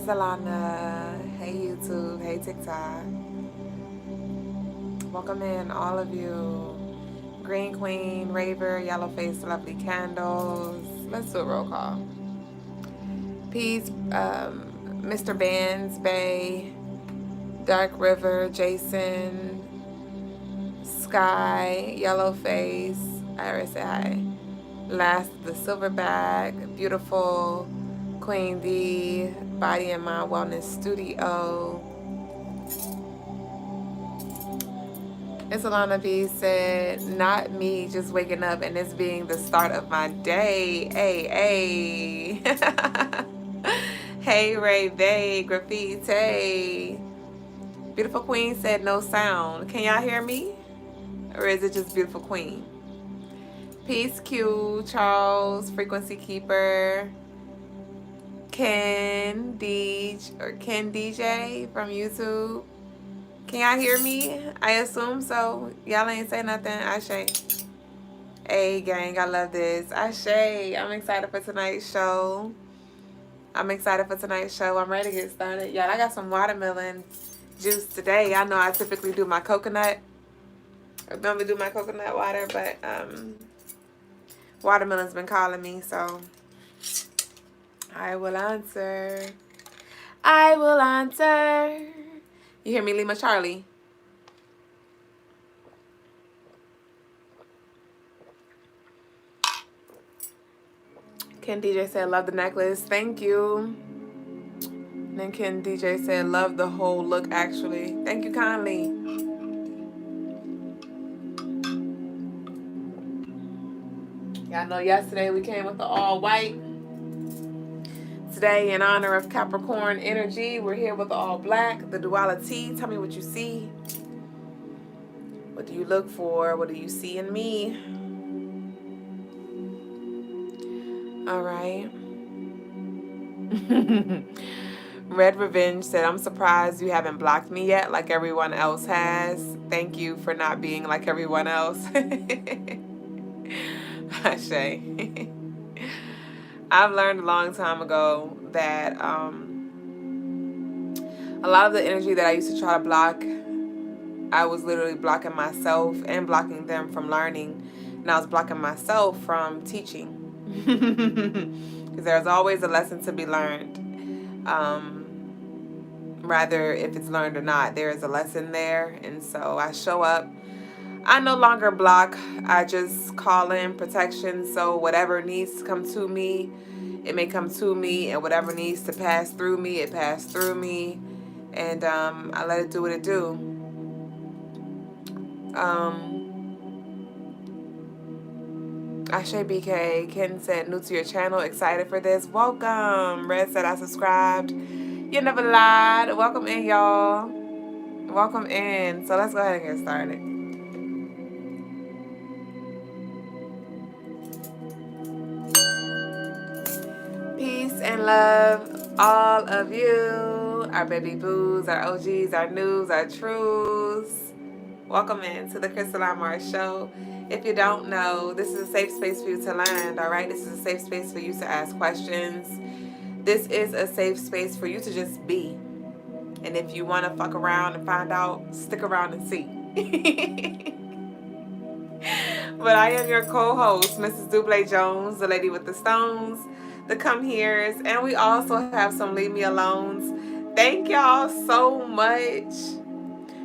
Alana. Hey YouTube. Hey TikTok. Welcome in, all of you. Green Queen, Raver, Yellow Face, Lovely Candles. Let's do a roll call. Peace, Mr. Bands, Bay, Dark River, Jason, Sky, Yellow Face. I already said hi. Last, the Silverback, Beautiful, Queen D, Body and Mind Wellness Studio. It's Alana B said, not me just waking up and this being the start of my day. Hey, hey. Hey, Ray Bay, Graffiti. Beautiful Queen said no sound. Can y'all hear me? Or is it just Beautiful Queen? Peace Q, Charles, Frequency Keeper, Ken DJ from YouTube. Can y'all hear me? I assume so. Y'all ain't say nothing. Ashe. Hey gang, I love this. Ashe. I'm excited for tonight's show. I'm ready to get started. Y'all, I got some watermelon juice today. I know I typically do my coconut. I normally do my coconut water, but watermelon's been calling me, so I will answer. You hear me, Lima Charlie? Ken DJ said, love the necklace. Thank you. And then Ken DJ said, love the whole look, actually. Thank you kindly. Y'all know yesterday we came with the all white. Today, in honor of Capricorn energy, we're here with the all black, the duality. Tell me what you see. What do you look for? What do you see in me? All right. Red Revenge said, I'm surprised you haven't blocked me yet like everyone else has. Thank you for not being like everyone else. Ashe. I've learned a long time ago that a lot of the energy that I used to try to block, I was literally blocking myself and blocking them from learning. And I was blocking myself from teaching. Because there's always a lesson to be learned. Rather if it's learned or not, there is a lesson there. And so I show up. I no longer block. I just call in protection. So whatever needs to come to me, it may come to me. And whatever needs to pass through me, it passed through me. And I let it do what it do. Ashe BK. Ken said, new to your channel, excited for this. Welcome. Red said, I subscribed. You never lied. Welcome in, y'all. Welcome in. So let's go ahead and get started. Peace and love, all of you. Our baby boos, our OGs, our news, our truths. Welcome in to the Crystaline Mars Show. If you don't know, this is a safe space for you to learn, all right? This is a safe space for you to ask questions. This is a safe space for you to just be. And if you want to fuck around and find out, stick around and see. But I am your co-host, Mrs. Duüblè Jones, the lady with the stones, the come heres, and we also have some leave me alones. Thank y'all so much.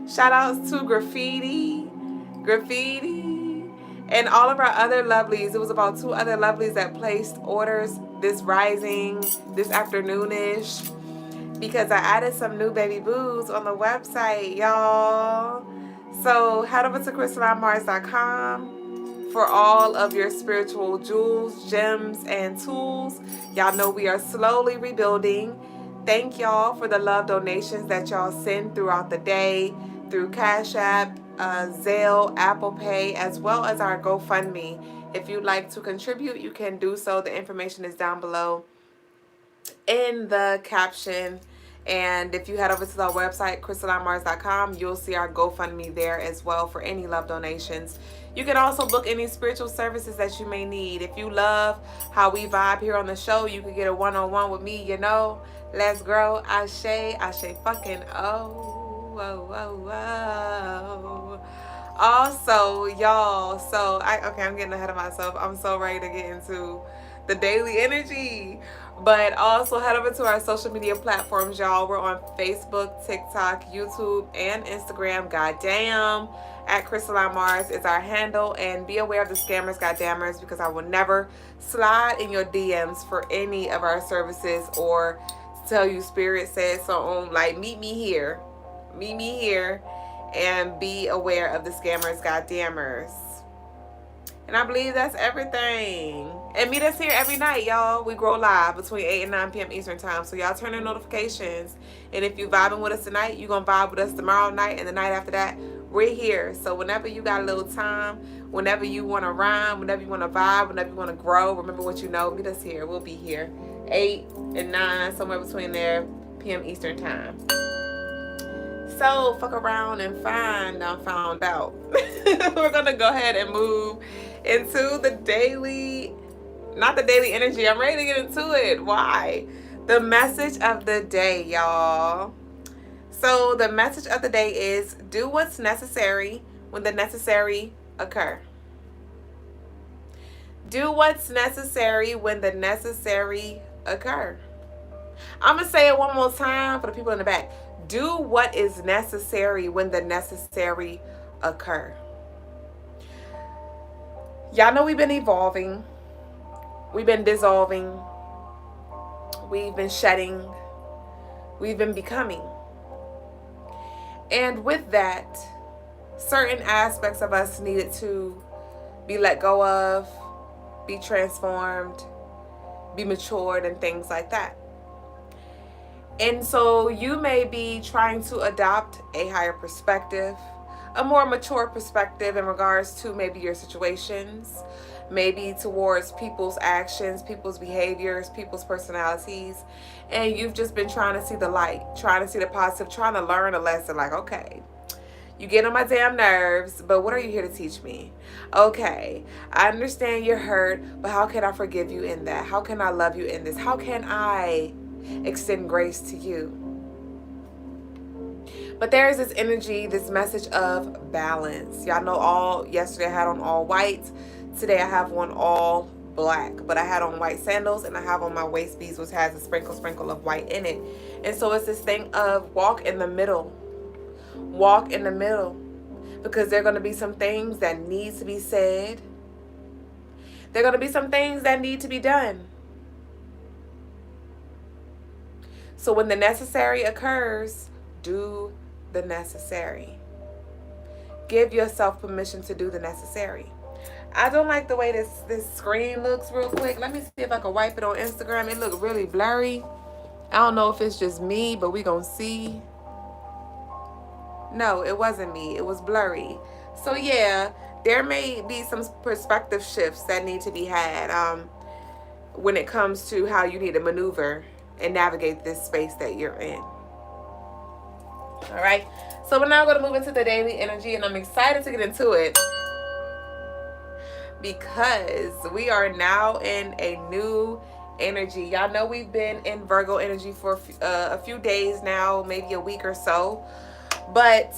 Shout outs to Graffiti, and all of our other lovelies. It was about 2 other lovelies that placed orders this afternoonish, because I added some new baby boos on the website, y'all. So head over to CrystalineMars.com for all of your spiritual jewels, gems, and tools. Y'all know we are slowly rebuilding. Thank y'all for the love donations that y'all send throughout the day through Cash App, Zelle, Apple Pay, as well as our GoFundMe. If you'd like to contribute, you can do so. The information is down below in the caption. And if you head over to our website, CrystalineMars.com, you'll see our GoFundMe there as well for any love donations. You can also book any spiritual services that you may need. If you love how we vibe here on the show, you can get a one-on-one with me, you know. Let's grow. Ashe, ashe fucking oh, whoa, whoa, whoa. Also, y'all, I'm getting ahead of myself. I'm so ready to get into the daily energy. But also head over to our social media platforms, y'all. We're on Facebook, TikTok, YouTube, and Instagram. Goddamn. At Crystaline Mars is our handle. And be aware of the scammers, goddammers, because I will never slide in your DMs for any of our services or tell you Spirit says so. Like, meet me here. Meet me here. And be aware of the scammers, goddammers. And I believe that's everything. And meet us here every night, y'all. We grow live between 8 and 9 p.m. Eastern time. So y'all turn on notifications. And if you vibing with us tonight, you're going to vibe with us tomorrow night. And the night after that, we're here. So whenever you got a little time, whenever you want to rhyme, whenever you want to vibe, whenever you want to grow, remember what you know, meet us here. We'll be here. 8 and 9, somewhere between there, p.m. Eastern time. So fuck around and found out. We're going to go ahead and move into the daily, not the daily energy. I'm ready to get into it. Why? The message of the day, y'all. So the message of the day is do what's necessary when the necessary occur. Do what's necessary when the necessary occur. I'm going to say it one more time for the people in the back. Do what is necessary when the necessary occur. Y'all know we've been evolving. We've been dissolving. We've been shedding. We've been becoming. And with that, certain aspects of us needed to be let go of, be transformed, be matured, and things like that. And so you may be trying to adopt a higher perspective, a more mature perspective in regards to maybe your situations, maybe towards people's actions, people's behaviors, people's personalities. And you've just been trying to see the light, trying to see the positive, trying to learn a lesson. Like, okay, you get on my damn nerves, but what are you here to teach me? Okay, I understand you're hurt, but how can I forgive you in that? How can I love you in this? How can I extend grace to you? But there is this energy, this message of balance. Y'all know yesterday I had on all white. Today I have on all black. But I had on white sandals and I have on my waist beads, which has a sprinkle of white in it. And so it's this thing of walk in the middle. Walk in the middle. Because there are going to be some things that need to be said. There are going to be some things that need to be done. So when the necessary occurs, do the necessary. Give yourself permission to do the necessary. I don't like the way this screen looks real quick. Let me see if I can wipe it on Instagram. It looks really blurry. I don't know if it's just me, but we gonna see. No, it wasn't me. It was blurry. So yeah, there may be some perspective shifts that need to be had when it comes to how you need to maneuver and navigate this space that you're in. All right. So we're now going to move into the daily energy, and I'm excited to get into it because we are now in a new energy. Y'all know we've been in Virgo energy for a few days now, maybe a week or so. But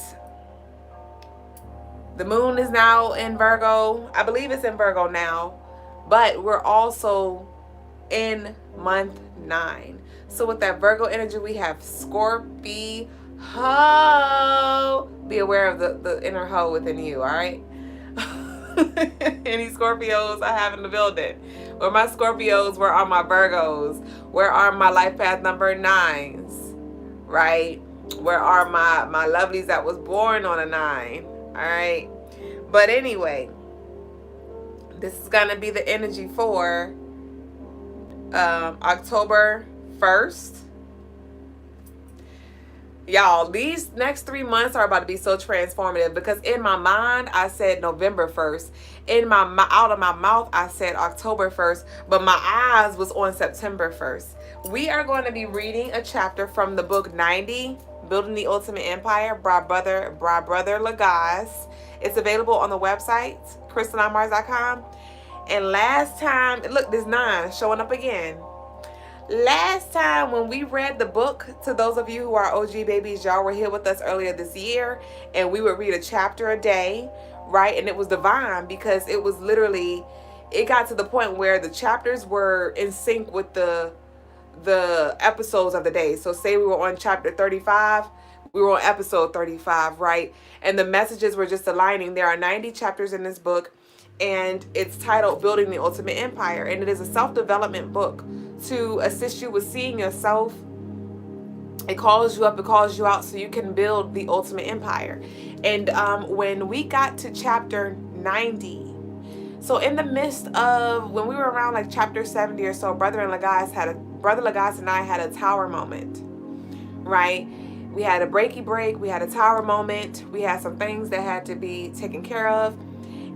the moon is now in Virgo. I believe it's in Virgo now. But we're also in month 9. So with that Virgo energy, we have Scorpio. Be aware of the inner hoe within you, all right? Any Scorpios I have in the building? Where my Scorpios? Where are my Virgos? Where are my life path number 9s? Right? Where are my lovelies that was born on a 9? All right? But anyway, this is going to be the energy for October 1st Y'all, these next 3 months are about to be so transformative because in my mind I said November 1st. In my out of my mouth I said October 1st, but my eyes was on September 1st. We are going to be reading a chapter from the book 90, Building the Ultimate Empire by Brother Lagasse. It's available on the website, CrystalineMars.com. And last time, look, this 9 showing up again. Last time when we read the book, to those of you who are OG babies, y'all were here with us earlier this year, and we would read a chapter a day, right? And it was divine because it was literally, it got to the point where the chapters were in sync with the episodes of the day. So say we were on chapter 35, we were on episode 35, right? And the messages were just aligning. There are 90 chapters in this book, and it's titled Building the Ultimate Empire, and it is a self-development book to assist you with seeing yourself. It calls you up, it calls you out so you can build the ultimate empire. And when we got to chapter 90, so in the midst of when we were around like chapter 70 or so, Brother Lagasse and I had a tower moment, right? We had a breaky break, we had a tower moment, we had some things that had to be taken care of,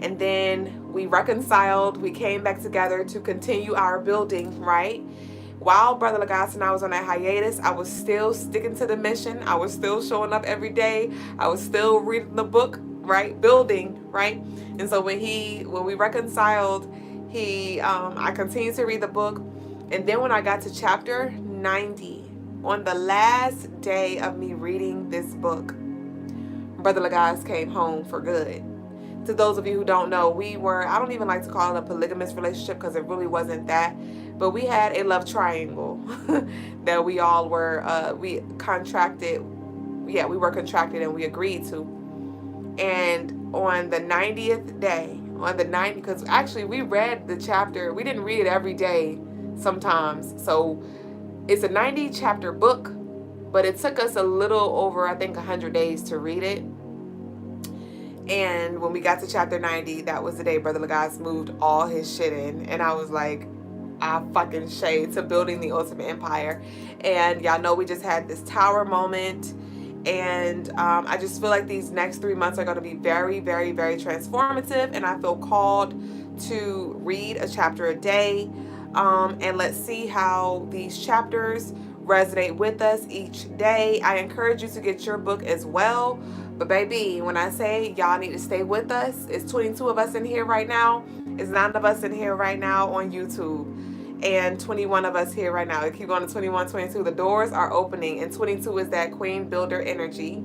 and then we reconciled, we came back together to continue our building, right? While Brother Lagasse and I was on that hiatus, I was still sticking to the mission. I was still showing up every day. I was still reading the book, right? Building, right? And so when we reconciled, I continued to read the book. And then when I got to chapter 90, on the last day of me reading this book, Brother Lagasse came home for good. To those of you who don't know, I don't even like to call it a polygamous relationship because it really wasn't that. But we had a love triangle that we all were, we contracted. Yeah, we were contracted and we agreed to. And on the 90th day, because actually we read the chapter, we didn't read it every day sometimes. So it's a 90 chapter book, but it took us a little over, I think, 100 days to read it. And when we got to chapter 90, that was the day Brother Lagasse moved all his shit in. And I was like, I fucking shade to building the ultimate empire. And y'all know we just had this tower moment. And I just feel like these next 3 months are going to be very, very, very transformative. And I feel called to read a chapter a day. And let's see how these chapters resonate with us each day. I encourage you to get your book as well. But baby, when I say y'all need to stay with us, it's 22 of us in here right now. It's 9 of us in here right now on YouTube. And 21 of us here right now. It keep going to 21, 22. The doors are opening. And 22 is that queen builder energy.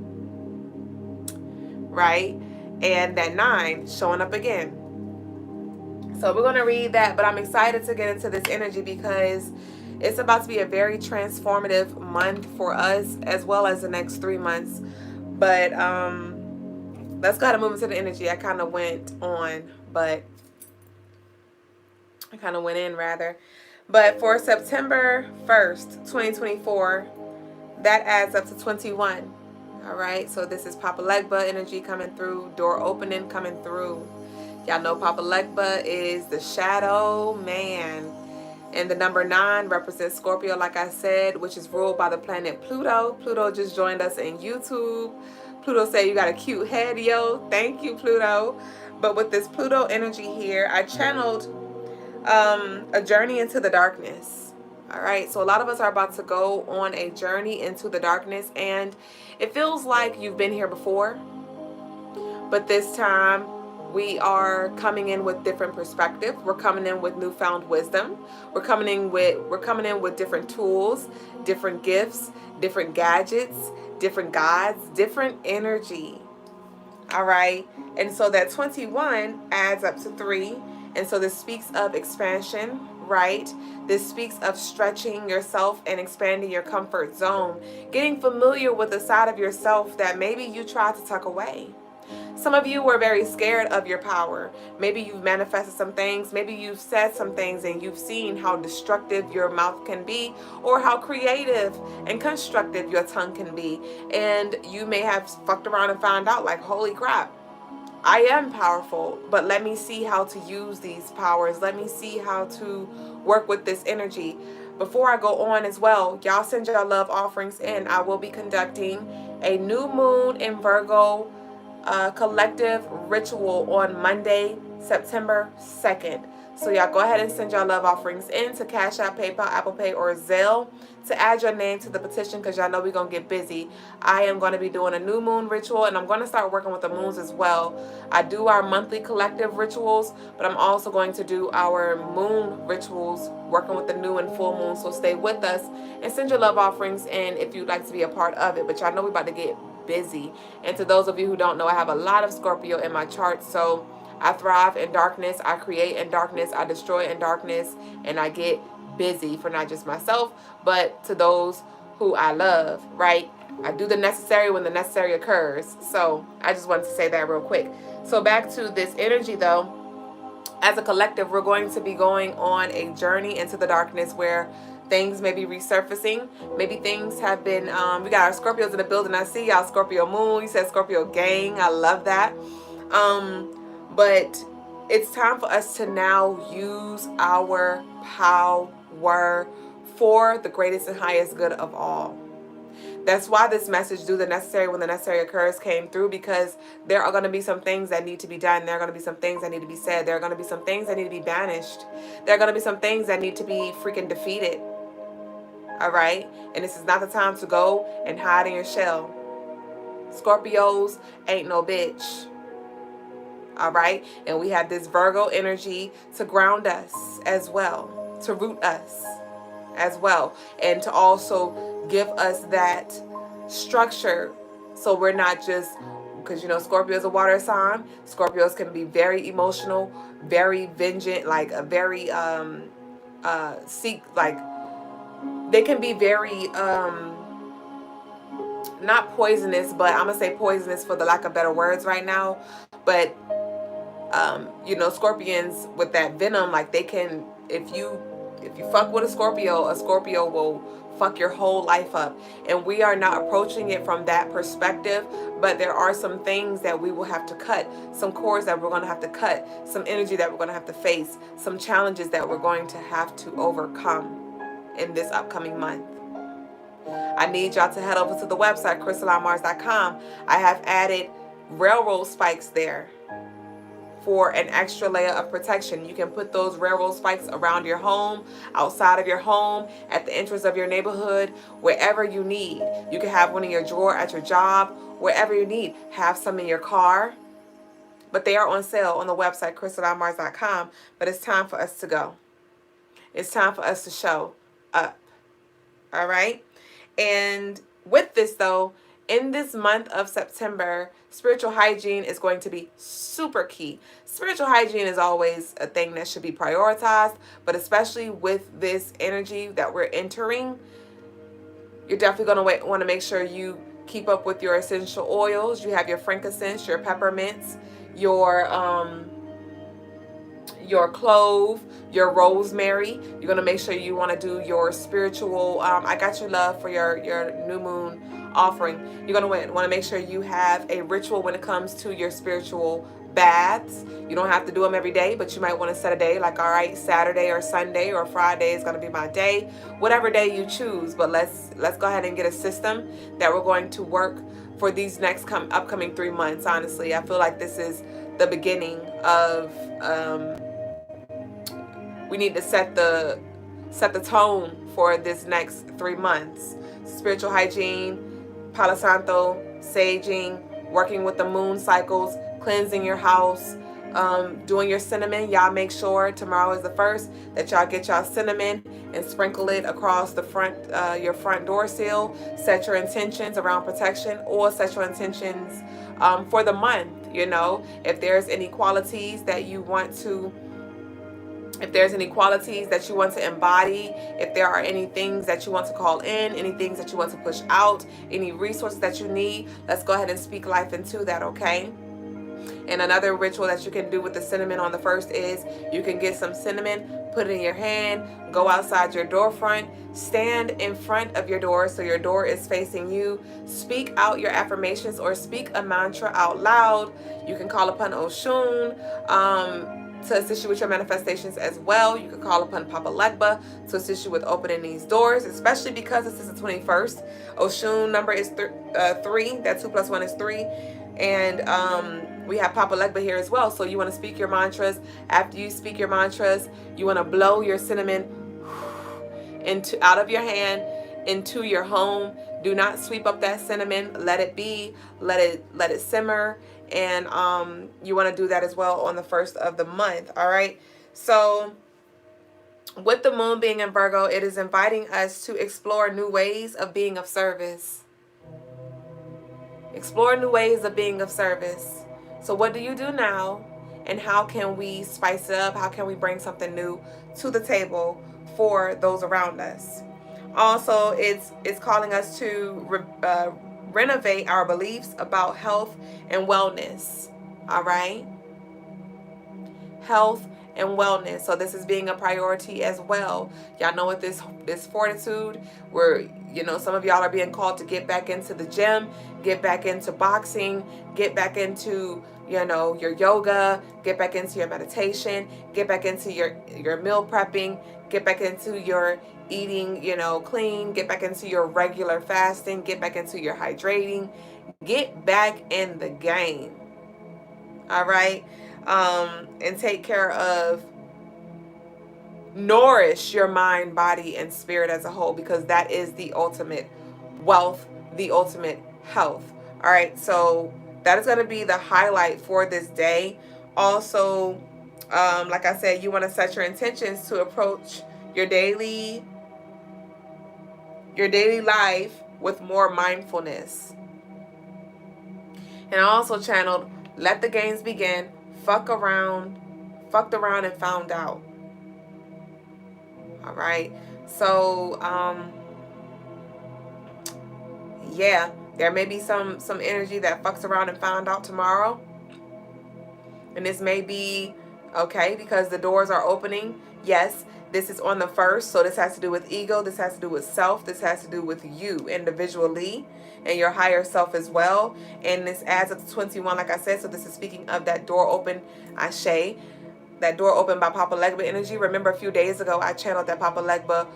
Right? And that 9 showing up again. So we're going to read that. But I'm excited to get into this energy because it's about to be a very transformative month for us as well as the next 3 months. But let's go ahead and move into the energy. I kind of went on, but I kind of went in rather. But for September 1st, 2024, that adds up to 21. All right. So this is Papa Legba energy coming through, door opening coming through. Y'all know Papa Legba is the shadow man. And the number 9 represents Scorpio, like I said, which is ruled by the planet Pluto. Pluto just joined us in YouTube. Pluto said, you got a cute head, yo. Thank you, Pluto. But with this Pluto energy here, I channeled a journey into the darkness. All right. So a lot of us are about to go on a journey into the darkness. And it feels like you've been here before. But this time, we are coming in with different perspective. We're coming in with newfound wisdom. We're coming in with different tools, different gifts, different gadgets, different guides, different energy. All right. And so that 21 adds up to 3. And so this speaks of expansion, right? This speaks of stretching yourself and expanding your comfort zone, getting familiar with the side of yourself that maybe you tried to tuck away. Some of you were very scared of your power. Maybe you've manifested some things. Maybe you've said some things and you've seen how destructive your mouth can be or how creative and constructive your tongue can be. And you may have fucked around and found out like, holy crap, I am powerful, but let me see how to use these powers. Let me see how to work with this energy. Before I go on as well, y'all send your love offerings in. I will be conducting a new moon in Virgo collective ritual on Monday, September 2nd. So y'all go ahead and send your love offerings in to Cash App, PayPal, Apple Pay, or Zelle to add your name to the petition, because y'all know we're going to get busy. I am going to be doing a new moon ritual, and I'm going to start working with the moons as well. I do our monthly collective rituals, but I'm also going to do our moon rituals working with the new and full moon. So stay with us and send your love offerings in if you'd like to be a part of it. But y'all know we're about to get busy. And to those of you who don't know, I have a lot of Scorpio in my chart. So I thrive in darkness, I create in darkness, I destroy in darkness, and I get busy for not just myself, but to those who I love, right? I do the necessary when the necessary occurs. So I just wanted to say that real quick. So back to this energy though, as a collective, we're going to be going on a journey into the darkness where things may be resurfacing. Maybe things have been, we got our Scorpios in the building. I see y'all, Scorpio moon. You said Scorpio gang. I love that. But it's time for us to now use our power for the greatest and highest good of all. That's why this message, do the necessary when the necessary occurs, came through, because there are going to be some things that need to be done. There are going to be some things that need to be said. There are going to be some things that need to be banished. There are going to be some things that need to be freaking defeated. All right? And this is not the time to go and hide in your shell. Scorpios ain't no bitch. All right? And we have this Virgo energy to ground us as well, to root us as well, and to also give us that structure, so we're not just, because you know Scorpio is a water sign. Scorpios can be very emotional, very vengeant, like a very they can be very not poisonous, but I'm gonna say poisonous for the lack of better words right now. But you know, Scorpions with that venom, like they can, if you fuck with a Scorpio will fuck your whole life up. And we are not approaching it from that perspective, but there are some things that we will have to cut, some cords that we're going to have to cut, some energy that we're going to have to face, some challenges that we're going to have to overcome in this upcoming month. I need y'all to head over to the website, CrystalineMars.com. I have added railroad spikes there for an extra layer of protection. You can put those railroad spikes around your home, outside of your home, at the entrance of your neighborhood, wherever you need. You can have one in your drawer at your job, wherever you need. Have some in your car. But they are on sale on the website, CrystalineMars.com. But it's time for us to go. It's time for us to show up. All right? And with this, though, in this month of September, spiritual hygiene is going to be super key. Spiritual hygiene is always a thing that should be prioritized, but especially with this energy that we're entering, you're definitely going to want to make sure you keep up with your essential oils. You have your frankincense, your peppermints, your clove, your rosemary. You're going to make sure you want to do your spiritual, I got you love for your new moon offering. You're going to want to make sure you have a ritual when it comes to your spiritual baths. You don't have to do them every day, but you might want to set a day, like, all right, Saturday or Sunday or Friday is going to be my day, whatever day you choose. But let's go ahead and get a system that we're going to work for these next upcoming 3 months. Honestly, I feel like this is the beginning of we need to set the tone for this next 3 months. Spiritual hygiene, Palo Santo, saging, working with the moon cycles, cleansing your house, doing your cinnamon. Y'all make sure tomorrow is the 1st that y'all get y'all cinnamon and sprinkle it across the front, your front door sill. Set your intentions around protection, or set your intentions for the month. You know, if there's any qualities that you want to embody, if there are any things that you want to call in, any things that you want to push out, any resources that you need, let's go ahead and speak life into that, okay? And another ritual that you can do with the cinnamon on the 1st is you can get some cinnamon, put it in your hand, go outside your door front, stand in front of your door so your door is facing you, speak out your affirmations or speak a mantra out loud. You can call upon Oshun. to assist you with your manifestations as well. You can call upon Papa Legba to assist you with opening these doors, especially because this is the 21st. Oshun number is 3. That 2 plus 1 is 3. And we have Papa Legba here as well. So you want to speak your mantras. After you speak your mantras, you want to blow your cinnamon out of your hand into your home. Do not sweep up that cinnamon. Let it be. Let it simmer. And you want to do that as well on the 1st of the month. All right. So with the moon being in Virgo, it is inviting us to explore new ways of being of service. Explore new ways of being of service. So what do you do now? And how can we spice it up? How can we bring something new to the table for those around us? Also, it's calling us to renovate our beliefs about health and wellness. All right? Health and wellness. So this is being a priority as well. Y'all know what this fortitude, where, you know, some of y'all are being called to get back into the gym, get back into boxing, get back into, you know, your yoga, get back into your meditation, get back into your meal prepping, get back into your eating, you know, clean, get back into your regular fasting, get back into your hydrating, get back in the game. All right? And take care of, nourish your mind, body, and spirit as a whole, because that is the ultimate wealth, the ultimate health. All right, so that is going to be the highlight for this day. Also, like I said, you want to set your intentions to approach your daily life with more mindfulness. And I also channeled, let the games begin. Fucked around and found out. All right. So, yeah, there may be some energy that fucks around and found out tomorrow. And this may be okay because the doors are opening. Yes, this is on the 1st. So this has to do with ego. This has to do with self. This has to do with you individually and your higher self as well. And this adds up to 21, like I said. So this is speaking of that door open, Ashe. That door open by Papa Legba energy. Remember a few days ago I channeled that Papa Legba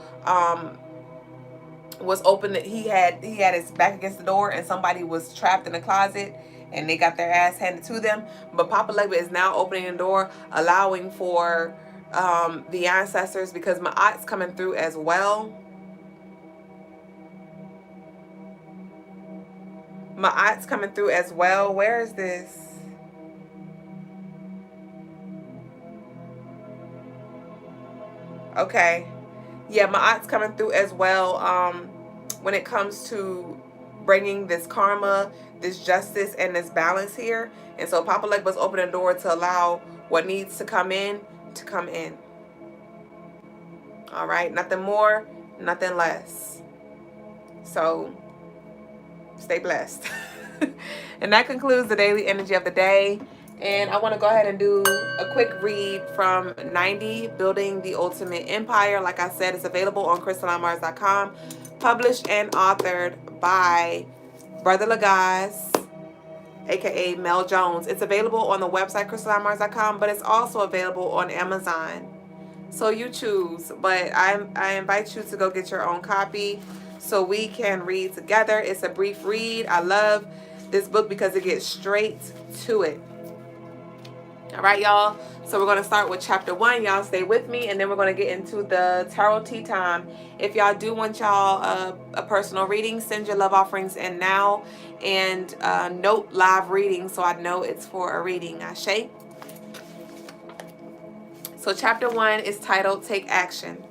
was open. He had his back against the door and somebody was trapped in the closet and they got their ass handed to them. But Papa Legba is now opening the door, allowing for the ancestors, because Ma'at's coming through as well. Ma'at's coming through as well. Where is this? Okay. Yeah, Ma'at's coming through as well when it comes to bringing this karma, this justice, and this balance here. And so Papa Legba's opening the door to allow what needs to come in to come in. All right. Nothing more, nothing less. So stay blessed. And that concludes the daily energy of the day. And I want to go ahead and do a quick read from 90, Building the Ultimate Empire. Like I said, it's available on CrystalineMars.com. Published and authored by Brother Lagaz, aka Mel Jones. It's available on the website CrystalineMars.com, but it's also available on Amazon. So you choose. But I invite you to go get your own copy so we can read together. It's a brief read. I love this book because it gets straight to it. All right, y'all. So we're going to start with chapter 1. Y'all stay with me, and then we're going to get into the tarot tea time. If y'all do want y'all a personal reading, send your love offerings in now, and note live reading so I know it's for a reading. Ashe. So chapter 1 is titled Take Action,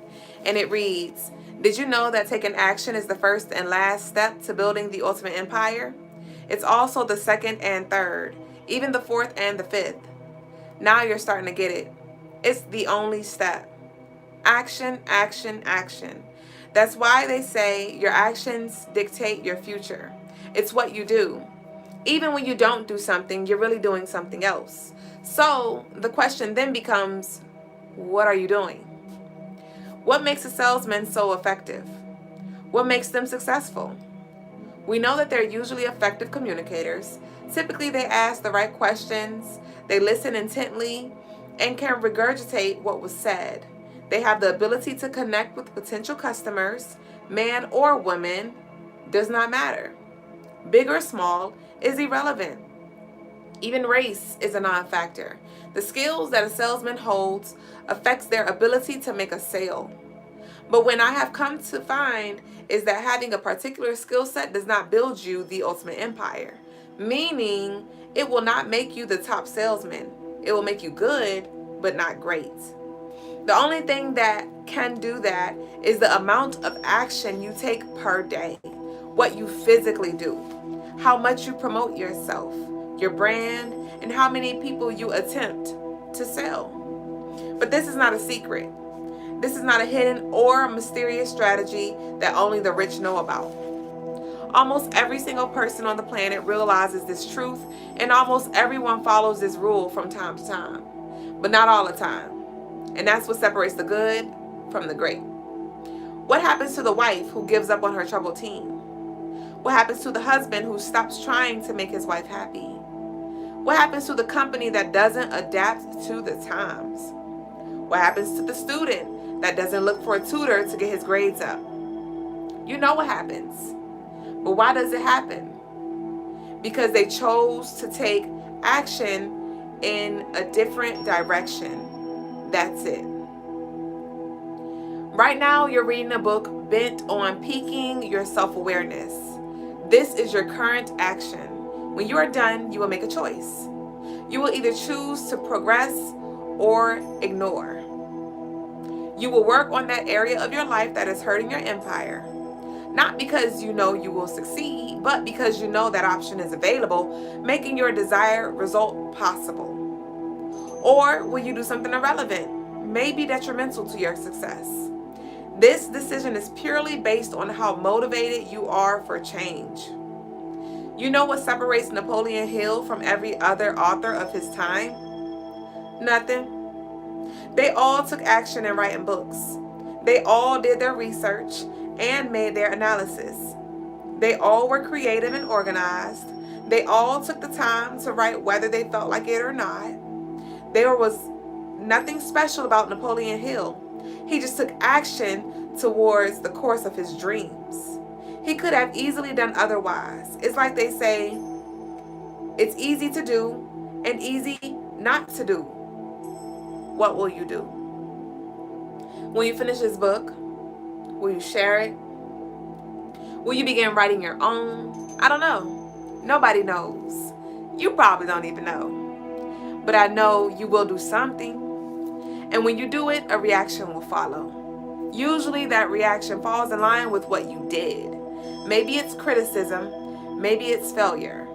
and it reads, did you know that taking action is the first and last step to building the ultimate empire? It's also the second and third, even the fourth and the fifth. Now you're starting to get it. It's the only step. Action, action, action. That's why they say your actions dictate your future. It's what you do. Even when you don't do something, you're really doing something else. So the question then becomes, what are you doing? What makes a salesman so effective? What makes them successful? We know that they're usually effective communicators. Typically, they ask the right questions, they listen intently, and can regurgitate what was said. They have the ability to connect with potential customers, man or woman, does not matter. Big or small is irrelevant. Even race is a non-factor. The skills that a salesman holds affects their ability to make a sale. But what I have come to find is that having a particular skill set does not build you the ultimate empire. Meaning, it will not make you the top salesman. It will make you good, but not great. The only thing that can do that is the amount of action you take per day. What you physically do. How much you promote yourself, your brand, and how many people you attempt to sell. But this is not a secret. This is not a hidden or mysterious strategy that only the rich know about. Almost every single person on the planet realizes this truth, and almost everyone follows this rule from time to time, but not all the time. And that's what separates the good from the great. What happens to the wife who gives up on her troubled teen? What happens to the husband who stops trying to make his wife happy? What happens to the company that doesn't adapt to the times? What happens to the student that doesn't look for a tutor to get his grades up? You know what happens. But why does it happen? Because they chose to take action in a different direction. That's it. Right now, you're reading a book bent on piquing your self-awareness. This is your current action. When you are done, you will make a choice. You will either choose to progress or ignore. You will work on that area of your life that is hurting your empire. Not because you know you will succeed, but because you know that option is available, making your desired result possible. Or will you do something irrelevant, maybe detrimental to your success? This decision is purely based on how motivated you are for change. You know what separates Napoleon Hill from every other author of his time? Nothing. They all took action in writing books. They all did their research and made their analysis. They all were creative and organized. They all took the time to write whether they felt like it or not. There was nothing special about Napoleon Hill. He just took action towards the course of his dreams. He could have easily done otherwise. It's like they say, it's easy to do and easy not to do. What will you do? When you finish this book, will you share it? Will you begin writing your own? I don't know. Nobody knows. You probably don't even know. But I know you will do something. And when you do it, a reaction will follow. Usually that reaction falls in line with what you did. Maybe it's criticism, maybe it's failure,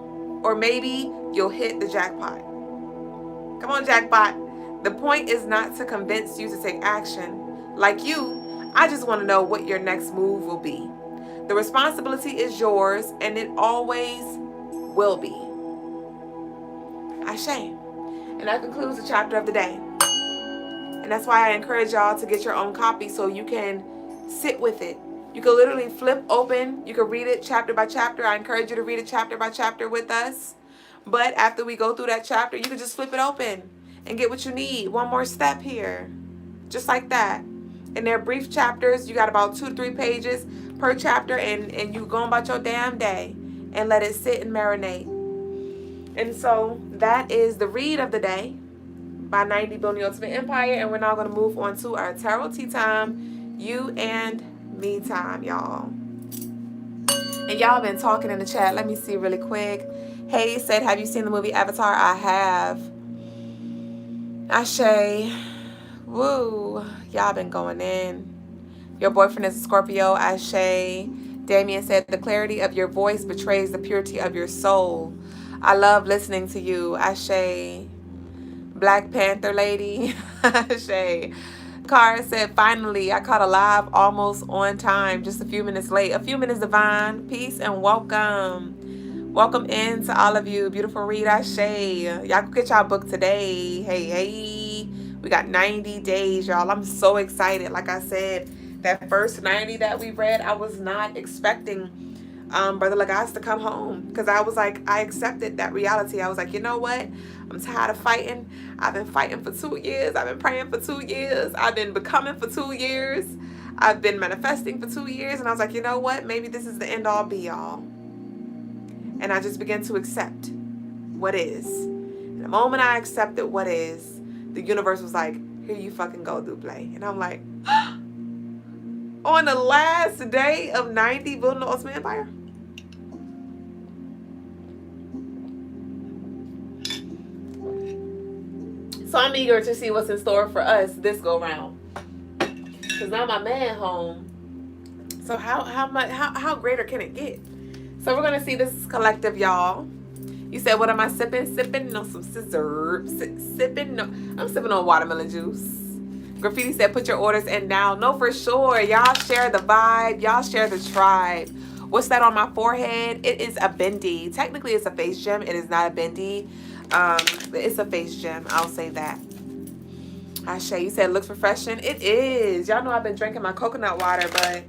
or maybe you'll hit the jackpot. Come on, jackpot. The point is not to convince you to take action. Like you, I just want to know what your next move will be. The responsibility is yours, and it always will be. Ashe. And that concludes the chapter of the day. And that's why I encourage y'all to get your own copy so you can sit with it. You can literally flip open. You can read it chapter by chapter. I encourage you to read it chapter by chapter with us. But after we go through that chapter, you can just flip it open and get what you need. One more step here. Just like that. And they're brief chapters. You got about 2 to 3 pages per chapter. And you go about your damn day and let it sit and marinate. And so that is the read of the day by 90 Building the Ultimate Empire. And we're now going to move on to our tarot tea time. You and me time, y'all. And y'all been talking in the chat. Let me see really quick. Hey said, have you seen the movie Avatar? I have. Ashe. Woo. Y'all been going in. Your boyfriend is a Scorpio. Ashe. Damien said, the clarity of your voice betrays the purity of your soul. I love listening to you. Ashe. Black Panther lady. Ashe. Cara said, finally, I caught a live almost on time, just a few minutes late. A few minutes, divine. Peace and welcome. Welcome in to all of you. Beautiful read, Ashe. Y'all go get y'all book today. Hey, hey. We got 90 days, y'all. I'm so excited. Like I said, that first 90 that we read, I was not expecting Brother Lagos to come home, because I was like, I accepted that reality. I was like, you know what? I'm tired of fighting. I've been fighting for 2 years. I've been praying for 2 years. I've been becoming for 2 years. I've been manifesting for 2 years. And I was like, you know what? Maybe this is the end all be all. And I just began to accept what is. And the moment I accepted what is, the universe was like, here you fucking go, Duüblè. And I'm like, on the last day of 90 building the ultimate empire? So I'm eager to see what's in store for us this go round. Cause now my man home. So how greater can it get? So we're gonna see this collective, y'all. You said, what am I sipping? Sipping on some scissors. Sipping. No, I'm sipping on watermelon juice. Graffiti said, put your orders in now. No, for sure. Y'all share the vibe. Y'all share the tribe. What's that on my forehead? It is a bendy. Technically, it's a face gem. It is not a bendy. It's a face gem. I'll say that. Ashe, you said looks refreshing. It is. Y'all know I've been drinking my coconut water, but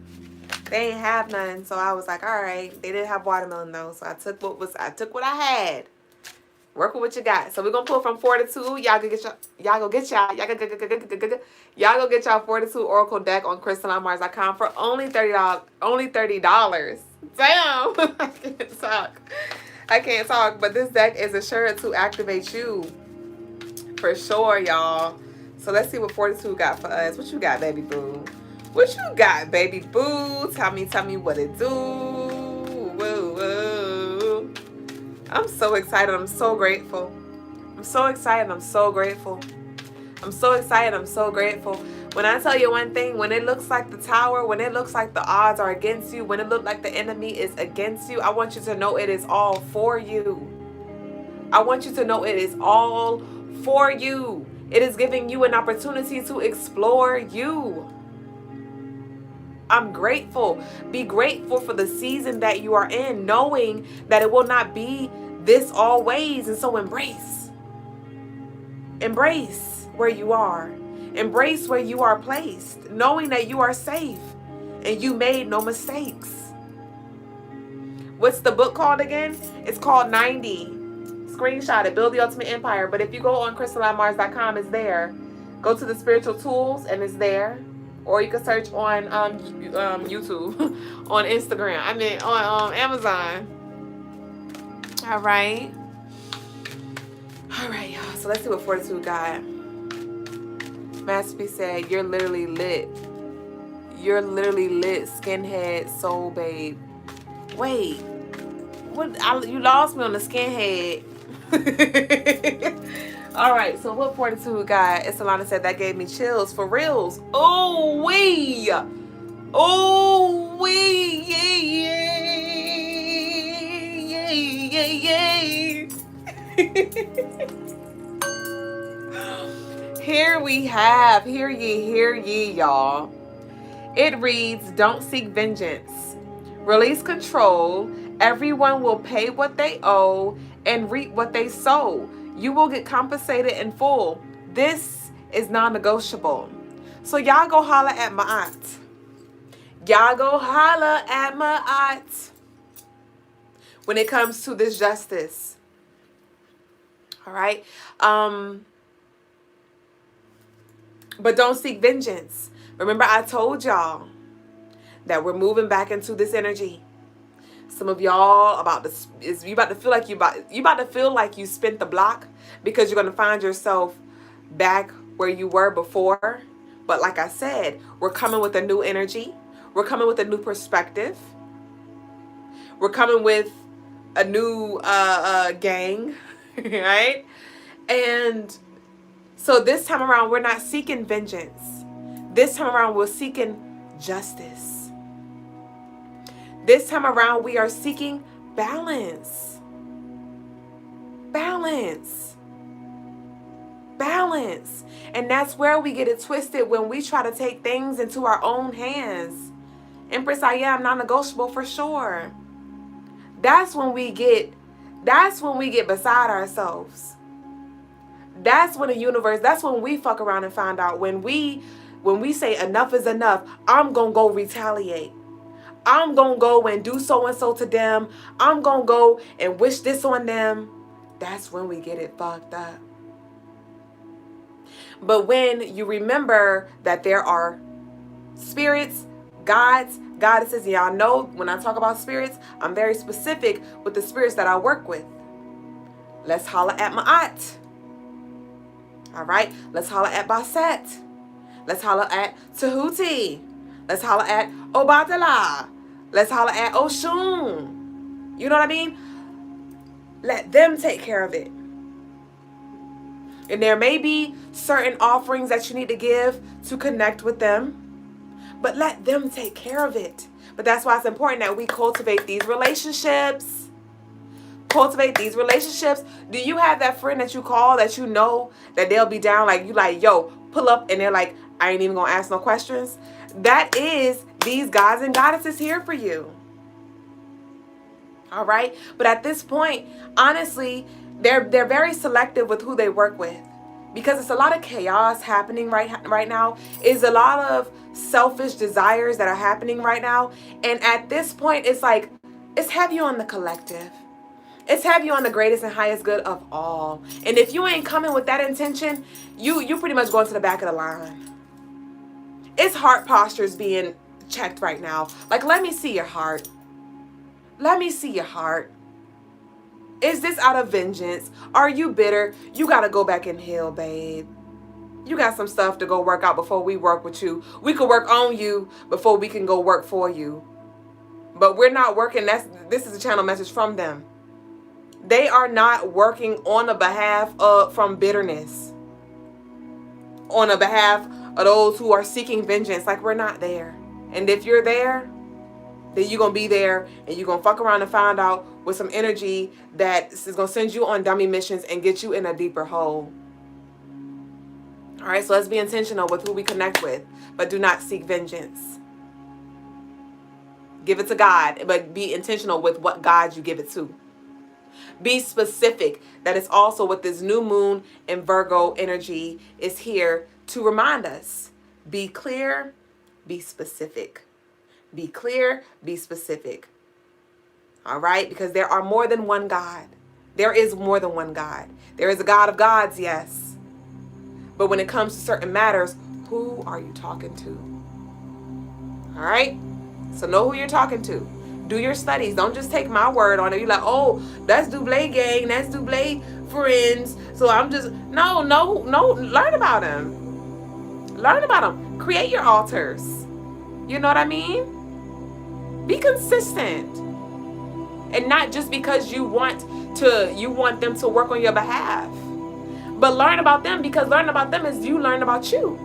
they ain't have none. So I was like, all right. They didn't have watermelon though. So I took what I had. Work with what you got. So we're gonna pull from 4 to 2. Y'all go get y'all 4 to 2 Oracle deck on CrystalineMars.com for only $30. Only $30. Damn. I can't talk. But this deck is assured to activate you. For sure, y'all. So let's see what 42 got for us. What you got, baby boo? What you got, baby boo? Tell me what it do. Woo, woo. I'm so excited. I'm so grateful. I'm so excited. I'm so grateful. I'm so excited. I'm so grateful. When I tell you one thing, when it looks like the tower, when it looks like the odds are against you, when it looks like the enemy is against you, I want you to know it is all for you. I want you to know it is all for you. It is giving you an opportunity to explore you. I'm grateful. Be grateful for the season that you are in, knowing that it will not be this always. And so embrace. Embrace where you are. Embrace where you are placed, knowing that you are safe and you made no mistakes. What's the book called again? It's called 90. Screenshot it, Build the Ultimate Empire. But if you go on CrystalineMars.com, it's there. Go to the spiritual tools and it's there. Or you can search on YouTube, on Instagram. I mean, on Amazon. All right. All right, y'all. So let's see what 42 got. Masterpiece said, you're literally lit. You're literally lit, skinhead, soul babe. Wait. What? You lost me on the skinhead. All right, so what 42 got? Isolana said that gave me chills for reals. Oh, wee. Oh, wee. Yay. Here we have, hear ye, y'all. It reads, don't seek vengeance. Release control. Everyone will pay what they owe and reap what they sow. You will get compensated in full. This is non-negotiable. So y'all go holler at my aunt. Y'all go holler at my aunt when it comes to this justice. All right. But don't seek vengeance. Remember, I told y'all that we're moving back into this energy. Some of y'all you about to feel like you spent the block, because you're gonna find yourself back where you were before. But like I said, we're coming with a new energy. We're coming with a new perspective. We're coming with a new gang, right? And so this time around, we're not seeking vengeance. This time around, we're seeking justice. This time around, we are seeking balance. Balance. Balance. And that's where we get it twisted, when we try to take things into our own hands. Empress, I am non-negotiable for sure. That's when we get beside ourselves. That's when that's when we fuck around and find out. When we say enough is enough, I'm going to go retaliate. I'm going to go and do so-and-so to them. I'm going to go and wish this on them. That's when we get it fucked up. But when you remember that there are spirits, gods, goddesses, y'all know when I talk about spirits, I'm very specific with the spirits that I work with. Let's holler at Ma'at. All right, let's holler at Basset. Let's holler at Tahuti. Let's holler at Obatala. Let's holler at Oshun. You know what I mean? Let them take care of it. And there may be certain offerings that you need to give to connect with them, but let them take care of it. But that's why it's important that we cultivate these relationships. Cultivate these relationships. Do you have that friend that you call that you know that they'll be down, like you like, yo, pull up, and they're like, I ain't even gonna ask no questions? That is these gods and goddesses here for you. All right? But at this point, honestly, they're very selective with who they work with, because it's a lot of chaos happening right now. It's a lot of selfish desires that are happening right now. And at this point, it's like, it's heavy on the collective. It's heavy on the greatest and highest good of all. And if you ain't coming with that intention, you pretty much going to the back of the line. It's heart postures being checked right now. Like, let me see your heart. Let me see your heart. Is this out of vengeance? Are you bitter? You got to go back and heal, babe. You got some stuff to go work out before we work with you. We could work on you before we can go work for you. But we're not working. This is a channel message from them. They are not working on the behalf of, from bitterness. On the behalf of those who are seeking vengeance. Like, we're not there. And if you're there, then you're going to be there, and you're going to fuck around and find out with some energy that is going to send you on dummy missions and get you in a deeper hole. All right, so let's be intentional with who we connect with, but do not seek vengeance. Give it to God, but be intentional with what God you give it to. Be specific. That is also what this new moon and Virgo energy is here to remind us. Be clear, be specific. Be clear, be specific. All right? Because there are more than one God. There is more than one God. There is a God of gods, yes. But when it comes to certain matters, who are you talking to? All right? So know who you're talking to. Do your studies. Don't just take my word on it. You're like, oh, that's Duüblè gang. That's Duüblè friends. So I'm just, no. Learn about them. Learn about them. Create your altars. You know what I mean? Be consistent. And not just because you want them to work on your behalf. But learn about them, because learning about them is you learn about you.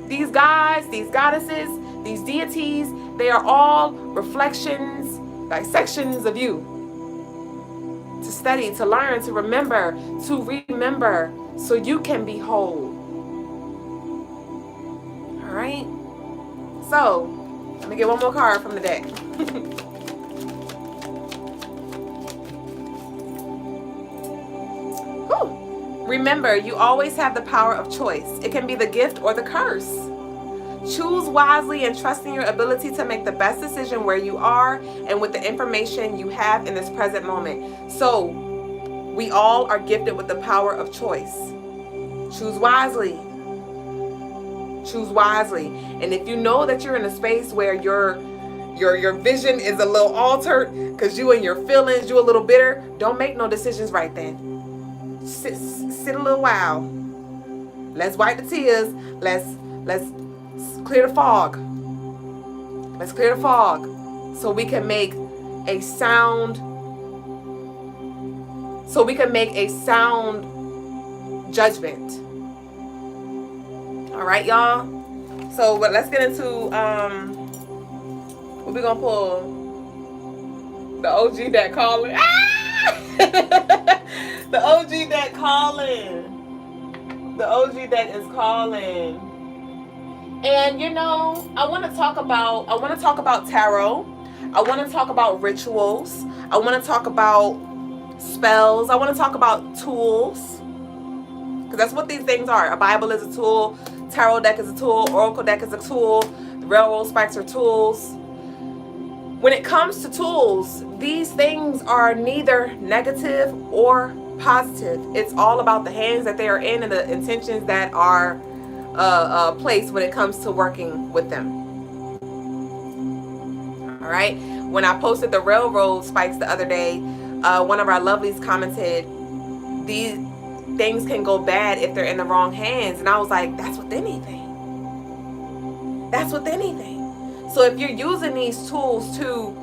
These guys, these goddesses, these deities, they are all reflections, dissections of you. To study, to learn, to remember, so you can be whole. All right? So, let me get one more card from the deck. Remember, you always have the power of choice. It can be the gift or the curse. Choose wisely and trust in your ability to make the best decision where you are and with the information you have in this present moment. So, we all are gifted with the power of choice. Choose wisely. Choose wisely. And if you know that you're in a space where your vision is a little altered because you and your feelings, you a little bitter, don't make no decisions right then. Sit a little while. Let's wipe the tears. Let's clear the fog. Let's clear the fog so we can make a sound. So we can make a sound judgment. All right, y'all. So, let's get into what we gonna pull. The OG deck calling. Ah! The OG deck calling. The OG deck is calling. And you know, I want to talk about tarot. I want to talk about rituals. I want to talk about spells. I want to talk about tools. Because that's what these things are. A Bible is a tool. Tarot deck is a tool. Oracle deck is a tool. The railroad spikes are tools. when it comes to tools, these things are neither negative or positive. It's all about the hands that they are in and the intentions that are placed when it comes to working with them. All right. When I posted the railroad spikes the other day, one of our lovelies commented, these things can go bad if they're in the wrong hands. And I was like, that's with anything. That's with anything. So if you're using these tools to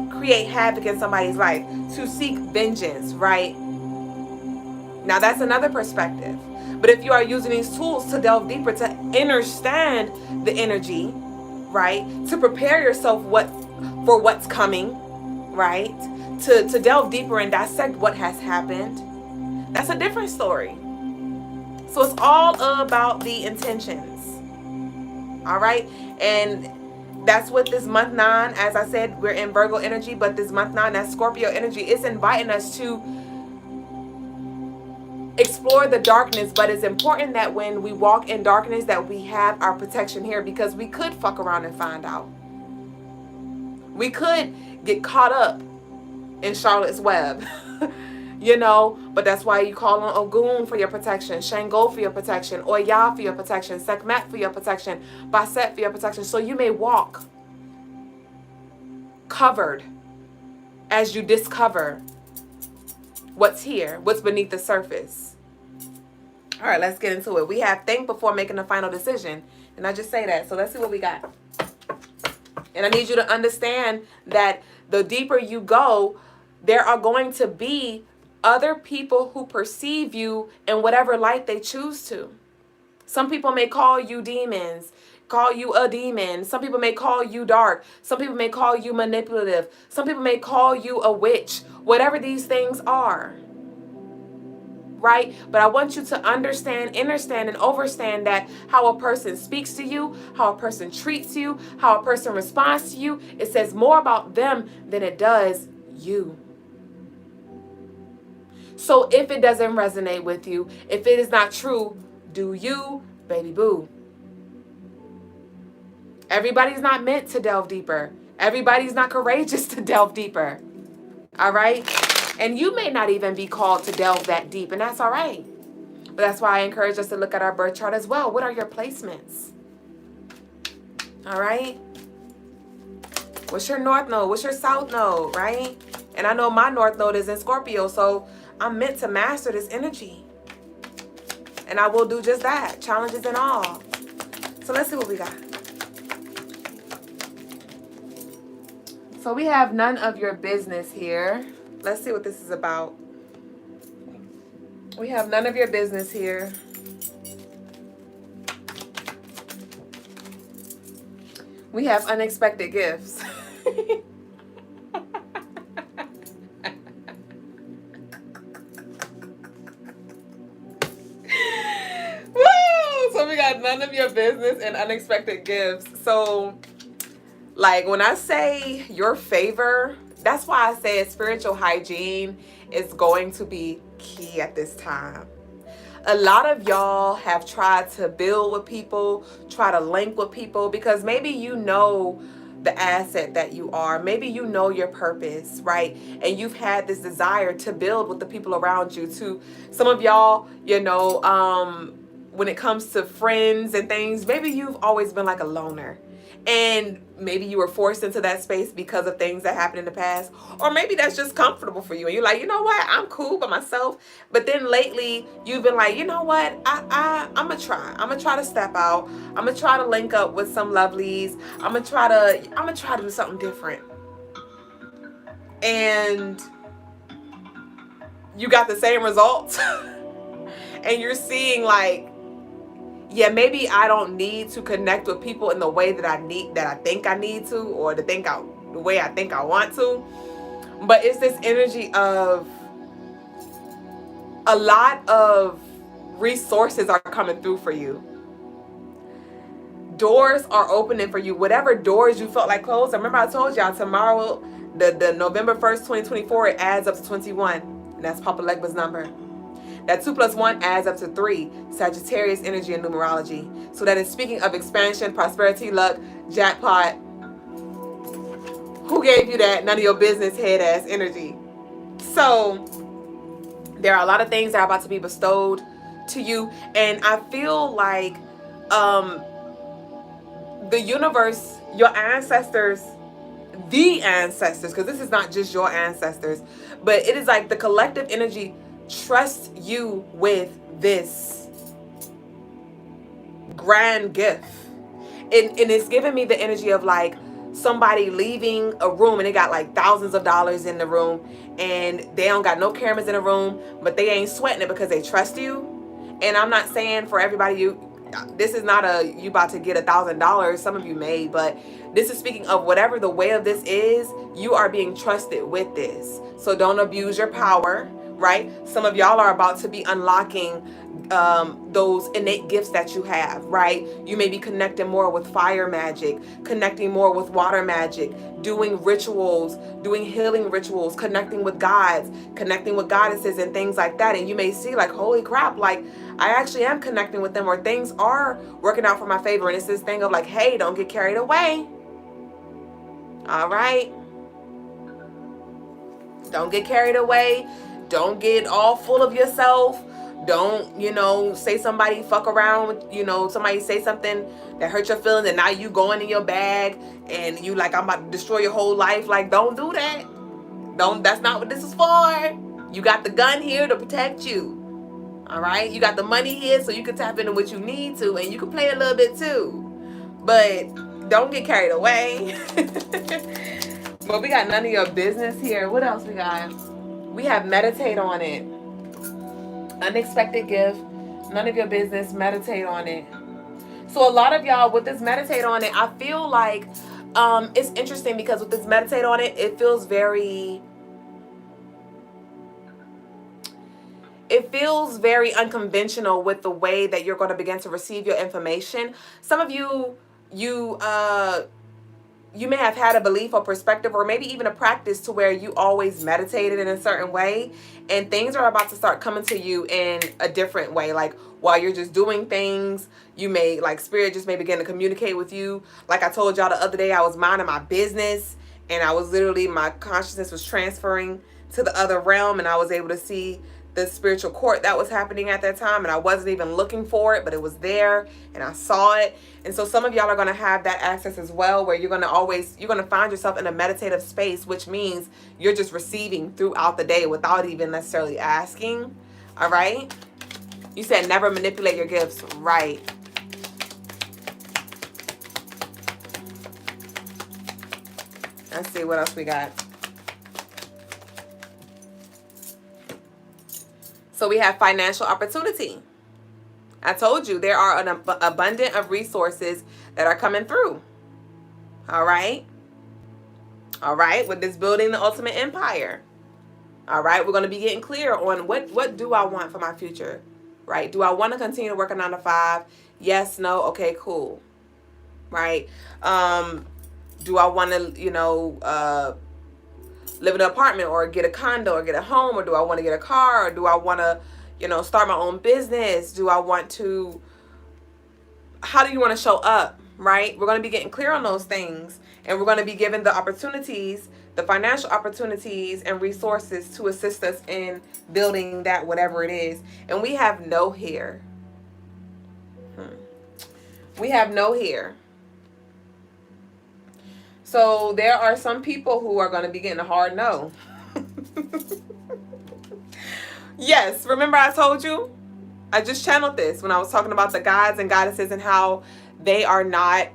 create havoc in somebody's life, to seek vengeance, right? Now that's another perspective. But if you are using these tools to delve deeper, to understand the energy, right? To prepare yourself for what's coming, right? To delve deeper and dissect what has happened, that's a different story. So it's all about the intentions. All right. And that's what this month 9, as I said, we're in Virgo energy, but this month 9, that Scorpio energy, is inviting us to explore the darkness. But it's important that when we walk in darkness that we have our protection here, because we could fuck around and find out. We could get caught up in Charlotte's Web. You know, but that's why you call on Ogun for your protection, Shango for your protection, Oya for your protection, Sekhmet for your protection, Baset for your protection. So you may walk covered as you discover what's here, what's beneath the surface. All right, let's get into it. We have think before making a final decision. And I just say that. So let's see what we got. And I need you to understand that the deeper you go, there are going to be other people who perceive you in whatever light they choose to. Some people may call you demons, call you a demon. Some people may call you dark. Some people may call you manipulative. Some people may call you a witch, whatever these things are. Right? But I want you to understand, understand, and overstand that how a person speaks to you, how a person treats you, how a person responds to you, it says more about them than it does you. So if it doesn't resonate with you, if it is not true, do you, baby boo. Everybody's not meant to delve deeper. Everybody's not courageous to delve deeper. All right? And you may not even be called to delve that deep, and that's all right. But that's why I encourage us to look at our birth chart as well. What are your placements? All right? What's your north node? What's your south node, right? And I know my north node is in Scorpio, so I'm meant to master this energy. And I will do just that, challenges and all. So let's see what we got. So we have none of your business here. Let's see what this is about. We have none of your business here. We have unexpected gifts. So we got none of your business and unexpected gifts. So, like, when I say your favor, that's why I said spiritual hygiene is going to be key at this time. A lot of y'all have tried to build with people, try to link with people, because maybe you know the asset that you are. Maybe you know your purpose, right? And you've had this desire to build with the people around you too. Some of y'all, you know, when it comes to friends and things, maybe you've always been like a loner. And maybe you were forced into that space because of things that happened in the past. Or maybe that's just comfortable for you. And you're like, you know what? I'm cool by myself. But then lately, you've been like, you know what? I'm going to try. I'm going to try to step out. I'm going to try to link up with some lovelies. I'm going to try to do something different. And you got the same results. And you're seeing like, yeah, maybe I don't need to connect with people in the way that I think I need to, or the way I think I want to. But it's this energy of a lot of resources are coming through for you. Doors are opening for you. Whatever doors you felt like closed. Remember I told y'all tomorrow, the November 1st, 2024, it adds up to 21. And that's Papa Legba's number. That 2 + 1 adds up to 3. Sagittarius energy and numerology. So that is speaking of expansion, prosperity, luck, jackpot, Who gave you that none of your business head ass energy? So there are a lot of things that are about to be bestowed to you, and I feel like the universe, your ancestors, the ancestors, because this is not just your ancestors, but it is like the collective energy trusts you with this grand gift. And it's giving me the energy of like somebody leaving a room and they got like thousands of dollars in the room and they don't got no cameras in the room, but they ain't sweating it because they trust you. And I'm not saying for everybody, this is not a you about to get $1,000. Some of you may, but this is speaking of whatever the way of this is, you are being trusted with this. So don't abuse your power, right? Some of y'all are about to be unlocking those innate gifts that you have, right? You may be connecting more with fire magic, connecting more with water magic, doing rituals, doing healing rituals, connecting with gods, connecting with goddesses and things like that. And you may see like, holy crap, like I actually am connecting with them, or things are working out for my favor. And it's this thing of like, hey, don't get carried away. All right. Don't get carried away. Don't get all full of yourself. Don't, say somebody fuck around with, somebody say something that hurt your feelings and now you going in your bag and you like, I'm about to destroy your whole life. Like, don't do that. That's not what this is for. You got the gun here to protect you. All right. You got the money here so you can tap into what you need to, and you can play a little bit too, but don't get carried away. But we got none of your business here. What else we got? We have meditate on it. Unexpected gift. None of your business. Meditate on it. So a lot of y'all with this meditate on it, I feel like it's interesting because with this meditate on it, it feels very unconventional with the way that you're going to begin to receive your information. Some of you may have had a belief or perspective or maybe even a practice to where you always meditated in a certain way, and things are about to start coming to you in a different way. Like while you're just doing things, you may, like, spirit just may begin to communicate with you. Like I told y'all the other day, I was minding my business and I was literally, my consciousness was transferring to the other realm, and I was able to see the spiritual court that was happening at that time, and I wasn't even looking for it, but it was there and I saw it. And so some of y'all are going to have that access as well, where you're going to find yourself in a meditative space, which means you're just receiving throughout the day without even necessarily asking. All right. You said never manipulate your gifts. Right. Let's see what else we got. So we have financial opportunity. I told you there are an abundance of resources that are coming through. All right. All right. With this building the ultimate empire. All right. We're going to be getting clear on what do I want for my future? Right. Do I want to continue to work a 9 to 5? Yes. No. Okay, cool. Right. Do I want to, live in an apartment or get a condo or get a home, or do I want to get a car, or do I want to, start my own business? Do I want to, how do you want to show up, right? We're going to be getting clear on those things, and we're going to be given the opportunities, the financial opportunities and resources to assist us in building that, whatever it is. And we have no here. We have no here. So there are some people who are going to be getting a hard no. Yes, remember I told you? I just channeled this when I was talking about the gods and goddesses and how they're not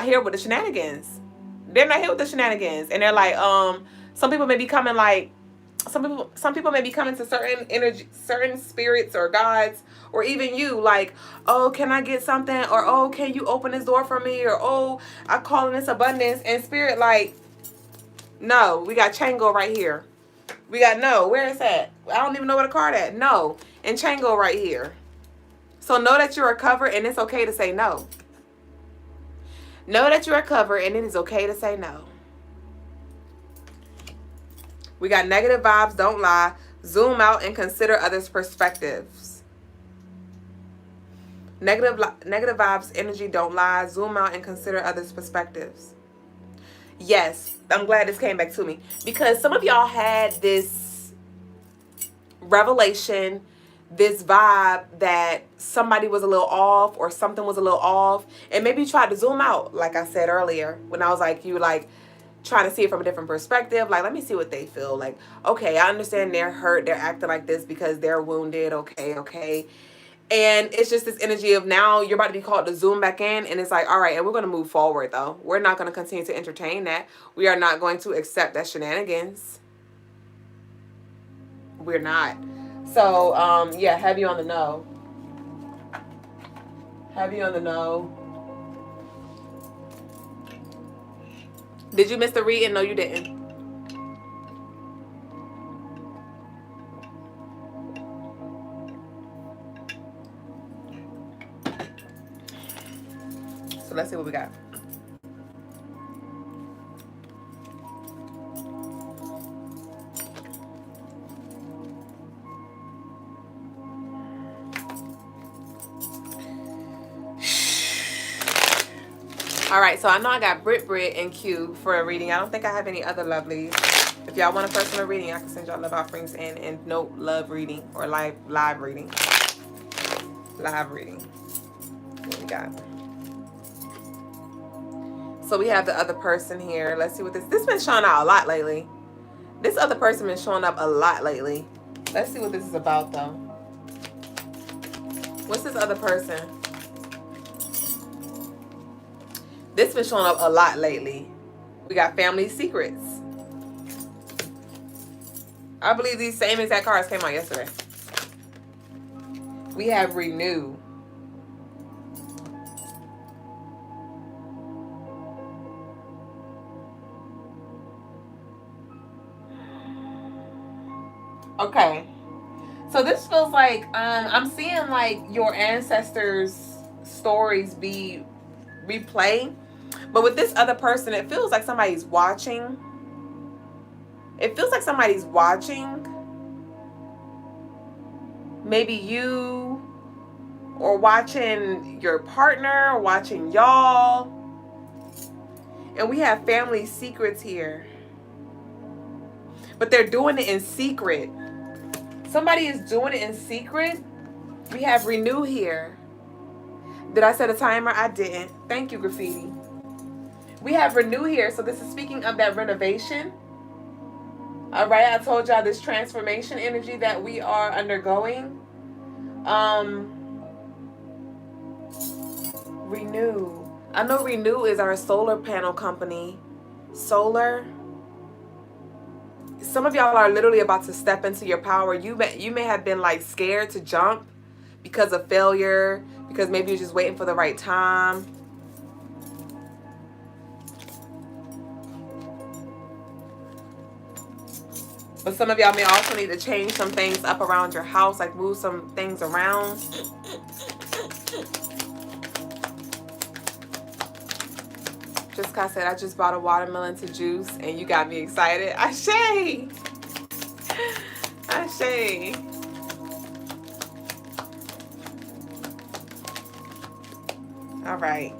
here with the shenanigans. They're not here with the shenanigans. And they're like, some people may be coming like, some people may be coming to certain energy, certain spirits or gods, or even you, like, oh, can I get something? Or, oh, can you open this door for me? Or, oh, I call in this abundance. And spirit like, no, we got Chango right here. We got no. Where is that? I don't even know where the card at. No. And Chango right here. So know that you're covered, and it's okay to say no. Know that you're covered, and it is okay to say no. We got negative vibes, don't lie. Zoom out and consider others' perspectives. Negative vibes, energy, don't lie. Zoom out and consider others' perspectives. Yes, I'm glad this came back to me, because some of y'all had this revelation, this vibe that somebody was a little off or something was a little off, and maybe you tried to zoom out, like I said earlier when I was like, you like trying to see it from a different perspective, like let me see what they feel like. Okay, I understand they're hurt, they're acting like this because they're wounded. Okay, and it's just this energy of now you're about to be called to zoom back in, and it's like, all right, and we're going to move forward though. We're not going to continue to entertain that. We are not going to accept that shenanigans. We're not. So yeah, heavy on the no. Heavy on the no. Did you miss the reading? No, you didn't. So let's see what we got. All right, so I know I got Brit and Q for a reading. I don't think I have any other lovelies. If y'all want a personal reading, I can send y'all love offerings and note love reading or live reading. Live reading. What we got? So we have the other person here. Let's see what this been showing out a lot lately. This other person been showing up a lot lately. Let's see what this is about though. What's this other person? This been showing up a lot lately. We got family secrets. I believe these same exact cards came out yesterday. We have renew. Okay. So this feels like I'm seeing like your ancestors' stories be replayed. But with this other person, it feels like somebody's watching. It feels like somebody's watching. Maybe you, or watching your partner, or watching y'all. And we have family secrets here. But they're doing it in secret. Somebody is doing it in secret. We have renew here. Did I set a timer? I didn't. Thank you, Graffiti. We have renew here. So this is speaking of that renovation. All right. I told y'all this transformation energy that we are undergoing. Renew. I know Renew is our solar panel company. Solar. Some of y'all are literally about to step into your power. You may have been like scared to jump because of failure, because maybe you're just waiting for the right time. But some of y'all may also need to change some things up around your house, like move some things around. Jessica said, I just bought a watermelon to juice and you got me excited. Ashe! Ashe! All right.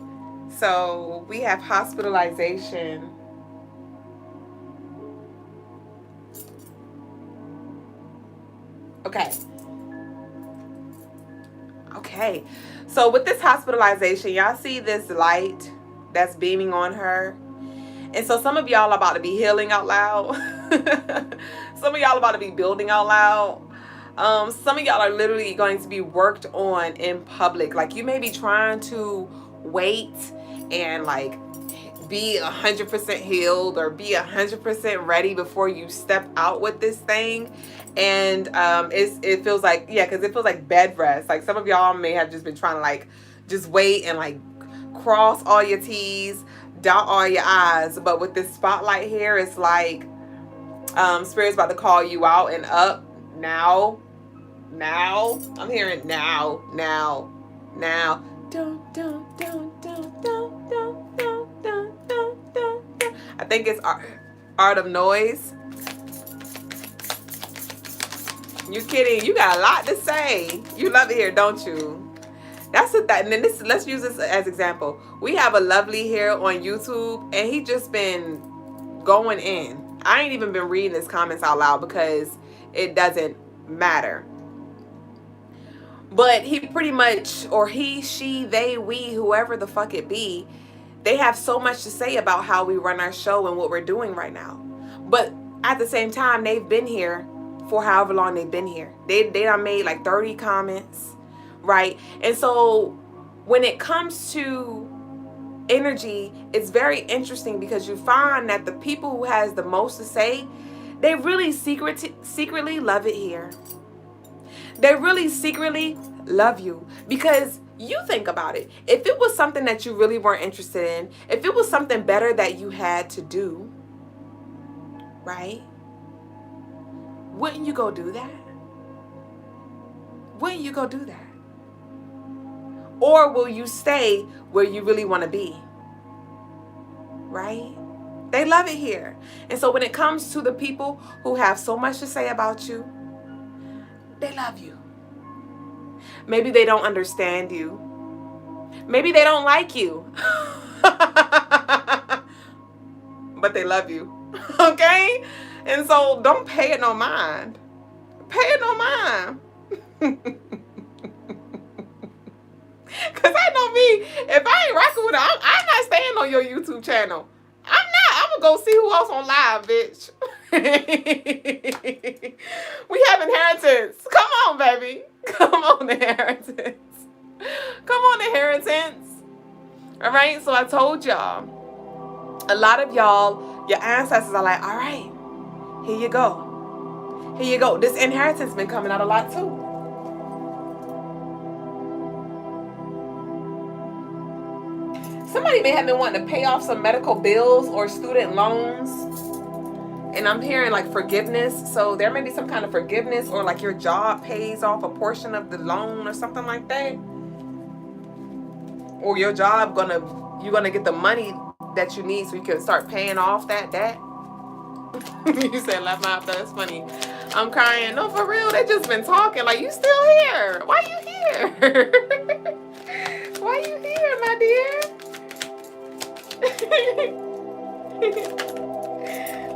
So we have hospitalization. Okay. So with this hospitalization, y'all see this light that's beaming on her. And so some of y'all are about to be healing out loud. Some of y'all are about to be building out loud. Some of y'all are literally going to be worked on in public. Like you may be trying to wait and like be 100% healed or be 100% ready before you step out with this thing. And it feels like, yeah, because it feels like bed rest. Like some of y'all may have just been trying to like just wait and like cross all your T's, dot all your I's. But with this spotlight here, it's like Spirit's about to call you out and up now. I'm hearing now. Don't. I think it's Art of Noise. You kidding? You got a lot to say. You love it here, don't you? That's what that. And then let's use this as example. We have a lovely here on YouTube, and he just been going in. I ain't even been reading his comments out loud because it doesn't matter. But he pretty much, or he, she, they, we, whoever the fuck it be, they have so much to say about how we run our show and what we're doing right now. But at the same time, they've been here for however long they've been here. They done made like 30 comments, right? And so when it comes to energy, it's very interesting because you find that the people who has the most to say, they really secretly love it here. They really secretly love you, because you think about it. If it was something that you really weren't interested in, if it was something better that you had to do, right? Wouldn't you go do that? Wouldn't you go do that? Or will you stay where you really want to be? Right? They love it here. And so when it comes to the people who have so much to say about you, they love you. Maybe they don't understand you. Maybe they don't like you. But they love you. Okay? And so don't pay it no mind. Pay it no mind. Because I know me, if I ain't rocking with it, I'm not staying on your YouTube channel. I'm not. I'm going to go see who else on live, bitch. We have inheritance. Come on, baby. Come on, inheritance. Come on, inheritance. All right? So I told y'all, a lot of y'all, your ancestors are like, all right, here you go. Here you go. This inheritance been coming out a lot too. Somebody may have been wanting to pay off some medical bills or student loans. And I'm hearing like forgiveness. So there may be some kind of forgiveness, or like your job pays off a portion of the loan or something like that. Or your job you're gonna get the money that you need so you can start paying off that debt. You said laugh out, that's funny. I'm crying. No, for real, they just been talking. Like, you still here? Why you here? Why you here, my dear?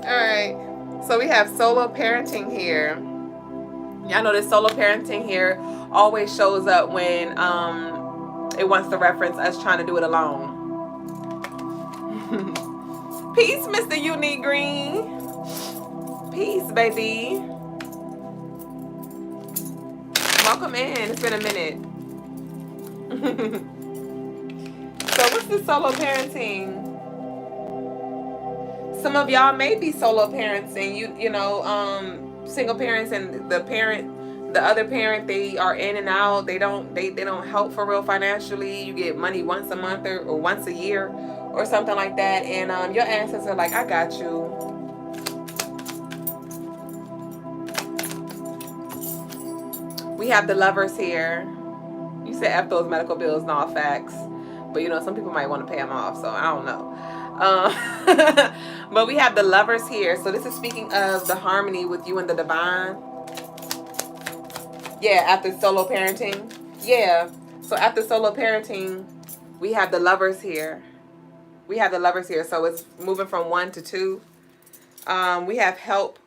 Alright, so we have solo parenting here. Y'all know this solo parenting here always shows up when it wants to reference us trying to do it alone. Peace, Mr. Unique Green. Peace, baby. Welcome in. It's been a minute. So what's the solo parenting? Some of y'all may be solo parents, and you know, single parents, and the other parent, they are in and out. They don't help for real financially. You get money once a month or once a year or something like that, and your ancestors are like, I got you. We have the Lovers here. You said F those medical bills, not facts. But you know, some people might want to pay them off, so I don't know. But we have the Lovers here. So this is speaking of the harmony with you and the divine. Yeah, after solo parenting. Yeah. So after solo parenting, we have the Lovers here. We have the Lovers here. So it's moving from 1 to 2. We have help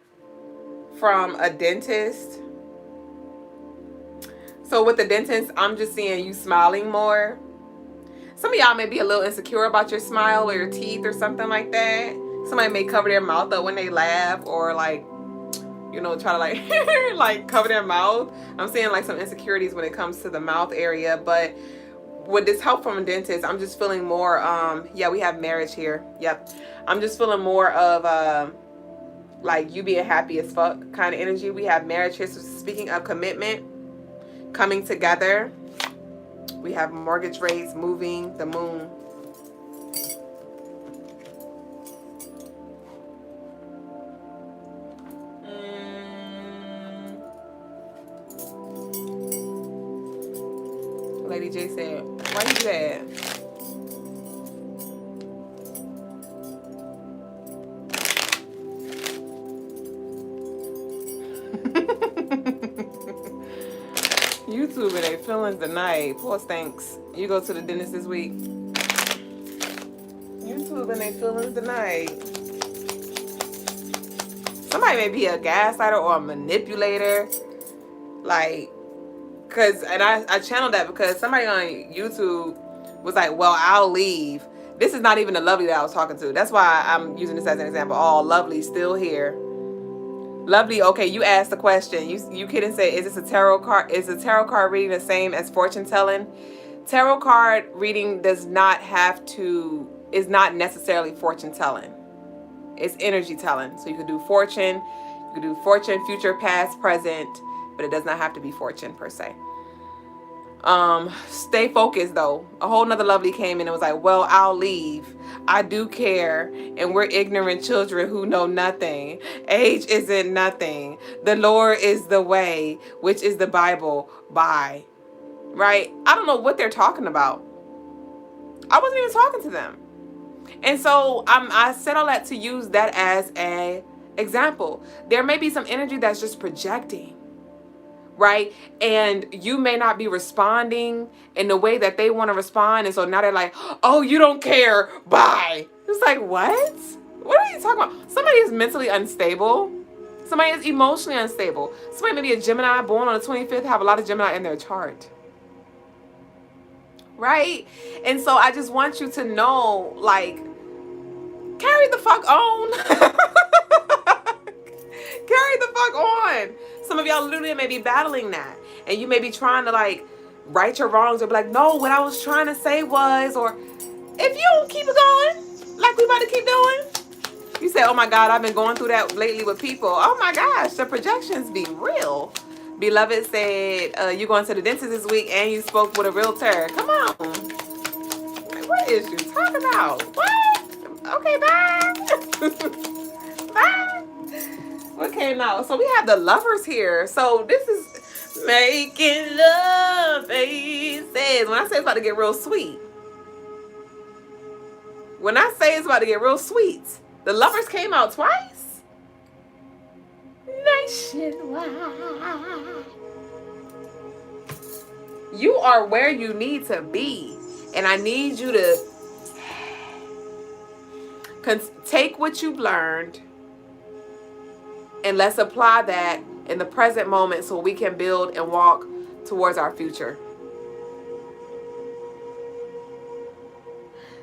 from a dentist. So with the dentist, I'm just seeing you smiling more. Some of y'all may be a little insecure about your smile or your teeth or something like that. Somebody may cover their mouth up when they laugh, or like, you know, try to like like cover their mouth. I'm seeing like some insecurities when it comes to the mouth area. But with this help from a dentist, I'm just feeling more, yeah, we have marriage here. Yep. I'm just feeling more of like you being happy as fuck kind of energy. We have marriage here. So speaking of commitment, coming together. We have mortgage rates, moving, the moon. Lady J said, why you do that? YouTube and they feelings tonight. Poor stinks. You go to the dentist this week. YouTube and they feelings tonight. Somebody may be a gaslighter or a manipulator. Like, and I channeled that because somebody on YouTube was like, well, I'll leave. This is not even the Lovely that I was talking to. That's why I'm using this as an example. Oh, Lovely still here. Lovely, okay, you asked the question. You couldn't say, is this a tarot card? Is a tarot card reading the same as fortune telling? Tarot card reading is not necessarily fortune telling. It's energy telling. So you could do fortune, future, past, present, but it does not have to be fortune per se. Stay focused though. A whole nother Lovely came in and was like, well, I'll leave. I do care, and we're ignorant children who know nothing. Age isn't nothing. The Lord is the way, which is the Bible. Bye. Right? I don't know what they're talking about. I wasn't even talking to them. And so I said all that to use that as an example. There may be some energy that's just projecting, right? And you may not be responding in the way that they want to respond. And so now they're like, oh, you don't care. Bye. It's like, what? What are you talking about? Somebody is mentally unstable. Somebody is emotionally unstable. Somebody may be a Gemini born on the 25th, have a lot of Gemini in their chart. Right? And so I just want you to know, like, carry the fuck on. Carry the fuck on. Some of y'all literally may be battling that. And you may be trying to, like, right your wrongs or be like, no, what I was trying to say was, or if you don't keep it going, like we about to keep doing. You say, oh my God, I've been going through that lately with people. Oh my gosh, the projections be real. Beloved said, you going to the dentist this week and you spoke with a realtor. Come on. Like, what is you talking about? What? Okay, bye. Bye. What came out? So we have the Lovers here. So this is making love faces. When I say it's about to get real sweet. When I say it's about to get real sweet. The Lovers came out twice. Nationwide. You are where you need to be. And I need you to take what you've learned and let's apply that in the present moment so we can build and walk towards our future.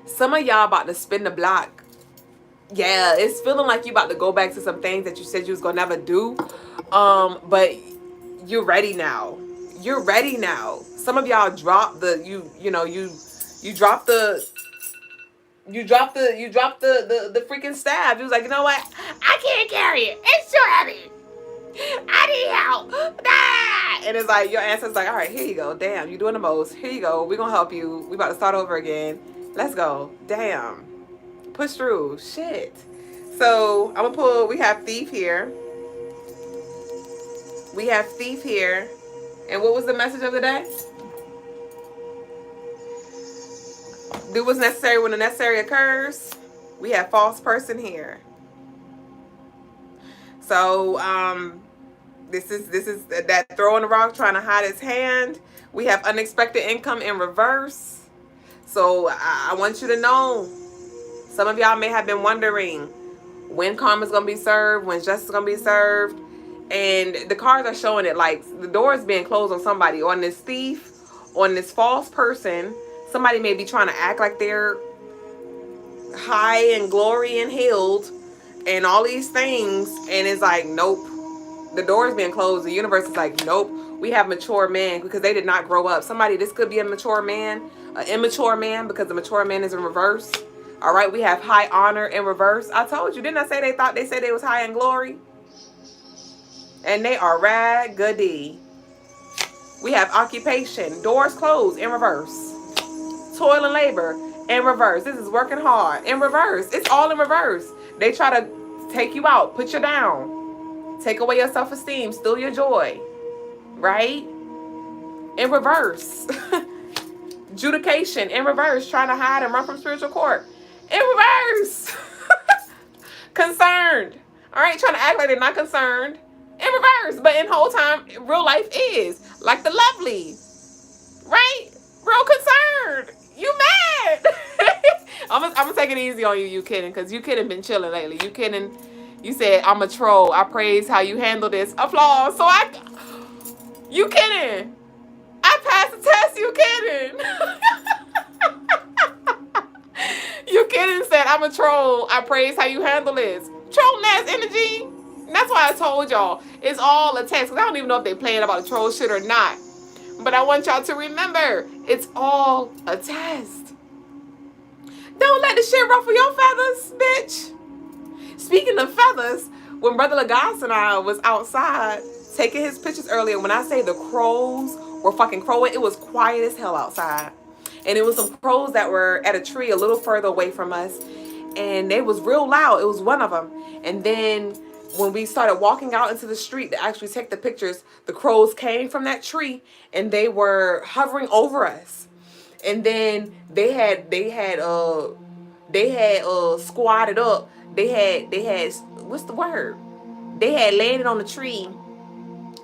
Some of y'all about to spin the block. Yeah, it's feeling like you about to go back to some things that you said you was gonna never do. But you're ready now. You're ready now. Some of y'all dropped the you dropped the freaking staff. You was like, you know what? I can't carry it. It's too heavy. I need help. Ah! And it's like your ancestors like, all right, here you go. Damn, you're doing the most. Here you go. We're gonna help you. We about to start over again. Let's go. Damn. Push through. Shit. So I'm gonna pull. We have Thief here. We have Thief here. And what was the message of the day? Do what's necessary when the necessary occurs. We have False Person here. So this is that throwing the rock, trying to hide his hand. We have Unexpected Income in reverse. So I want you to know, some of y'all may have been wondering when karma is gonna be served, when justice is gonna be served, and the cards are showing it like the door is being closed on somebody, on this thief, on this false person. Somebody may be trying to act like they're high in glory and healed and all these things. And it's like, nope. The door is being closed. The universe is like, nope. We have mature men because they did not grow up. Somebody, this could be a mature man, an immature man because the mature man is in reverse. All right. We have high honor in reverse. I told you, didn't I say they said they was high in glory? And they are raggedy. We have occupation. Doors closed in reverse. Toil and labor in reverse. This is working hard in reverse. It's all in reverse. They try to take you out, put you down, take away your self-esteem, steal your joy, right? In reverse. Judication in reverse, trying to hide and run from spiritual court in reverse. Concerned, all right, trying to act like they're not concerned in reverse, but in whole time real life is like the Lovely, right? Real concerned. You mad? I'm gonna take it easy on you, you kidding, because you kidding been chilling lately. You kidding You said, I'm a troll. I praise how you handle this. Applause. So you kidding? I passed the test. You kidding? You kidding? Said, I'm a troll. I praise how you handle this. Troll ass energy. And that's why I told y'all. It's all a test. Because I don't even know if they playing about a troll shit or not. But I want y'all to remember, it's all a test. Don't let the shit ruffle your feathers, bitch. Speaking of feathers, when Brother Lagos and I was outside taking his pictures earlier, when I say the crows were fucking crowing, it was quiet as hell outside. And it was some crows that were at a tree a little further away from us. And they was real loud. It was one of them. And then when we started walking out into the street to actually take the pictures, the crows came from that tree and they were hovering over us. And then they had squatted up. They had what's the word? They had landed on the tree.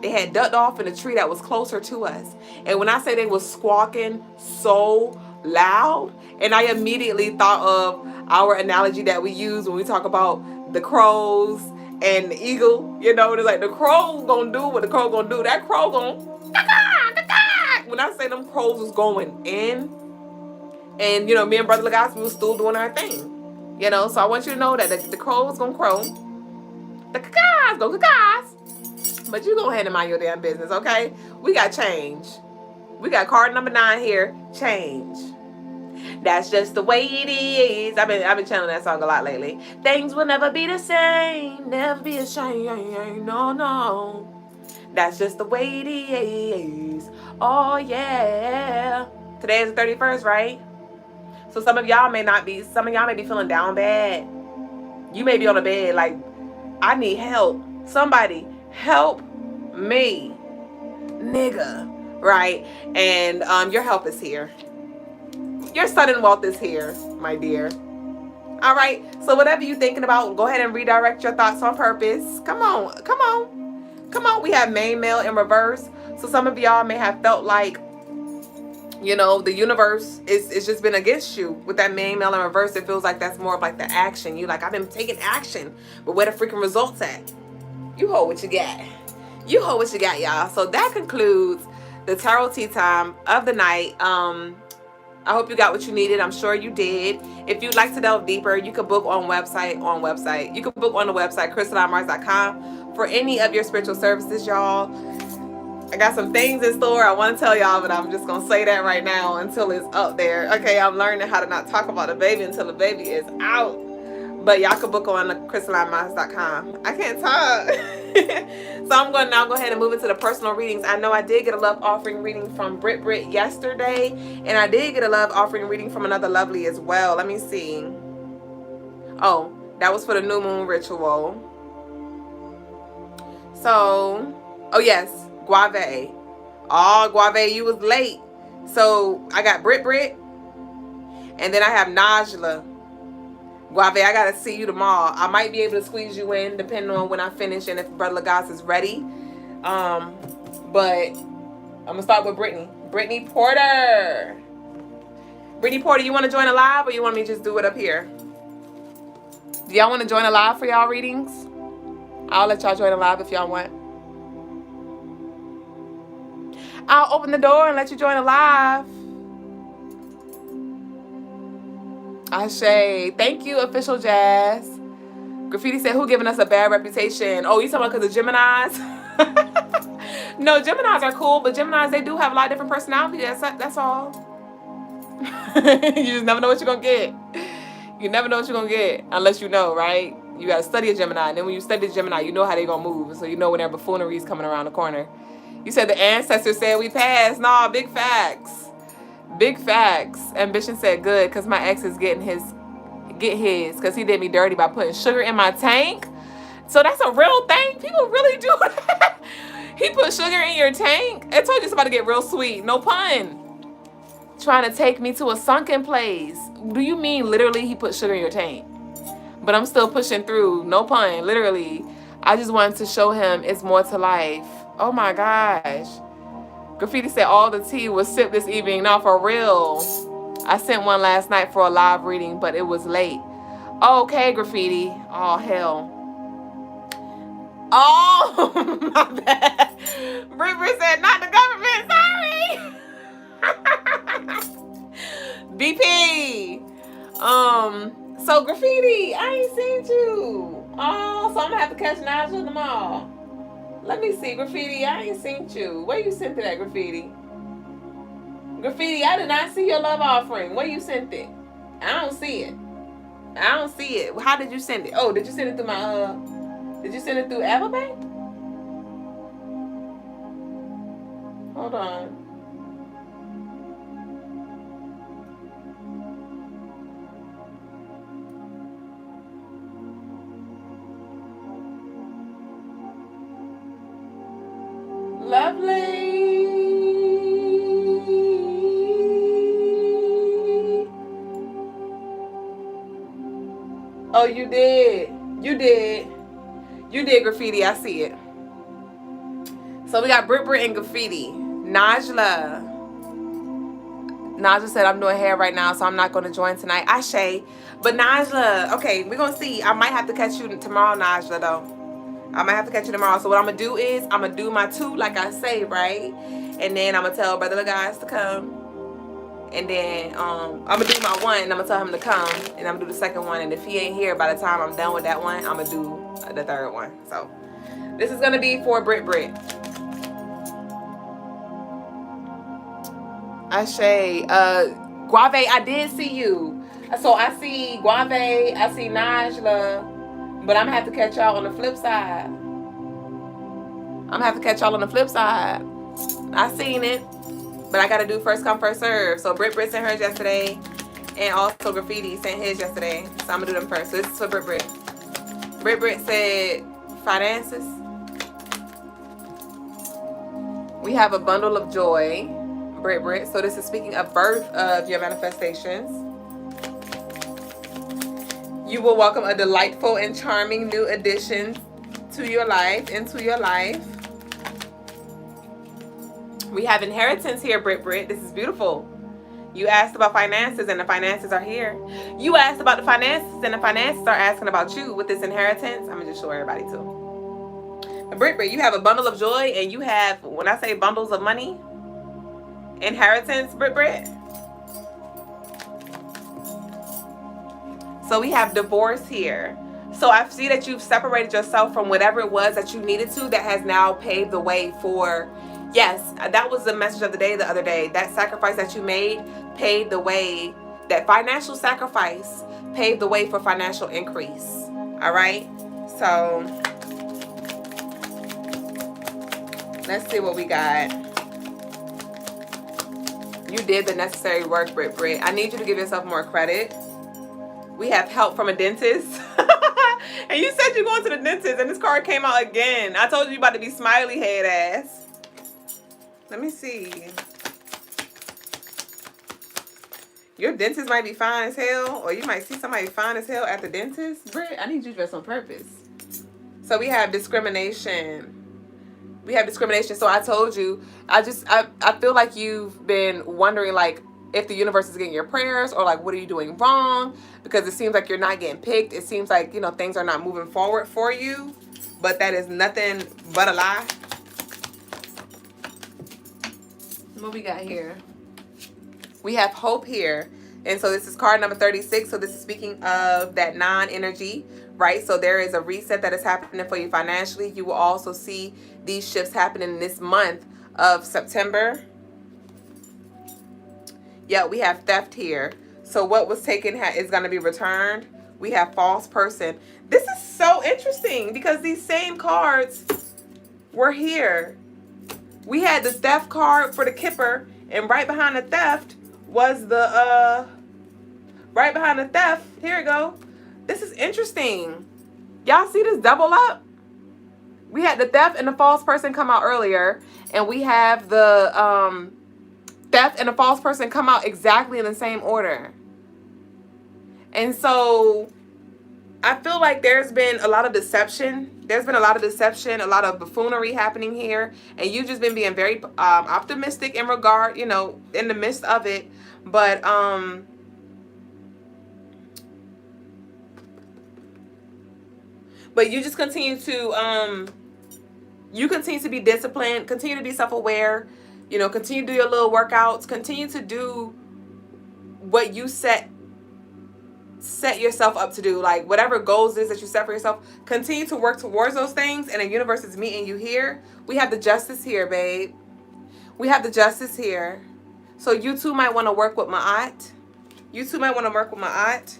They had ducked off in a tree that was closer to us. And when I say they was squawking so loud, and I immediately thought of our analogy that we use when we talk about the crows and the eagle. You know, it's like the crow gonna do what the crow gonna do. That crow gonna when I say them crows was going in, and you know, me and Brother Lagos, we was still doing our thing. You know, so I want you to know that the crows gonna crow. The cacaws go cacaws. But you go ahead and mind your damn business, okay? We got change. We got card number 9 here. Change. That's just the way it is. I've been channeling that song a lot lately. Things will never be the same. Never be the same. No, no. That's just the way it is. Oh, yeah. Today is the 31st, right? So some of y'all may be feeling down bad. You may be on a bed like, I need help. Somebody help me, nigga, right? And your help is here. Your sudden wealth is here, my dear. All right, so whatever you're thinking about, go ahead and redirect your thoughts on purpose. Come on, come on, come on. We have main male in reverse. So some of y'all may have felt like, you know, the universe it's just been against you with that main male in reverse. It feels like that's more of like the action. You like, I've been taking action, but where the freaking results at? You hold what you got. You hold what you got, y'all. So that concludes the tarot tea time of the night. I hope you got what you needed. I'm sure you did. If you'd like to delve deeper, you can book on website. You can book on the website, crystalinemars.com, for any of your spiritual services, y'all. I got some things in store I want to tell y'all, but I'm just going to say that right now until it's up there. Okay, I'm learning how to not talk about the baby until the baby is out. But y'all can book on Crystaline.com. I can't talk. So I'm going to now go ahead and move into the personal readings. I know I did get a love offering reading from Brit yesterday. And I did get a love offering reading from another lovely as well. Let me see. Oh, that was for the new moon ritual. So, oh yes, Guave. Oh, Guave, you was late. So I got Brit. And then I have Najla. Guave, I gotta see you tomorrow. I might be able to squeeze you in depending on when I finish and if Brother Lagos is ready. But I'm gonna start with Brittany. Brittany Porter. Brittany Porter, you want to join a live or you want me to just do it up here? Do y'all want to join a live for y'all readings? I'll let y'all join a live if y'all want. I'll open the door and let you join a live. Ashe. Thank you, Official Jazz. Graffiti said, who giving us a bad reputation? Oh, you talking about because of Geminis? No, Geminis are cool, but Geminis, they do have a lot of different personalities. That's all. You just never know what you're going to get. You never know what you're going to get unless you know, right? You got to study a Gemini. And then when you study a Gemini, you know how they're going to move. So you know when their buffoonery is coming around the corner. You said the ancestors said we passed. Nah, big facts. Big facts. Ambition said good because my ex is get his because he did me dirty by putting sugar in my tank. So that's a real thing. People really do that. He put sugar in your tank. I told you it's about to get real sweet. No pun. Trying to take me to a sunken place. Do you mean literally he put sugar in your tank? But I'm still pushing through. No pun. Literally. I just wanted to show him it's more to life. Oh my gosh. Graffiti said all the tea was sipped this evening. Now for real. I sent one last night for a live reading, but it was late. Okay, Graffiti. Oh, hell. Oh, my bad. Brit said, not the government. Sorry. BP. So Graffiti, I ain't seen you. Oh, so I'm gonna have to catch Nigel in the mall. Let me see, Graffiti, I ain't seen you. Where you sent it at, Graffiti? Graffiti, I did not see your love offering. Where you sent it? I don't see it. I don't see it. How did you send it? Oh, did you send it through my did you send it through Everbank? Hold on. Lovely. Oh, you did. You did. You did, Graffiti. I see it. So we got Brit and Graffiti. Najla said, I'm doing hair right now, so I'm not going to join tonight. Ashe. But Najla, okay, we're going to see. I might have to catch you tomorrow, Najla, though. I might have to catch you tomorrow. So what I'm going to do is I'm going to do my 2, like I say, right? And then I'm going to tell Brother guys to come. And then I'm going to do my 1, and I'm going to tell him to come. And I'm going to do the second one. And if he ain't here by the time I'm done with that one, I'm going to do the third one. So this is going to be for Brit. Ashe. Guave, I did see you. So I see Guave, I see Najla. But I'm going to have to catch y'all on the flip side. I seen it. But I got to do first come, first serve. So Brit sent hers yesterday. And also Graffiti sent his yesterday. So I'm going to do them first. So this is for Brit. Brit said finances. We have a bundle of joy. Brit. So this is speaking of birth of your manifestations. You will welcome a delightful and charming new addition into your life. We have inheritance here, Brit. This is beautiful. You asked about finances, and the finances are here. You asked about the finances, and the finances are asking about you with this inheritance. I'm going to just show everybody, too. Brit, you have a bundle of joy, and you have, when I say bundles of money, inheritance, Brit. So we have divorce here. So I see that you've separated yourself from whatever it was that you needed to, that has now paved the way for, yes, that was the message of the day the other day. That sacrifice that you made paved the way, that financial sacrifice paved the way for financial increase. All right? So let's see what we got. You did the necessary work, Brit. I need you to give yourself more credit. We have help from a dentist. And you said you're going to the dentist, and this card came out again. I told you about to be smiley head ass. Let me see. Your dentist might be fine as hell, or you might see somebody fine as hell at the dentist. Brit, I need you to dress on purpose. So we have discrimination. So I told you, I feel like you've been wondering, like, if the universe is getting your prayers, or like, what are you doing wrong? Because it seems like you're not getting picked. It seems like, you know, things are not moving forward for you, but that is nothing but a lie. What we got here? We have hope here. And so this is card number 36. So this is speaking of that non-energy, right? So there is a reset that is happening for you financially. You will also see these shifts happening this month of September. Yeah, we have theft here. So what was taken is going to be returned. We have false person. This is so interesting because these same cards were here. We had the theft card for the Kipper, and right behind the theft was the here we go. This is interesting. Y'all see this double up? We had the theft and the false person come out earlier, and we have the theft and the false person come out exactly in the same order. And so I feel like there's been a lot of deception. A lot of buffoonery happening here. And you've just been being very optimistic in regard, you know, in the midst of it. But But you just continue to be disciplined, continue to be self-aware, you know, continue to do your little workouts, continue to do what you set yourself up to do. Like whatever goals is that you set for yourself, continue to work towards those things, and the universe is meeting you here. We have the justice here, babe. We have the justice here. So you too might want to work with my aunt. You too might want to work with my aunt.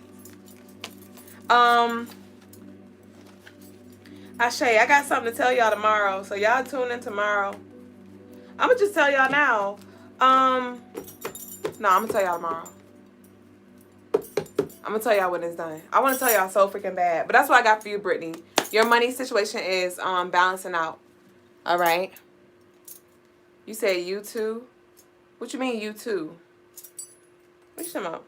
Ashe, I got something to tell y'all tomorrow, so y'all tune in tomorrow. I'm gonna just tell y'all now. No, I'm gonna tell y'all tomorrow. I'm gonna tell y'all when it's done. I want to tell y'all so freaking bad, but that's what I got for you, Brittany. Your money situation is balancing out. All right. You say you too. What you mean you too? What you talking about?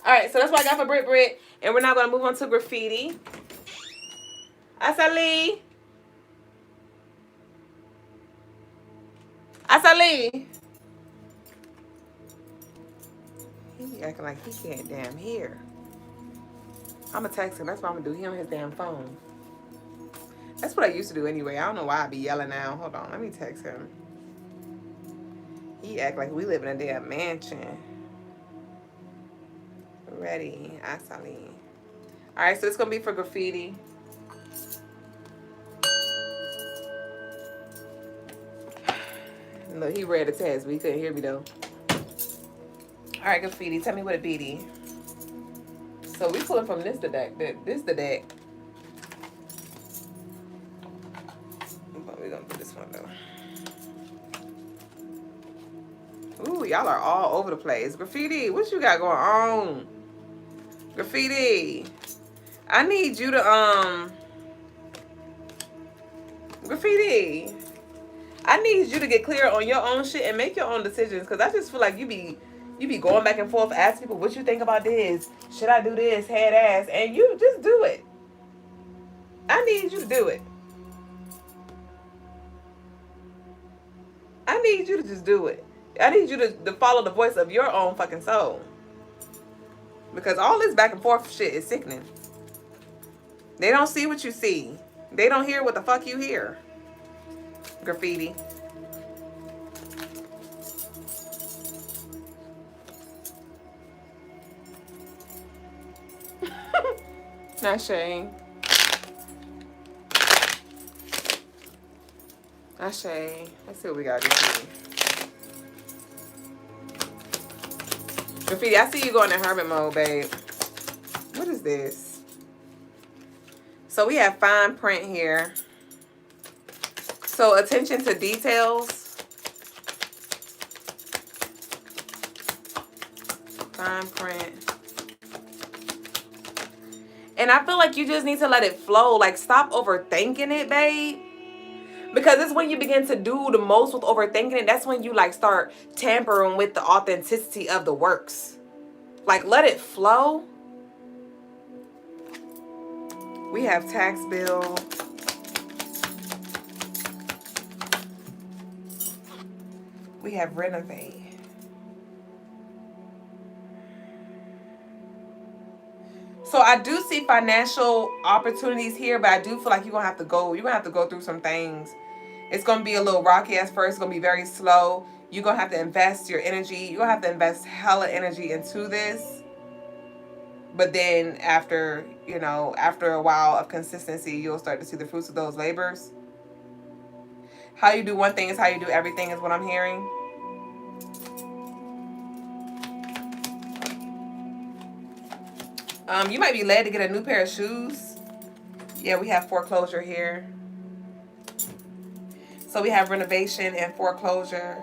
All right, so that's what I got for Brit, and we're now gonna move on to graffiti. Asali. He acting like he can't damn hear. I'm gonna text him. That's what I'm gonna do. He on his damn phone. That's what I used to do anyway. I don't know why I be yelling now. Hold on, let me text him. He act like we live in a damn mansion. Ready, Asali. All right, so it's gonna be for graffiti. Look, he read the text, but he couldn't hear me though. All right, graffiti. Tell me what it be. So we pulling from this the deck. This the deck. But we're gonna do this one though. Ooh, y'all are all over the place. Graffiti, what you got going on? Graffiti, I need you to Graffiti, I need you to get clear on your own shit and make your own decisions, because I just feel like you be going back and forth, asking people what you think about this. Should I do this? Head ass. And you just do it. I need you to do it. I need you to just do it. I need you to follow the voice of your own fucking soul. Because all this back and forth shit is sickening. They don't see what you see. They don't hear what the fuck you hear. Graffiti. Not Shane. Not Shane. Let's see what we got. Graffiti, I see you going in hermit mode, babe. What is this? So we have fine print here. So attention to details. Fine print. And I feel like you just need to let it flow. Like, stop overthinking it, babe. Because it's when you begin to do the most with overthinking it, that's when you like start tampering with the authenticity of the works. Like, let it flow. We have tax bill. We have renovate. So I do see financial opportunities here, but I do feel like you're gonna have to go through some things. It's gonna be a little rocky at first, it's gonna be very slow. You're gonna have to invest your energy. You're gonna have to invest hella energy into this. But then after a while of consistency, you'll start to see the fruits of those labors. How you do one thing is how you do everything, is what I'm hearing. You might be led to get a new pair of shoes. Yeah, we have foreclosure here. So we have renovation and foreclosure.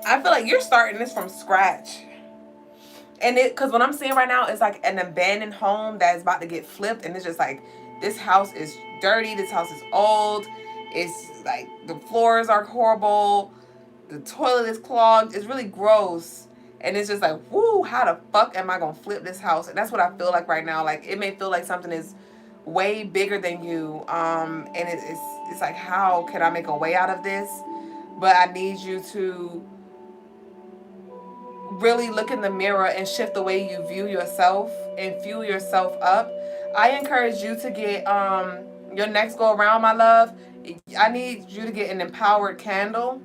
I feel like you're starting this from scratch. And because what I'm seeing right now is like an abandoned home that is about to get flipped. And it's just like, this house is dirty. This house is old. It's like the floors are horrible. The toilet is clogged. It's really gross. And it's just like, woo, how the fuck am I going to flip this house? And that's what I feel like right now. Like, it may feel like something is way bigger than you. And it's like, how can I make a way out of this? But I need you to really look in the mirror and shift the way you view yourself and fuel yourself up. I encourage you to get your next go around, my love. I need you to get an empowered candle.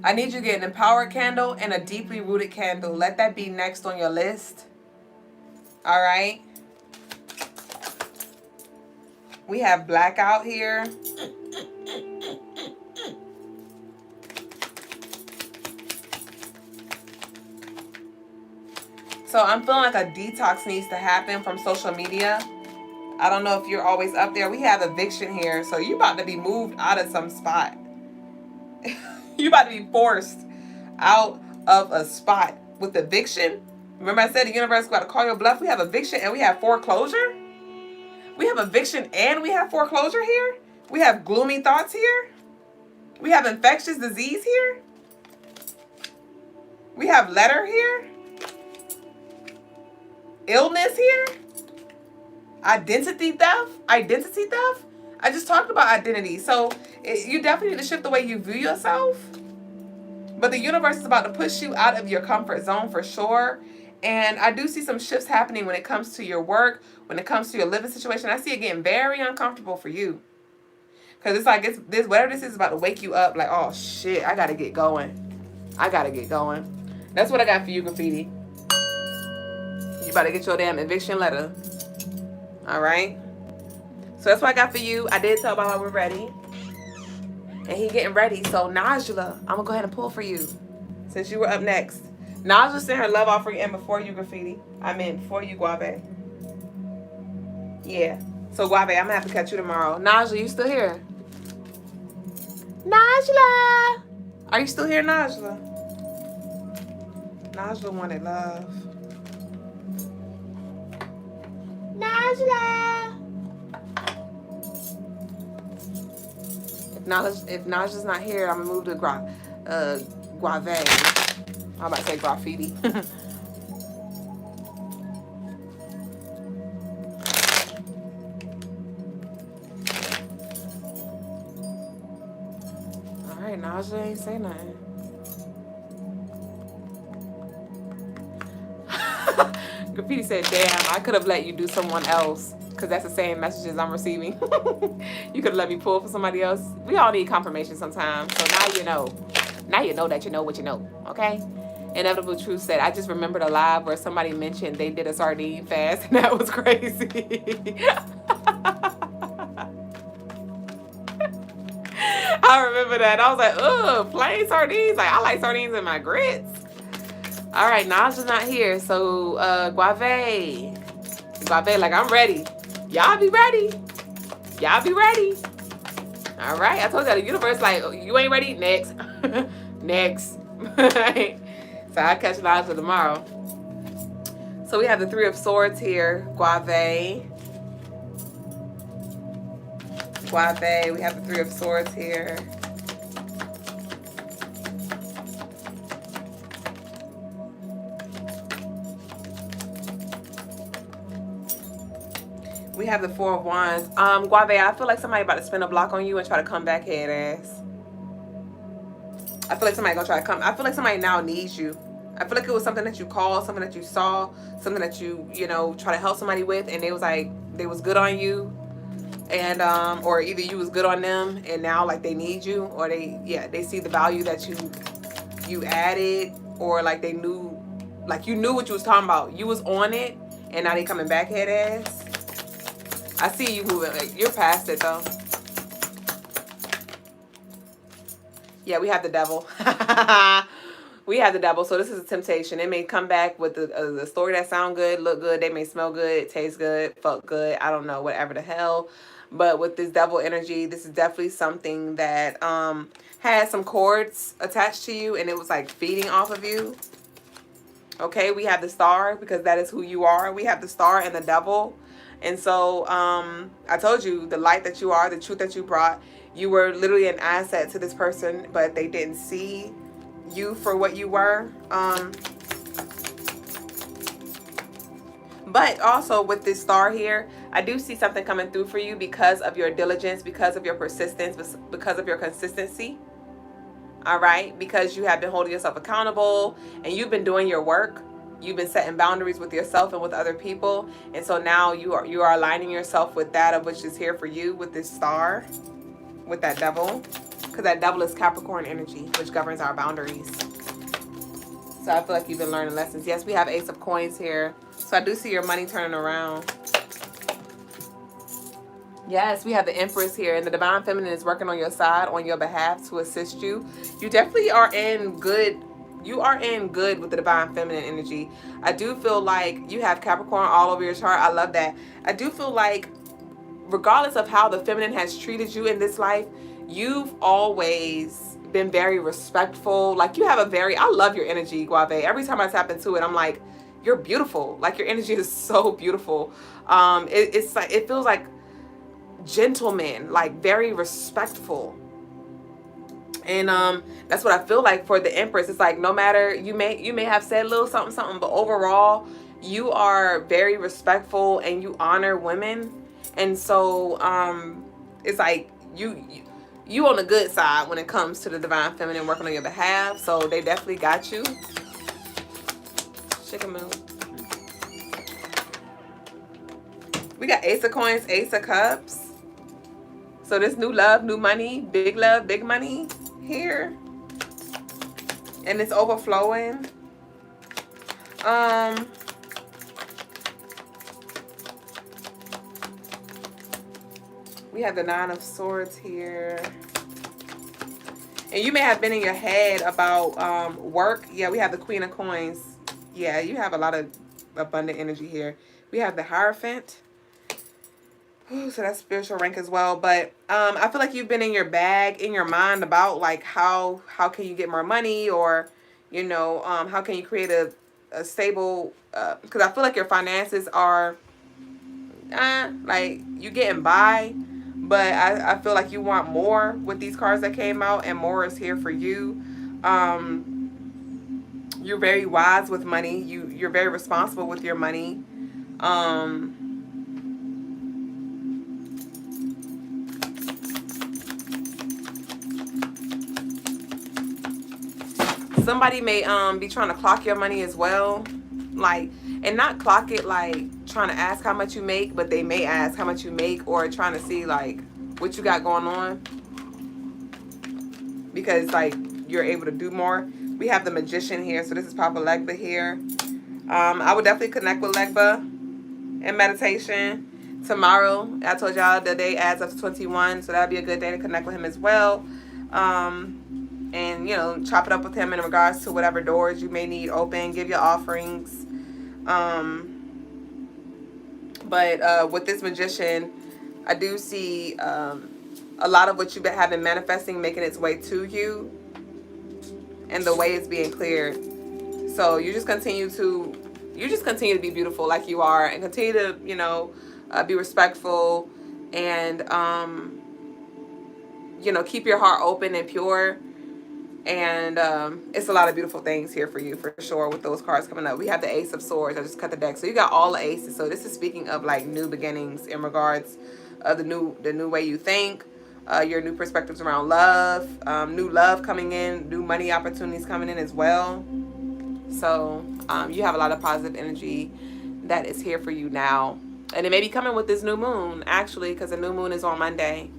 I need you to get an empowered candle and a deeply rooted candle. Let that be next on your list. All right. We have blackout here. So I'm feeling like a detox needs to happen from social media. I don't know if you're always up there. We have eviction here. So you about to be moved out of some spot. You about to be forced out of a spot with eviction. Remember I said the universe got to call your bluff. We have eviction and we have foreclosure. We have eviction and we have foreclosure here. We have gloomy thoughts here. We have infectious disease here. We have letter here. Illness here. Identity theft. Identity theft. I just talked about identity. So you definitely need to shift the way you view yourself. But the universe is about to push you out of your comfort zone for sure. And I do see some shifts happening when it comes to your work, when it comes to your living situation. I see it getting very uncomfortable for you. Because it's like this whatever this is about to wake you up like, oh shit, I gotta get going. I gotta get going. That's what I got for you, Graffiti. You about to get your damn eviction letter. Alright? So that's what I got for you. I did tell Baba we're ready. And he getting ready. So Najla, I'm gonna go ahead and pull for you. Since you were up next. Najla sent her love offering in before you, Graffiti. I mean before you, Guave. Yeah. So Guave, I'm gonna have to catch you tomorrow. Najla, you still here? Najla! Are you still here, Najla? Najla wanted love. Najla! If Najla's not here, I'm gonna move to Guave. I'm about to say graffiti. Alright, Najla ain't say nothing. Graffiti said, damn, I could have let you do someone else. Because that's the same messages I'm receiving. You could have let me pull for somebody else. We all need confirmation sometimes. So now you know. Now you know that you know what you know. Okay? Inevitable Truth said, I just remembered a live where somebody mentioned they did a sardine fast. And that was crazy. I remember that. I was like, ugh, plain sardines. Like, I like sardines in my grits. All right, Najla's not here. So, Guave, like, I'm ready. Y'all be ready. Y'all be ready. All right. I told you the universe, like, you ain't ready? Next. Next. So I'll catch Najla tomorrow. So we have the Three of Swords here. Guave. We have the Three of Swords here. We have the Four of Wands. Guave, I feel like somebody about to spin a block on you and try to come back head ass. I feel like somebody gonna try to come. I feel like somebody now needs you. I feel like it was something that you called, something that you saw, something that you know, try to help somebody with, and they was like, they was good on you. And or either you was good on them and now like they need you, or they see the value that you added, or like they knew, like you knew what you was talking about. You was on it and now they coming back head ass. I see you moving. Like, you're past it though. Yeah, we have the Devil. We have the Devil. So this is a temptation. It may come back with the story that sound good, look good. They may smell good, taste good, felt good. I don't know, whatever the hell. But with this Devil energy, this is definitely something that has some cords attached to you, and it was like feeding off of you. Okay, we have the Star because that is who you are. We have the Star and the Devil. And so I told you the light that you are, the truth that you brought, you were literally an asset to this person, but they didn't see you for what you were. But also with this Star here, I do see something coming through for you because of your diligence, because of your persistence, because of your consistency. All right, because you have been holding yourself accountable and you've been doing your work. You've been setting boundaries with yourself and with other people, and so now you are aligning yourself with that of which is here for you with this star, with that devil, because that devil is Capricorn energy, which governs our boundaries. So I feel like you've been learning lessons. Yes, we have Ace of Coins here, so I do see your money turning around. Yes, we have the Empress here, and the Divine Feminine is working on your side, on your behalf to assist you. You definitely are in good. You are in good with the Divine Feminine energy. I do feel like you have Capricorn all over your chart. I love that. I do feel like regardless of how the feminine has treated you in this life, you've always been very respectful. Like you have a very, I love your energy, Guave. Every time I tap into it, I'm like, you're beautiful. Like your energy is so beautiful. It's like, it feels like gentleman, like very respectful. And that's what I feel like for the Empress. It's like no matter, you may have said a little something, but overall you are very respectful and you honor women. And so it's like you on the good side when it comes to the Divine Feminine working on your behalf. So they definitely got you. Chicken moon. We got Ace of Coins, Ace of Cups. So this new love, new money, big love, big money here. And it's overflowing. We have the Nine of Swords here. And you may have been in your head about work. Yeah, we have the Queen of Coins. Yeah, you have a lot of abundant energy here. We have the Hierophant. Ooh, so that's spiritual rank as well. But I feel like you've been in your bag, in your mind about like how can you get more money, or you know, how can you create a stable, because I feel like your finances are like you getting by, but I feel like you want more with these cards that came out, and more is here for you. You're very wise with money. You're very responsible with your money. Somebody may be trying to clock your money as well, like, and not clock it like trying to ask how much you make, but they may ask how much you make, or trying to see like what you got going on, because like you're able to do more. We have the Magician here, so this is Papa Legba here. I would definitely connect with Legba in meditation tomorrow. I told y'all the day adds up to 21, so that'd be a good day to connect with him as well. And you know, chop it up with him in regards to whatever doors you may need open, give your offerings. But with this Magician, I do see a lot of what you've been having manifesting making its way to you, and the way is being cleared. So you just continue to be beautiful like you are, and continue to, you know, be respectful, and you know, keep your heart open and pure. And it's a lot of beautiful things here for you, for sure, with those cards coming up. We have the Ace of Swords. I just cut the deck. So you got all the aces. So this is speaking of like new beginnings in regards of the new way you think, your new perspectives around love, new love coming in, new money opportunities coming in as well. So you have a lot of positive energy that is here for you now. And it may be coming with this new moon, actually, because the new moon is on Monday.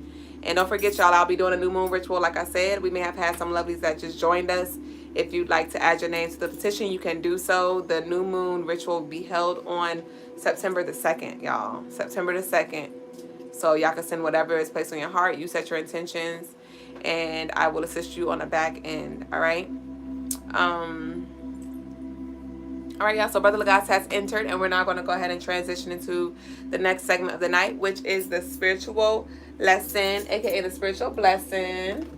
And don't forget, y'all, I'll be doing a new moon ritual. Like I said, we may have had some lovelies that just joined us. If you'd like to add your name to the petition, you can do so. The new moon ritual will be held on September the 2nd, y'all. September the 2nd. So y'all can send whatever is placed on your heart. You set your intentions, and I will assist you on the back end. All right? All right, y'all. So Brother Lagas has entered, and we're now going to go ahead and transition into the next segment of the night, which is the spiritual lesson, aka the spiritual blessing.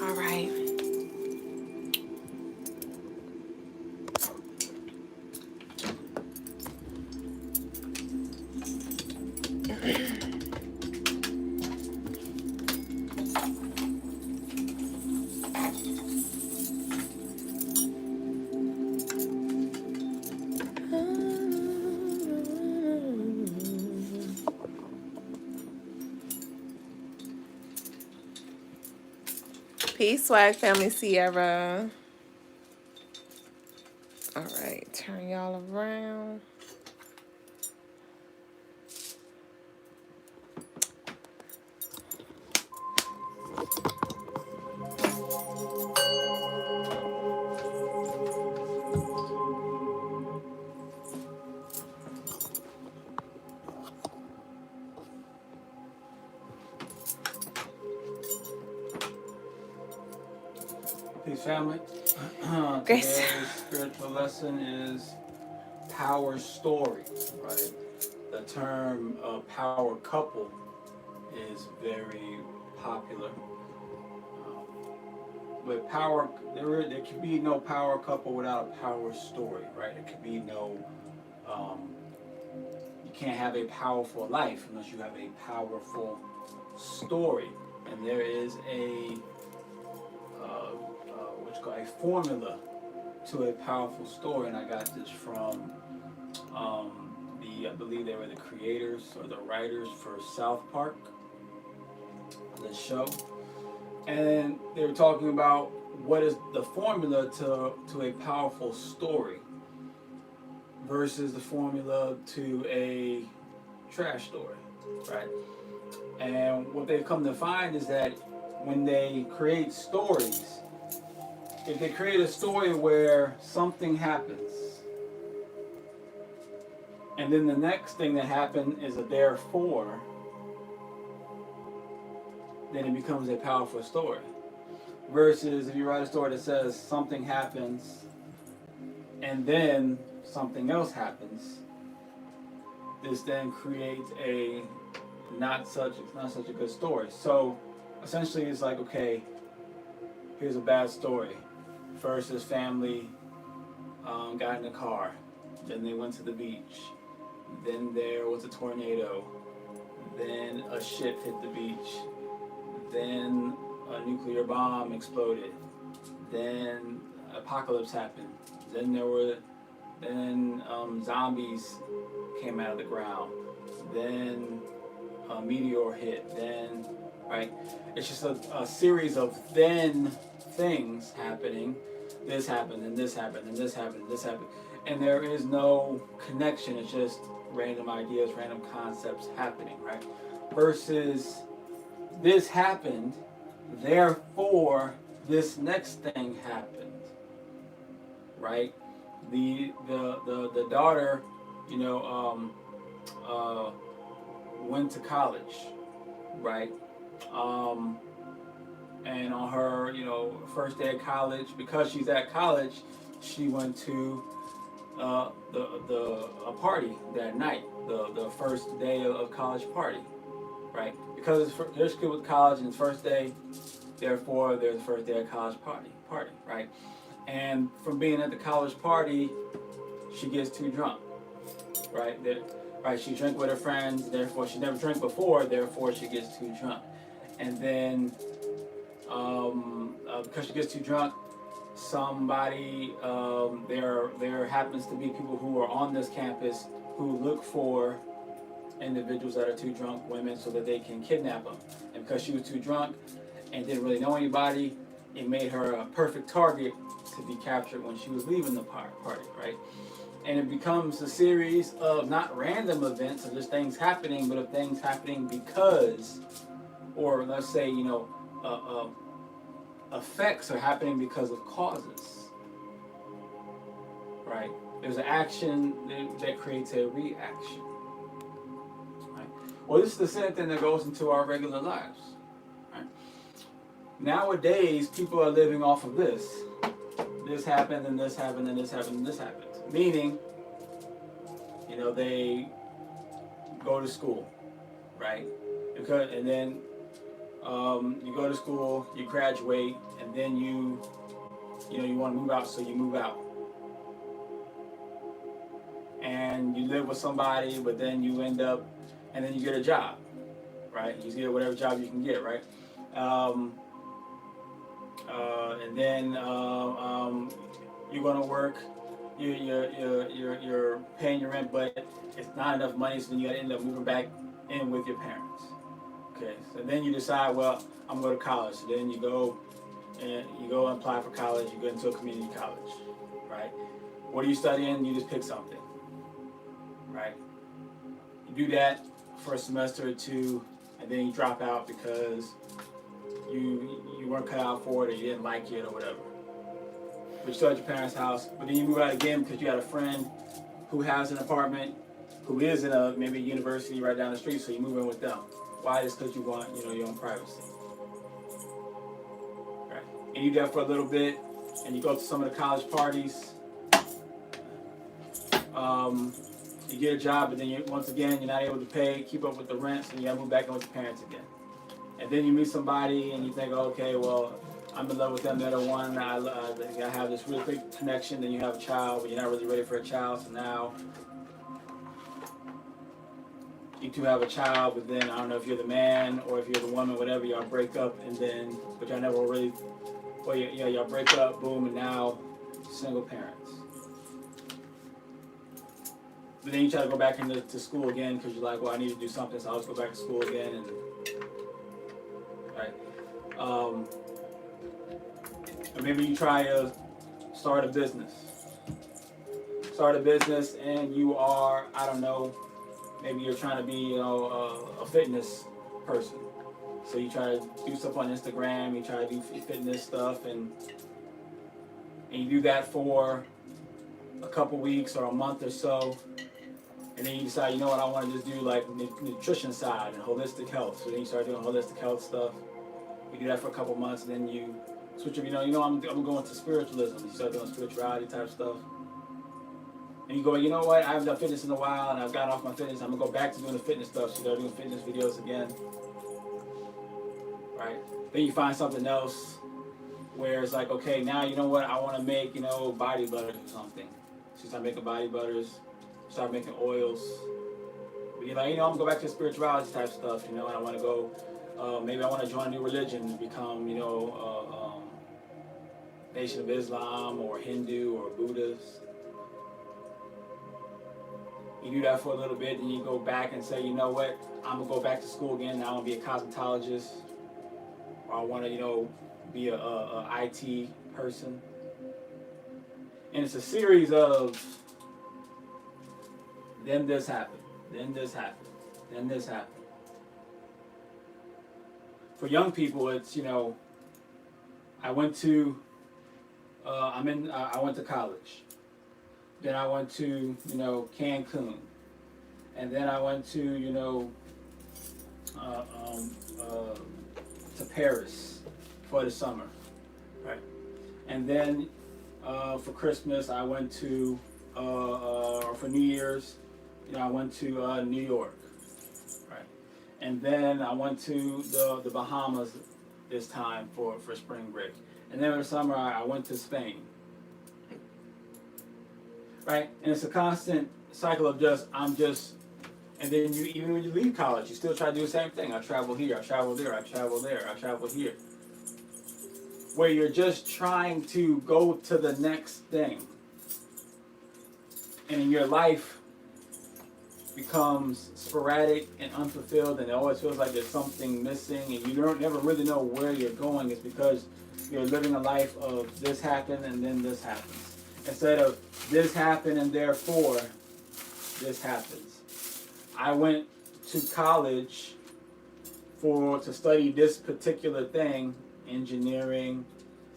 All right. Peace, Swag Family Sierra. All right, turn y'all around. Peace, family. Grace. Today's spiritual lesson is power story, right? The term power couple is very popular. With power, there can be no power couple without a power story, right? There can be no, you can't have a powerful life unless you have a powerful story. And there is a a formula to a powerful story, and I got this from I believe they were the creators or the writers for South Park, the show, and they were talking about what is the formula to a powerful story versus the formula to a trash story, right? And what they've come to find is that when they create stories, if they create a story where something happens, and then the next thing that happened is a therefore, then it becomes a powerful story. Versus if you write a story that says something happens, and then something else happens, this then creates a not such a good story. So essentially, it's like, okay, here's a bad story. First, his family got in the car. Then they went to the beach. Then there was a tornado. Then a ship hit the beach. Then a nuclear bomb exploded. Then apocalypse happened. Then zombies came out of the ground. Then a meteor hit. Then, right? It's just a series of then things happening. This happened, and this happened, and this happened, and this happened. And there is no connection. It's just random ideas, random concepts happening, right? Versus this happened, therefore this next thing happened, right? The daughter, went to college, right? And on her, first day of college, because she's at college, she went to a party that night, the first day of college party, right? Because there's good with college and it's first day, therefore there's the first day of college party, right? And from being at the college party, she gets too drunk, right? Right, she drank with her friends, therefore she never drank before, therefore she gets too drunk. And then because she gets too drunk, somebody there happens to be people who are on this campus who look for individuals that are too drunk, women, so that they can kidnap them. And because she was too drunk and didn't really know anybody, it made her a perfect target to be captured when she was leaving the party, right? And it becomes a series of not random events of just things happening, but of things happening because, or let's say, effects are happening because of causes, right? There's an action that creates a reaction, right? Well, this is the same thing that goes into our regular lives, right? Nowadays, people are living off of this. This happened, and this happened, and this happened, and this happened. Meaning, they go to school, right? And then you go to school, you graduate, and then you want to move out, so you move out. And you live with somebody, but then you end up, and then you get a job, right? You get whatever job you can get, right? And then you're gonna work. You're paying your rent, but it's not enough money, so then you gotta end up moving back in with your parents. Okay, so then you decide, well, I'm going to college. So then you go and you go and apply for college, you go into a community college, right? What are you studying? You just pick something, right? You do that for a semester or two, and then you drop out because you weren't cut out for it, or you didn't like it, or whatever. But you still at your parents' house, but then you move out again because you had a friend who has an apartment, who is in a maybe a university right down the street, so you move in with them. Why? Just because you want, your own privacy. Right. And you do that for a little bit, and you go to some of the college parties. You get a job, but then once again you're not able to keep up with the rent, so you gotta move back in with your parents again. And then you meet somebody, and you think, okay, well, I'm in love with them, they're the one. I have this really big connection. Then you have a child, but you're not really ready for a child, so now you two have a child, but then I don't know if you're the man or if you're the woman, whatever, y'all break up, and then, but y'all never really, well, y'all break up, boom, and now single parents. But then you try to go back into school again because you're like, well, I need to do something, so I'll just go back to school again, and right. Or maybe you try to start a business. And you are, I don't know, maybe you're trying to be, a fitness person. So you try to do stuff on Instagram, you try to do fitness stuff, and you do that for a couple weeks or a month or so. And then you decide, you know what, I want to just do like nutrition side and holistic health. So then you start doing holistic health stuff. You do that for a couple months, and then you switch up, I'm going to spiritualism. You start doing spirituality type stuff. And you go, you know what, I haven't done fitness in a while, and I've gotten off my fitness. I'm going to go back to doing the fitness stuff. So you start doing fitness videos again. Right? Then you find something else where it's like, okay, now you know what, I want to make, body butters or something. So you start making body butters. Start making oils. But you're like, I'm gonna go back to spirituality type stuff, and I want to go, maybe I want to join a new religion and become, Nation of Islam or Hindu or Buddhist. You do that for a little bit, then you go back and say, you know what, I'm gonna go back to school again. Now I want to be a cosmetologist, or I want to, be a IT person. And it's a series of then this happened, then this happened, then this happened. For young people, it's, I went to college. Then I went to, Cancun. And then I went to, to Paris for the summer, right? And then for Christmas, I went to, or for New Year's, I went to New York, right? And then I went to the Bahamas this time for spring break. And then in the summer, I went to Spain, right? And it's a constant cycle of and then even when you leave college, you still try to do the same thing. I travel here, I travel there, I travel there, I travel here. Where you're just trying to go to the next thing. And in your life, becomes sporadic and unfulfilled, and it always feels like there's something missing, and you never really know where you're going. It's because you're living a life of this happened and then this happens, instead of this happened and therefore this happens. I went to college to study this particular thing, engineering,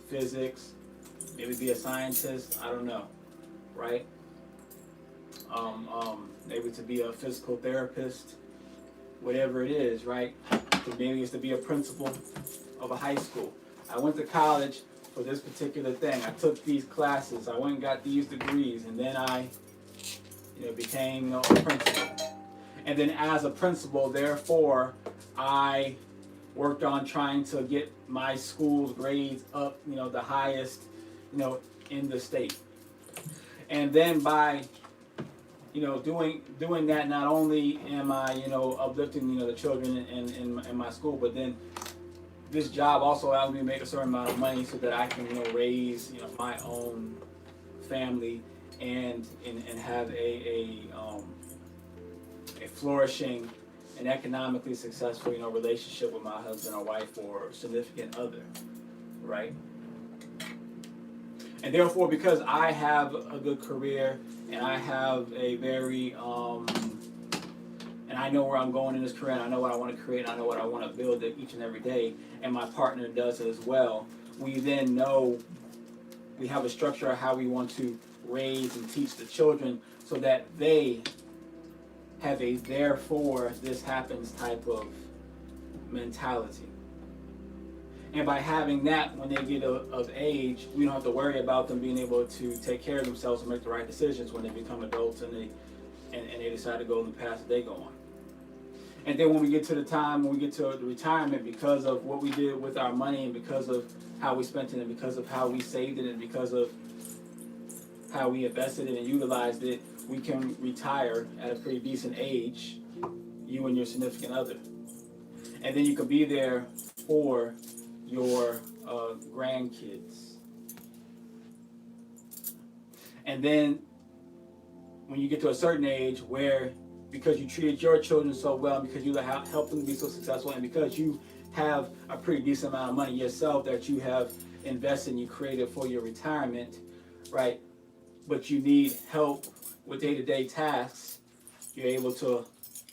physics, maybe be a scientist, I don't know, right? Maybe to be a physical therapist, whatever it is, right? Maybe it's to be a principal of a high school. I went to college for this particular thing. I took these classes. I went and got these degrees, and then I, became a principal. And then as a principal, therefore, I worked on trying to get my school's grades up, the highest, in the state. And then by doing that, not only am I, uplifting, the children in my school, but then this job also allows me to make a certain amount of money so that I can, raise, my own family and have a flourishing and economically successful, relationship with my husband or wife or significant other, right? And therefore, because I have a good career and I have a very, and I know where I'm going in this career, and I know what I want to create, and I know what I want to build each and every day, and my partner does as well, we then know we have a structure of how we want to raise and teach the children so that they have a therefore this happens type of mentality. And by having that, when they get of age, we don't have to worry about them being able to take care of themselves and make the right decisions when they become adults and they decide to go in the path that they go on. And then when we get to the time, when we get to the retirement, because of what we did with our money and because of how we spent it and because of how we saved it and because of how we invested it and utilized it, we can retire at a pretty decent age, you and your significant other. And then you can be there for your grandkids. And then when you get to a certain age where, because you treated your children so well, and because you helped them be so successful, and because you have a pretty decent amount of money yourself that you have invested and you created for your retirement, right? But you need help with day-to-day tasks, you're able to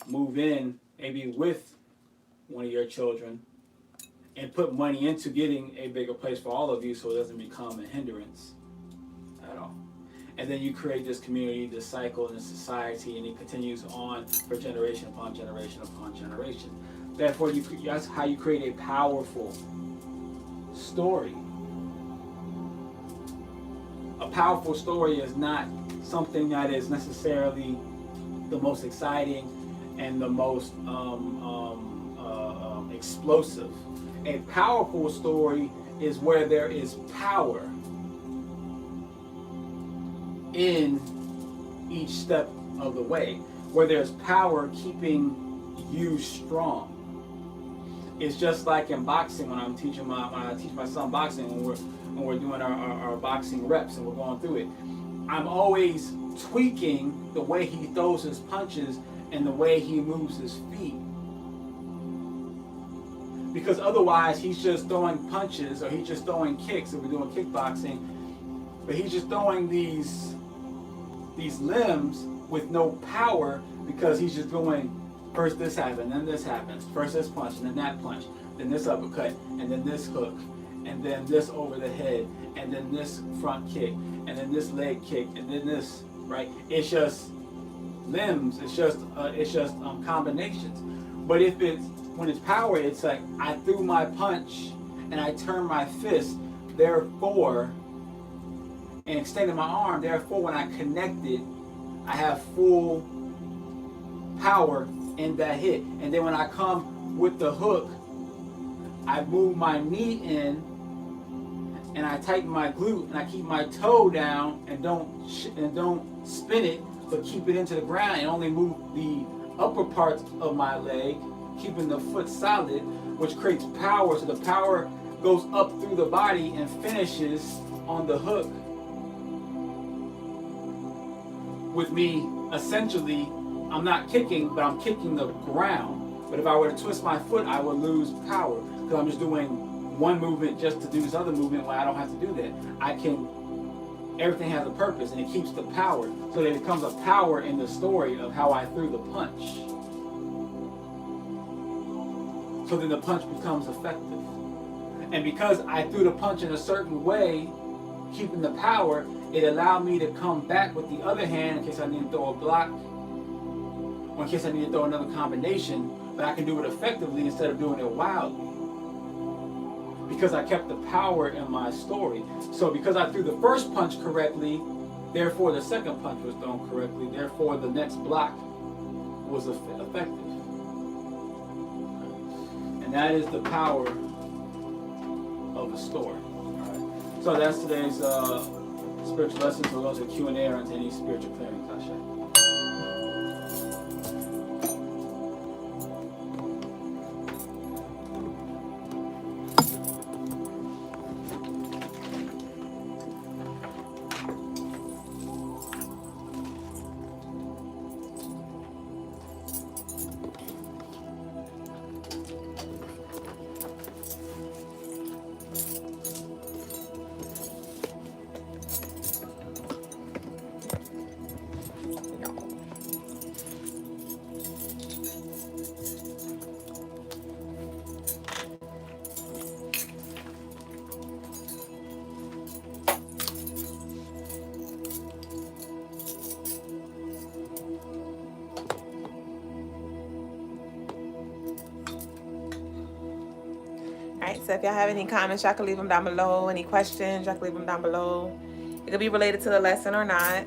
move in maybe with one of your children and put money into getting a bigger place for all of you so it doesn't become a hindrance at all. And then you create this community, this cycle, and this society, and it continues on for generation upon generation upon generation. Therefore, that's how you create a powerful story. A powerful story is not something that is necessarily the most exciting and the most explosive. A powerful story is where there is power in each step of the way, where there's power keeping you strong. It's just like in boxing when I teach my son boxing, when we're doing our boxing reps and we're going through it. I'm always tweaking the way he throws his punches and the way he moves his feet. Because otherwise he's just throwing punches or he's just throwing kicks if we're doing kickboxing, but he's just throwing these limbs with no power because he's just going, first this happened, then this happens, first this punch, and then that punch, then this uppercut, and then this hook, and then this over the head, and then this front kick, and then this leg kick, and then this, right? It's just limbs, it's just combinations. But when it's power, it's like I threw my punch and I turned my fist, therefore, and extended my arm, therefore when I connected, I have full power in that hit. And then when I come with the hook, I move my knee in and I tighten my glute and I keep my toe down and don't spin it, but keep it into the ground and only move the upper parts of my leg, keeping the foot solid, which creates power. So the power goes up through the body and finishes on the hook with me. Essentially, I'm not kicking, but I'm kicking the ground. But if I were to twist my foot, I would lose power because I'm just doing one movement just to do this other movement when I don't have to do that. Everything has a purpose and it keeps the power. So there becomes a power in the story of how I threw the punch. So then the punch becomes effective. And because I threw the punch in a certain way, keeping the power, it allowed me to come back with the other hand in case I need to throw a block, or in case I need to throw another combination, but I can do it effectively instead of doing it wildly. Because I kept the power in my story. So because I threw the first punch correctly, therefore the second punch was thrown correctly, therefore the next block was effective. And that is the power of a story. Right. So that's today's spiritual lesson. So we'll go to Q&A or into any spiritual clearing, Tasha. So if y'all have any comments, y'all can leave them down below. Any questions, y'all can leave them down below. It could be related to the lesson or not.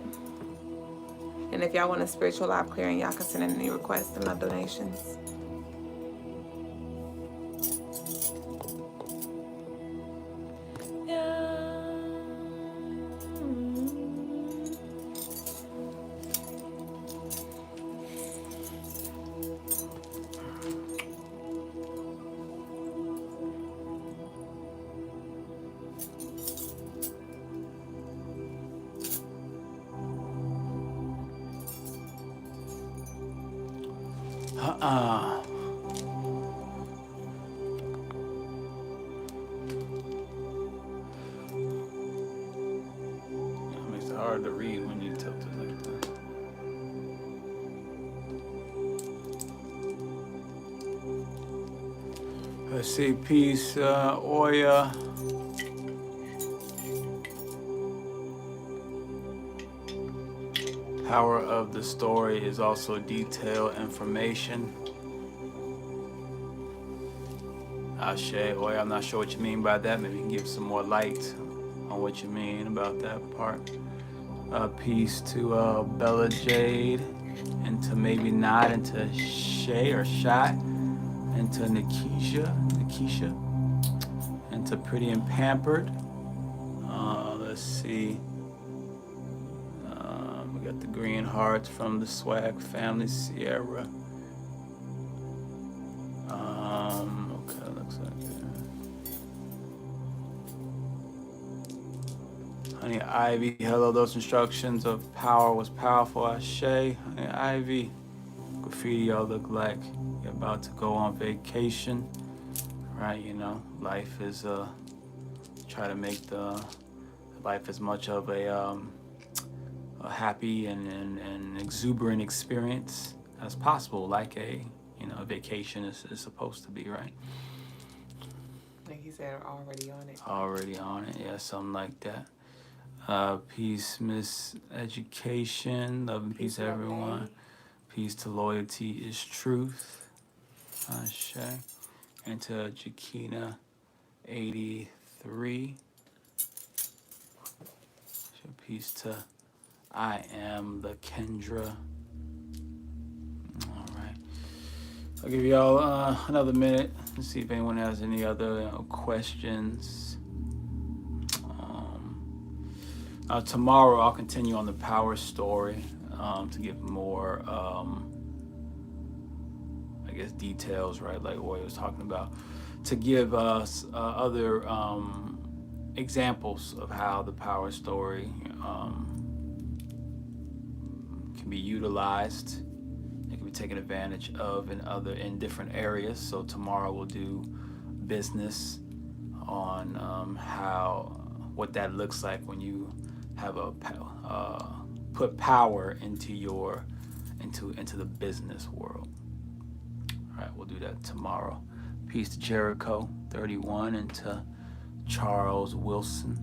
And if y'all want a spiritual live clearing, y'all can send in any requests and love donations. It makes it hard to read when you tilt it like that. Let's see, peace, Oya. Power of the story is also detailed information. Ashe, Oya, I'm not sure what you mean by that. Maybe you can give some more light on what you mean about that part. Peace to Bella Jade, and to maybe Nod, and to Shay or Shot, and to Nikisha, and to Pretty and Pampered. Let's see. We got the green hearts from the Swag family, Sierra. Okay, looks like it. Honey Ivy, hello, those instructions of power was powerful, Ashe. Honey Ivy, graffiti, y'all look like you're about to go on vacation, right? You know, life is, try to make the life as much of a happy and exuberant experience as possible, like a vacation is supposed to be, right? Like he said, already on it. Already on it, yeah, something like that. Peace, Miss Education, love and peace, everyone. Peace to loyalty is truth. Ashe. And to Jakina 83. Peace to I am the Kendra. All right. I'll give y'all another minute to see if anyone has any other questions. Tomorrow I'll continue on the power story to give more, I guess, details, right? Like what I was talking about, to give us other examples of how the power story can be utilized. It can be taken advantage of in different areas. So tomorrow we'll do business on what that looks like when you have put power into the business world. All right, we'll do that tomorrow. Peace to Jericho 31, and to Charles Wilson.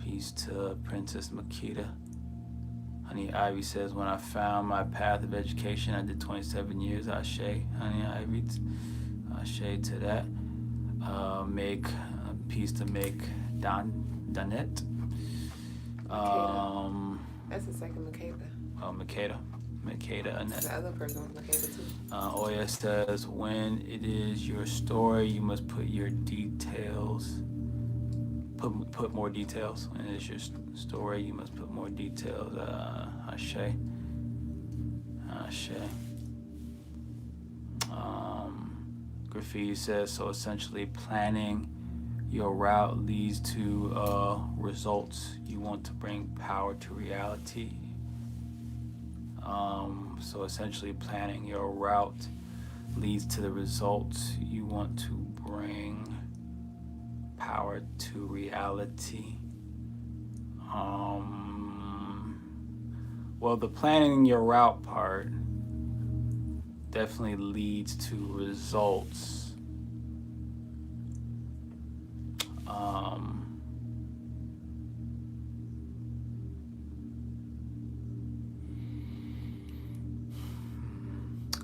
Peace to Princess Makita. Honey Ivy says, when I found my path of education, I did 27 years. Ashe, Honey Ivy. Ashe to that. Peace to make Donette. That's the second Makeda. Oh, Makeda, Annette. The other person was Makeda too. Oya says, when it is your story, you must put your details. Put more details. When it is your story, you must put more details. Ashe. Graffiti says, so essentially planning your route leads to results. You want to bring power to reality. So essentially planning your route leads to the results. You want to bring power to reality. Well, the planning your route part definitely leads to results.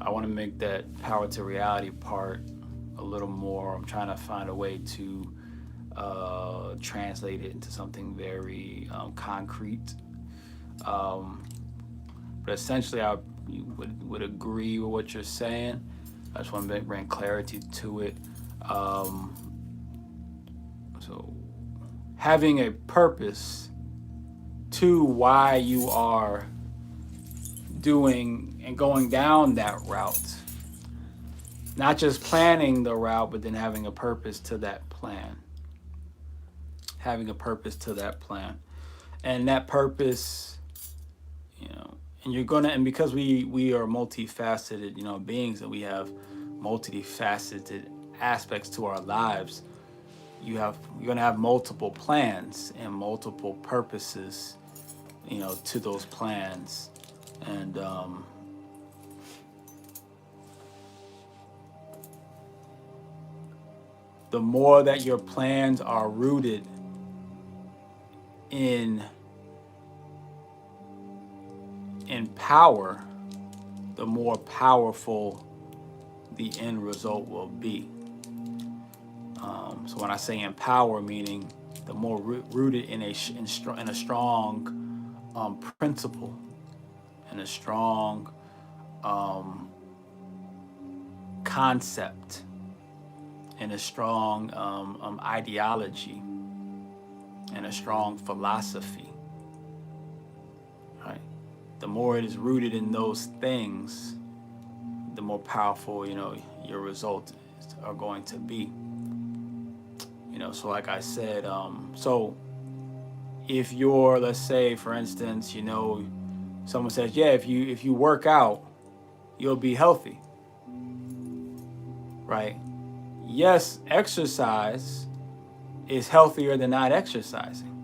I want to make that power to reality part a little more. I'm trying to find a way to translate it into something very concrete. But essentially, I would agree with what you're saying. I just want to bring clarity to it. So having a purpose to why you are doing and going down that route, not just planning the route, but then having a purpose to that plan. Having a purpose to that plan. And that purpose, and because we are multifaceted, beings, and we have multifaceted aspects to our lives, you're going to have multiple plans and multiple purposes, to those plans. And the more that your plans are rooted in power, the more powerful the end result will be. So when I say in power, meaning the more rooted in a strong principle, and a strong concept, and a strong ideology, and a strong philosophy. Right? The more it is rooted in those things, the more powerful, your results are going to be. So like I said, so if you're, let's say, for instance, someone says, yeah, if you work out, you'll be healthy. Right? Yes, exercise is healthier than not exercising.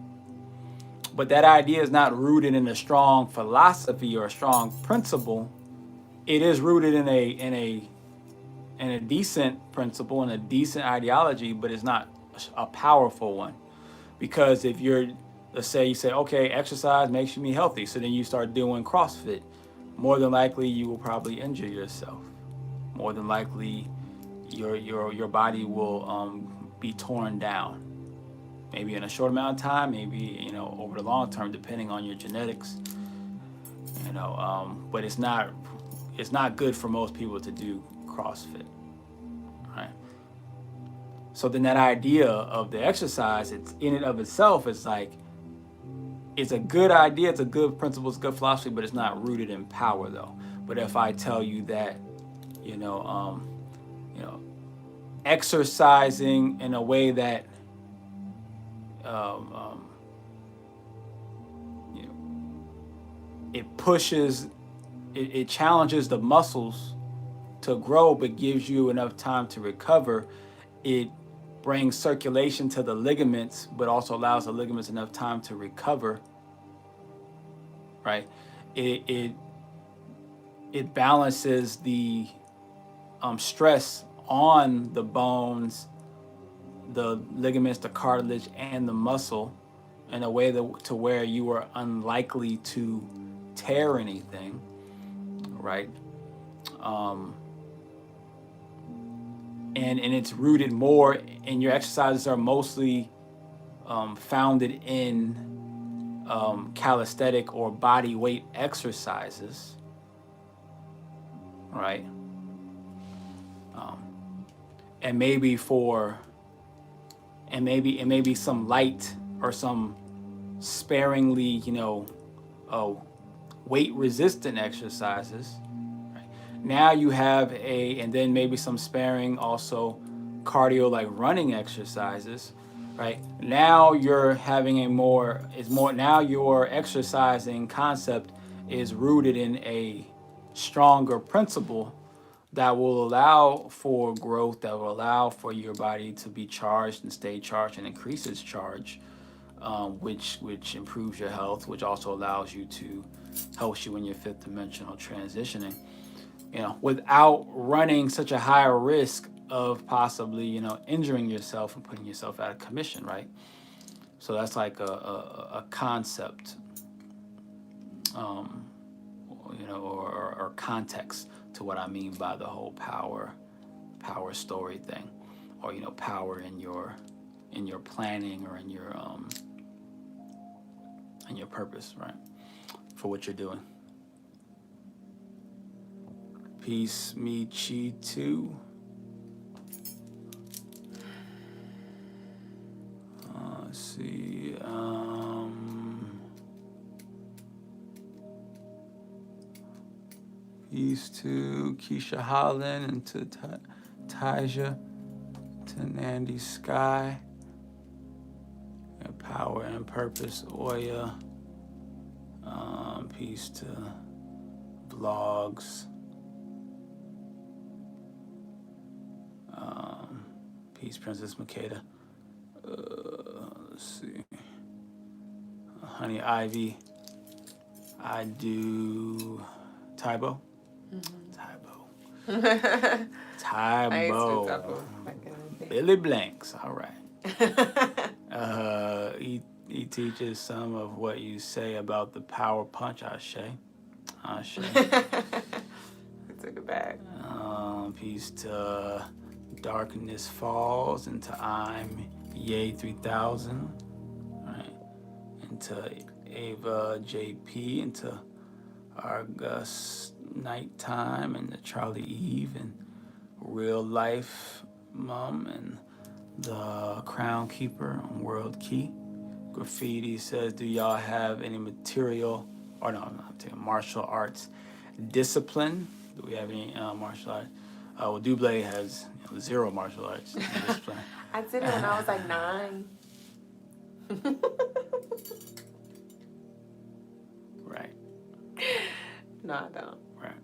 But that idea is not rooted in a strong philosophy or a strong principle. It is rooted in a decent principle and a decent ideology, but it's not a powerful one. Because if let's say you say, okay, exercise makes me healthy, so then you start doing CrossFit, more than likely you will probably injure yourself. More than likely your body will be torn down. Maybe in a short amount of time, maybe over the long term, depending on your genetics. But it's not good for most people to do CrossFit, right? So then that idea of the exercise, it's in and of itself, it's like, it's a good idea, it's a good principle, it's good philosophy, but it's not rooted in power though. But if I tell you that, exercising in a way that it pushes, it challenges the muscles to grow, but gives you enough time to recover. It brings circulation to the ligaments, but also allows the ligaments enough time to recover. Right? It balances the stress on the bones, the ligaments, the cartilage, and the muscle in a way to where you are unlikely to tear anything, right? And it's rooted more, and your exercises are mostly founded in calisthenic or body weight exercises, right? And maybe some light or some sparingly, weight resistant exercises. Right? Now you have and then maybe some sparing also cardio, like running exercises, right? Now you're having now your exercising concept is rooted in a stronger principle that will allow for growth, that will allow for your body to be charged and stay charged and increase its charge, which improves your health, which also allows you to helps you in your fifth dimensional transitioning, without running such a high risk of possibly, injuring yourself and putting yourself out of commission, right? So that's like a concept, or context to what I mean by the whole power power story thing, or power in your planning, or in your purpose, right, for what you're doing. Peace, me, chi, too. Let's see. Peace to Keisha Holland, and to Taja, to Nandy Sky. And power and purpose, Oya. Peace to Vlogs. Peace, Princess Makeda. Let's see. Honey Ivy. I do Tybo. Tybo. Billy Blanks. All right. He teaches some of what you say about the power punch. Ashe. He took it back. Peace to Darkness Falls, and to I'm Yay 3000, right? And to Ava JP, and to Argus Nighttime, and to Charlie Eve, and Real Life Mom, and the Crown Keeper on World Key. Graffiti says, do y'all have any martial arts discipline? Do we have any martial arts? Well, Duüblè has 0 martial arts discipline. I did it when I was like 9. Right. No, I don't. Right.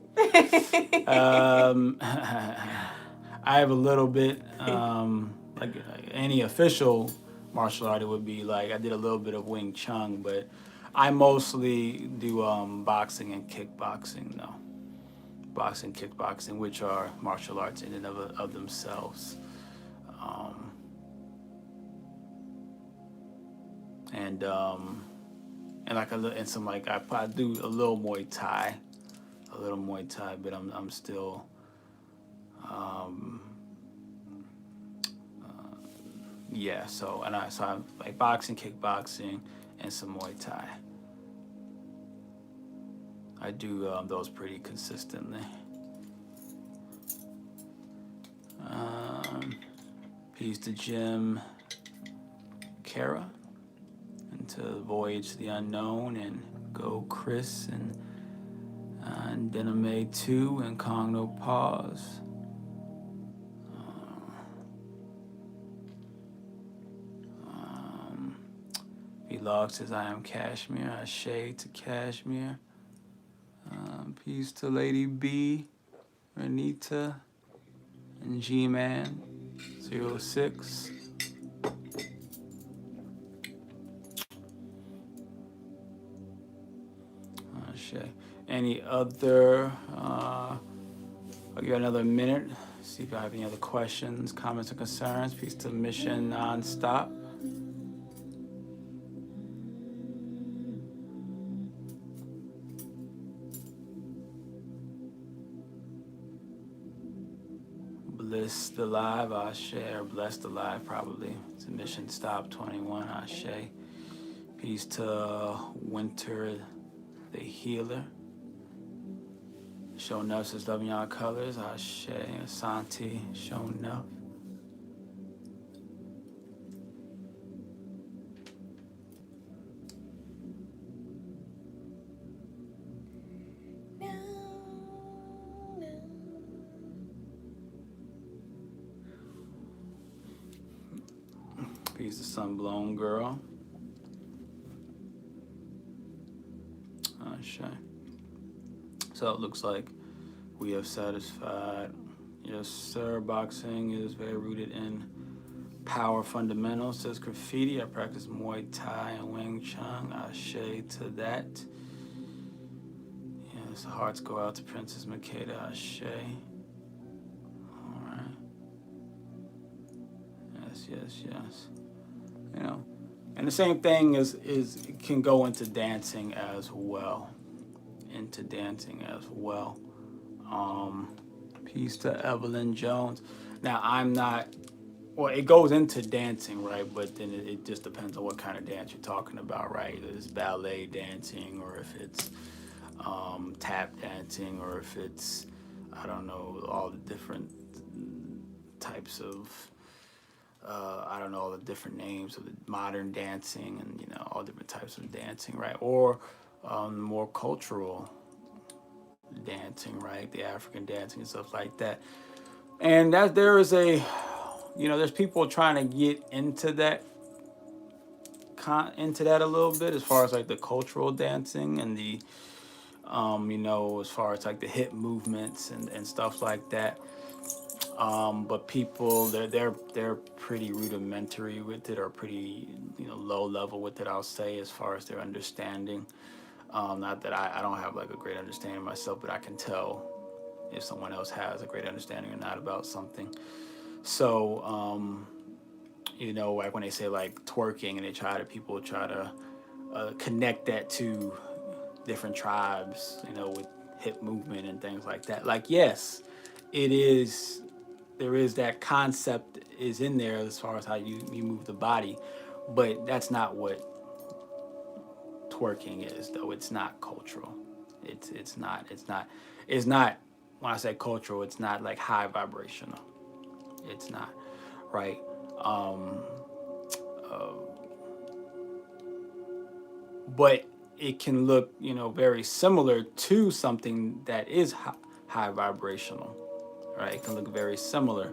I have a little bit, like any official martial art, it would be like I did a little bit of Wing Chun, but I mostly do boxing and kickboxing now. Boxing, kickboxing, which are martial arts in and of themselves. And some I probably do a little Muay Thai, but I'm still yeah. So I like boxing, kickboxing, and some Muay Thai. I do those pretty consistently. Peace to Jim, Kara, and to Voyage to the Unknown, and Go Chris, and Denime 2, and Kong No Pause. Vlog says, I am Kashmir. Ashe to Kashmir. Peace to Lady B, Renita, and G-Man 06. Ashe. Any other, I'll give you another minute, see if I have any other questions, comments, or concerns. Peace to Mission Nonstop. Blessed Alive, Ashe, or Blessed Alive, probably. It's a Mission Stop 21, Ashe. Peace to Winter the Healer. Show Enough says, loving y'all colors, Ashe. Asante, Show Enough. Peace to Sunblown Girl. Sure. So it looks like we have satisfied. Yes, sir. Boxing is very rooted in power fundamentals. Says Graffiti. I practice Muay Thai and Wing Chun. Ashe to that. Yes, hearts go out to Princess Makeda. Ashe. All right. Yes. You know, and the same thing is can go into dancing as well. Peace to Evelyn Jones. Now, I'm not, well, it goes into dancing, right? But then it just depends on what kind of dance you're talking about, right? If it's ballet dancing, or if it's tap dancing, or if it's, I don't know, all the different types of, I don't know, all the different names of the modern dancing, and, you know, all different types of dancing, right? Or more cultural dancing, right? The African dancing and stuff like that. And that there is a, you know, there's people trying to get into that a little bit, as far as like the cultural dancing and the you know, as far as like the hip movements and stuff like that. But people, they're pretty rudimentary with it, or pretty, you know, low level with it, I'll say, as far as their understanding. Not that I don't have like a great understanding myself, but I can tell if someone else has a great understanding or not about something. So, you know, like when they say like twerking, and people try to connect that to different tribes, you know, with hip movement and things like that. Like, yes, it is. There is that concept is in there as far as how you move the body, but that's not what twerking is, though. It's not cultural. It's not. When I say cultural, it's not like high vibrational. It's not, right? Um, uh, but it can look, you know, very similar to something that is high vibrational, right? It can look very similar,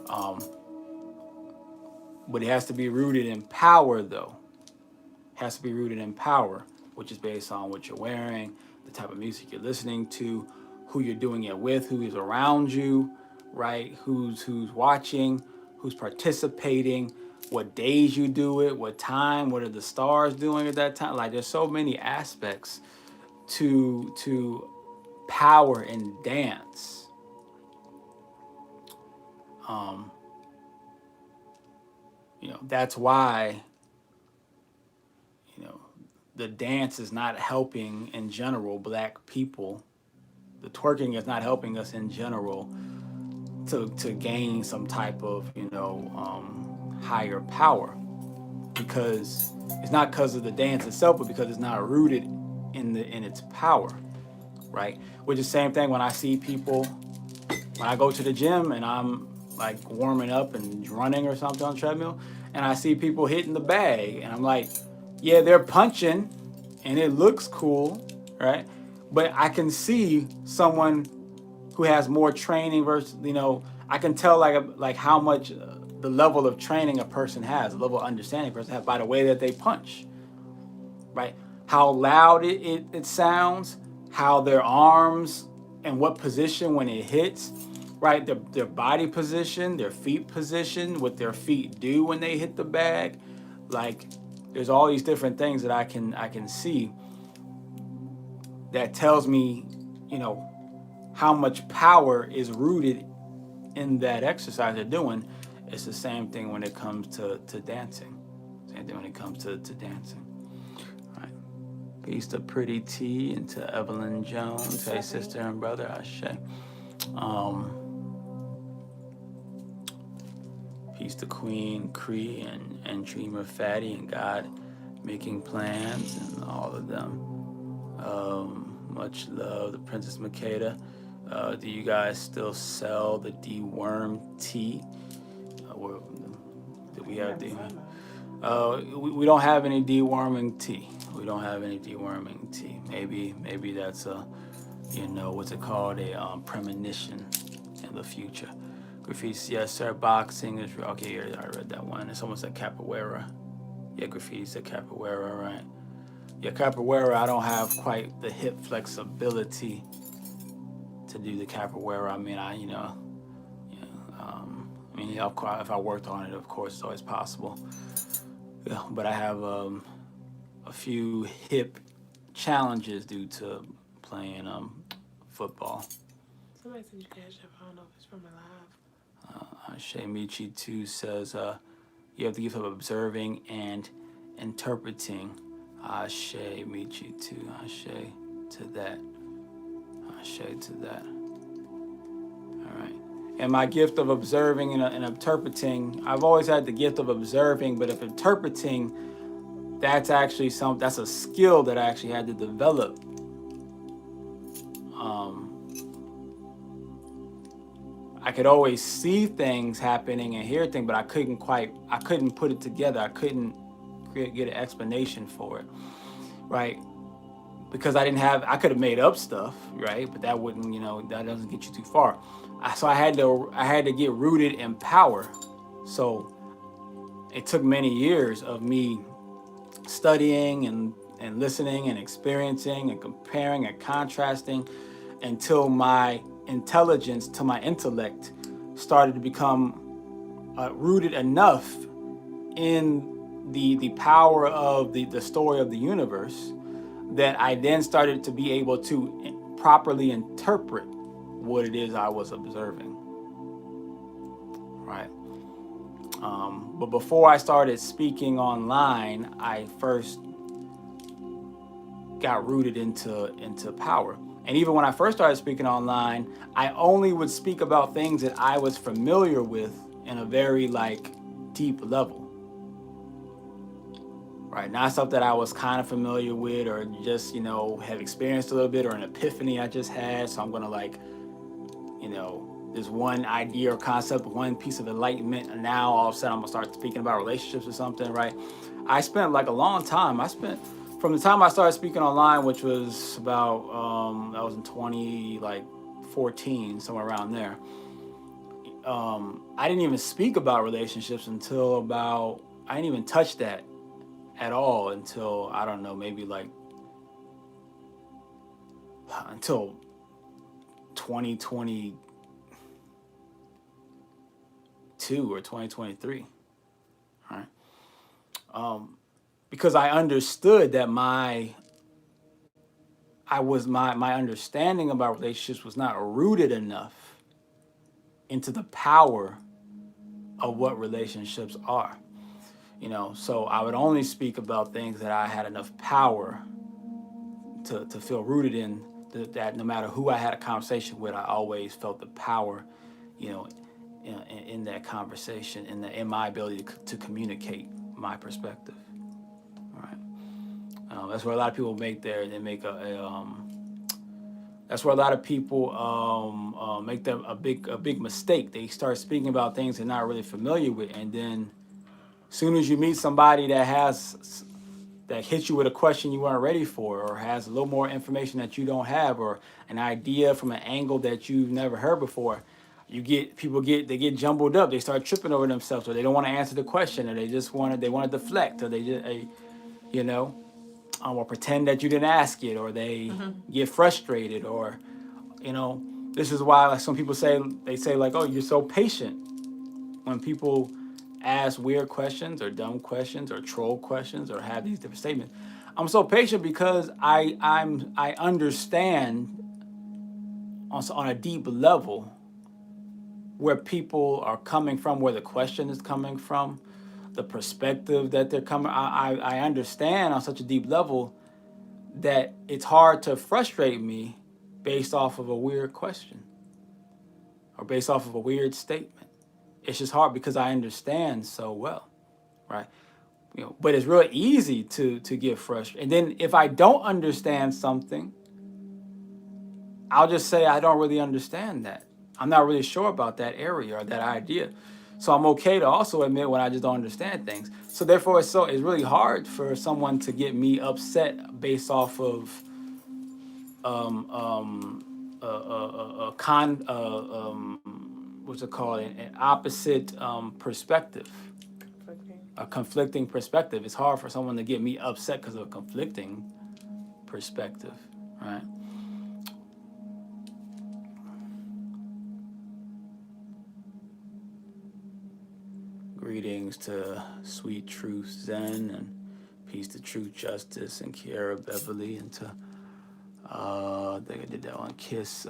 but it has to be rooted in power, though. It has to be rooted in power, which is based on what you're wearing, the type of music you're listening to, who you're doing it with, who is around you, right? Who's watching, who's participating, what days you do it, what time, what are the stars doing at that time. Like, there's so many aspects to power in dance. You know, that's why, you know, the dance is not helping in general Black people. The twerking is not helping us in general to gain some type of, you know, higher power, because it's not because of the dance itself, but because it's not rooted in its power, right? Which is the same thing when I see people, when I go to the gym and I'm like warming up and running or something on the treadmill, and I see people hitting the bag, and I'm like, yeah, they're punching and it looks cool, right? But I can see someone who has more training versus, you know, I can tell like how much the level of training a person has, the level of understanding a person has, by the way that they punch, right? How loud it sounds, how their arms and what position when it hits, right? Their body position, their feet position, what their feet do when they hit the bag. Like, there's all these different things that I can see that tells me, you know, how much power is rooted in that exercise they're doing. It's the same thing when it comes to dancing. Same thing when it comes to dancing. All right. Peace to Pretty T and to Evelyn Jones. Hey, sister and brother, Ashe. Peace to Queen Cree and Dreamer Fatty and God Making Plans and all of them. Much love, the Princess Makeda. Do you guys still sell the deworm tea? Do we have the? We don't have any deworming tea. We don't have any deworming tea. Maybe that's a, you know, what's it called, a premonition in the future. Graffiti, yes sir. Boxing is okay. Yeah, I read that one. It's almost like capoeira. Yeah, graffiti said capoeira, right? Yeah, capoeira. I don't have quite the hip flexibility to do the capoeira. I mean, I mean, of course, if I worked on it, of course, it's always possible. Yeah, but I have a few hip challenges due to playing football. Somebody said you cash up. I don't know if it's from a live. Shay Michi too says you have the gift of observing and interpreting. Shay Michi too. Shay to that. Shay to that. All right? And my gift of observing and interpreting, I've always had the gift of observing, but if interpreting, that's actually that's a skill that I actually had to develop. I could always see things happening and hear things, but I couldn't put it together. I couldn't get an explanation for it, right? Because I could have made up stuff, right? But that wouldn't, that doesn't get you too far. So I had to get rooted in power. So it took many years of me studying and listening and experiencing and comparing and contrasting until my intelligence, to my intellect, started to become rooted enough in the power of the story of the universe that I then started to be able to properly interpret what it is I was observing, right? But before I started speaking online, I first got rooted into power. And even when I first started speaking online, I only would speak about things that I was familiar with in a very deep level. Right, not stuff that I was kind of familiar with or just, have experienced a little bit, or an epiphany I just had. So I'm going to this one idea or concept, one piece of enlightenment, and now all of a sudden I'm going to start speaking about relationships or something, right? I spent a long time. From the time I started speaking online, which was about, that was in 2014, somewhere around there. I didn't even speak about relationships until I didn't even touch that at all until, I don't know, maybe until 2022 or 2023, right? Because I understood that my understanding about relationships was not rooted enough into the power of what relationships are. So I would only speak about things that I had enough power to feel rooted in, that no matter who I had a conversation with, I always felt the power, in that conversation, in my ability to communicate my perspective. Right. That's where a lot of people that's where a lot of people make a big mistake. They start speaking about things they're not really familiar with, and then as soon as you meet somebody that hits you with a question you weren't ready for, or has a little more information that you don't have, or an idea from an angle that you've never heard before, people get jumbled up. They start tripping over themselves, or they don't want to answer the question, or they want to deflect, or they just or pretend that you didn't ask it, or they get frustrated, or this is why some people say, oh, you're so patient, when people ask weird questions or dumb questions or troll questions or have these different statements. I'm so patient because I understand on a deep level where people are coming from, where the question is coming from, the perspective that they're coming. I understand on such a deep level that it's hard to frustrate me based off of a weird question or based off of a weird statement. It's just hard because I understand so well, right? But it's really easy to get frustrated. And then if I don't understand something, I'll just say I don't really understand that. I'm not really sure about that area or that idea. So I'm okay to also admit when I just don't understand things. So therefore, it's really hard for someone to get me upset based off of what's it called? An opposite perspective. A conflicting perspective. It's hard for someone to get me upset because of a conflicting perspective, right? Greetings to Sweet Truth Zen, and peace to Truth Justice and Kiara Beverly, and to I think I did that one. Kiss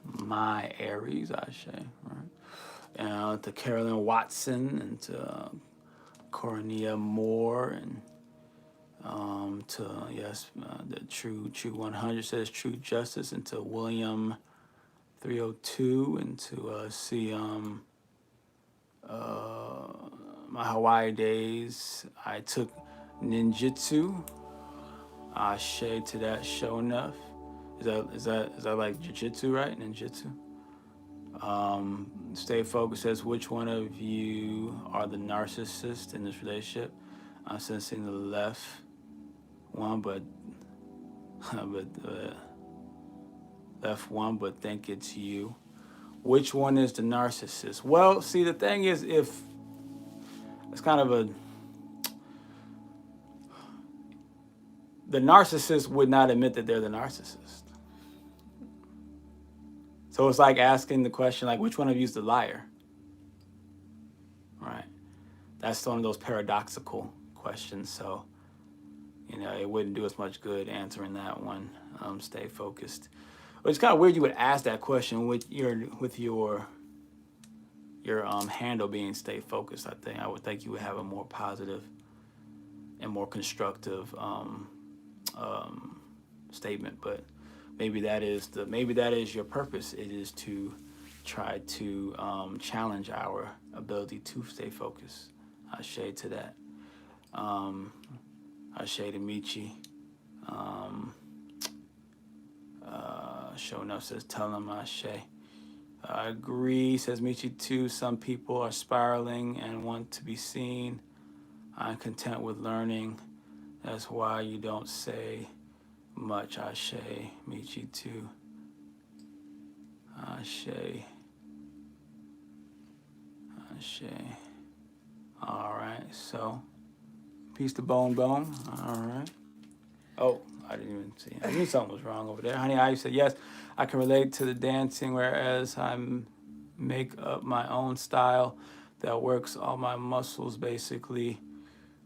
my Aries, I say, right? And to Carolyn Watson, and to Cornelia Moore, and to the True 100 says True Justice, and to William 302 and to see my Hawaii days. I took ninjutsu. Ashe to that, show enough. Is that like jiu-jitsu, right? Ninjutsu. Stay focused says, which one of you are the narcissist in this relationship? I'm sensing the left one, but left one, but think it's you. Which one is the narcissist? Well, see, the thing is, if it's kind of the narcissist would not admit that they're the narcissist. So it's like asking the question, like, which one of you is the liar? Right? That's one of those paradoxical questions. So, it wouldn't do us much good answering that one. Stay focused. But it's kind of weird you would ask that question with your handle being stay focused. I would think you would have a more positive and more constructive statement. But maybe that is your purpose. It is to try to challenge our ability to stay focused. Ashe to that. Ashe to Michi. Show enough says, tell him Ashe. I agree, says Michi too. Some people are spiraling and want to be seen. I'm content with learning. That's why you don't say much. Ashe, Michi too. Ashe. Ashe. All right, so peace to Bone. All right. Oh, I didn't even see. I knew something was wrong over there. Honey, I said, yes, I can relate to the dancing, whereas I make up my own style that works all my muscles, basically,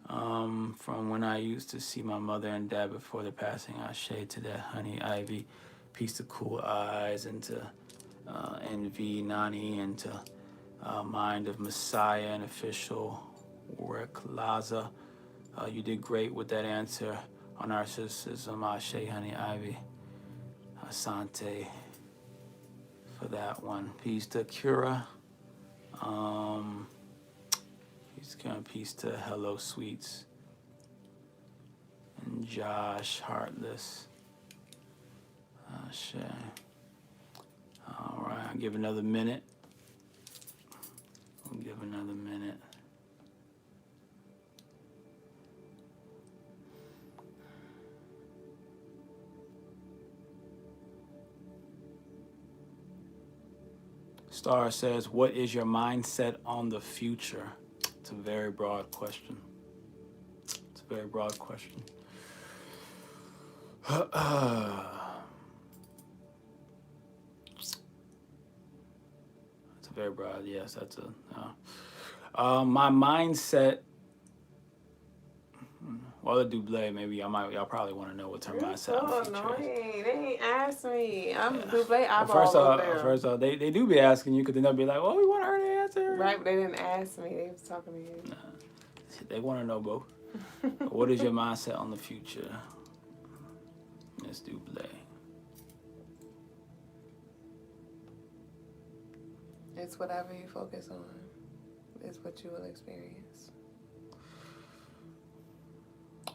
from when I used to see my mother and dad before their passing. I shade to that, Honey Ivy. Peace to Cool Eyes, and to Envy, Nani, and to Mind of Messiah and Official Work Laza. You did great with that answer on narcissism. Ashe, Honey Ivy. Asante for that one. Peace to Kira. Peace to Hello Sweets. And Josh Heartless. Ashe. All right, I'll give another minute. We'll give another minute. Star says, what is your mindset on the future? It's a very broad question. It's a very broad question. It's a very broad, yes, that's my mindset. Well, the Duüblè, maybe y'all probably want to know what's her mindset. So annoying. They ain't asked me. I'm Duüblè eyeball First off, they do be asking you, because then they'll be like, well, we want her to answer. Right, but they didn't ask me. They was talking to you. Nah, they want to know both. What is your mindset on the future, Miss Duüblè? It's whatever you focus on is what you will experience.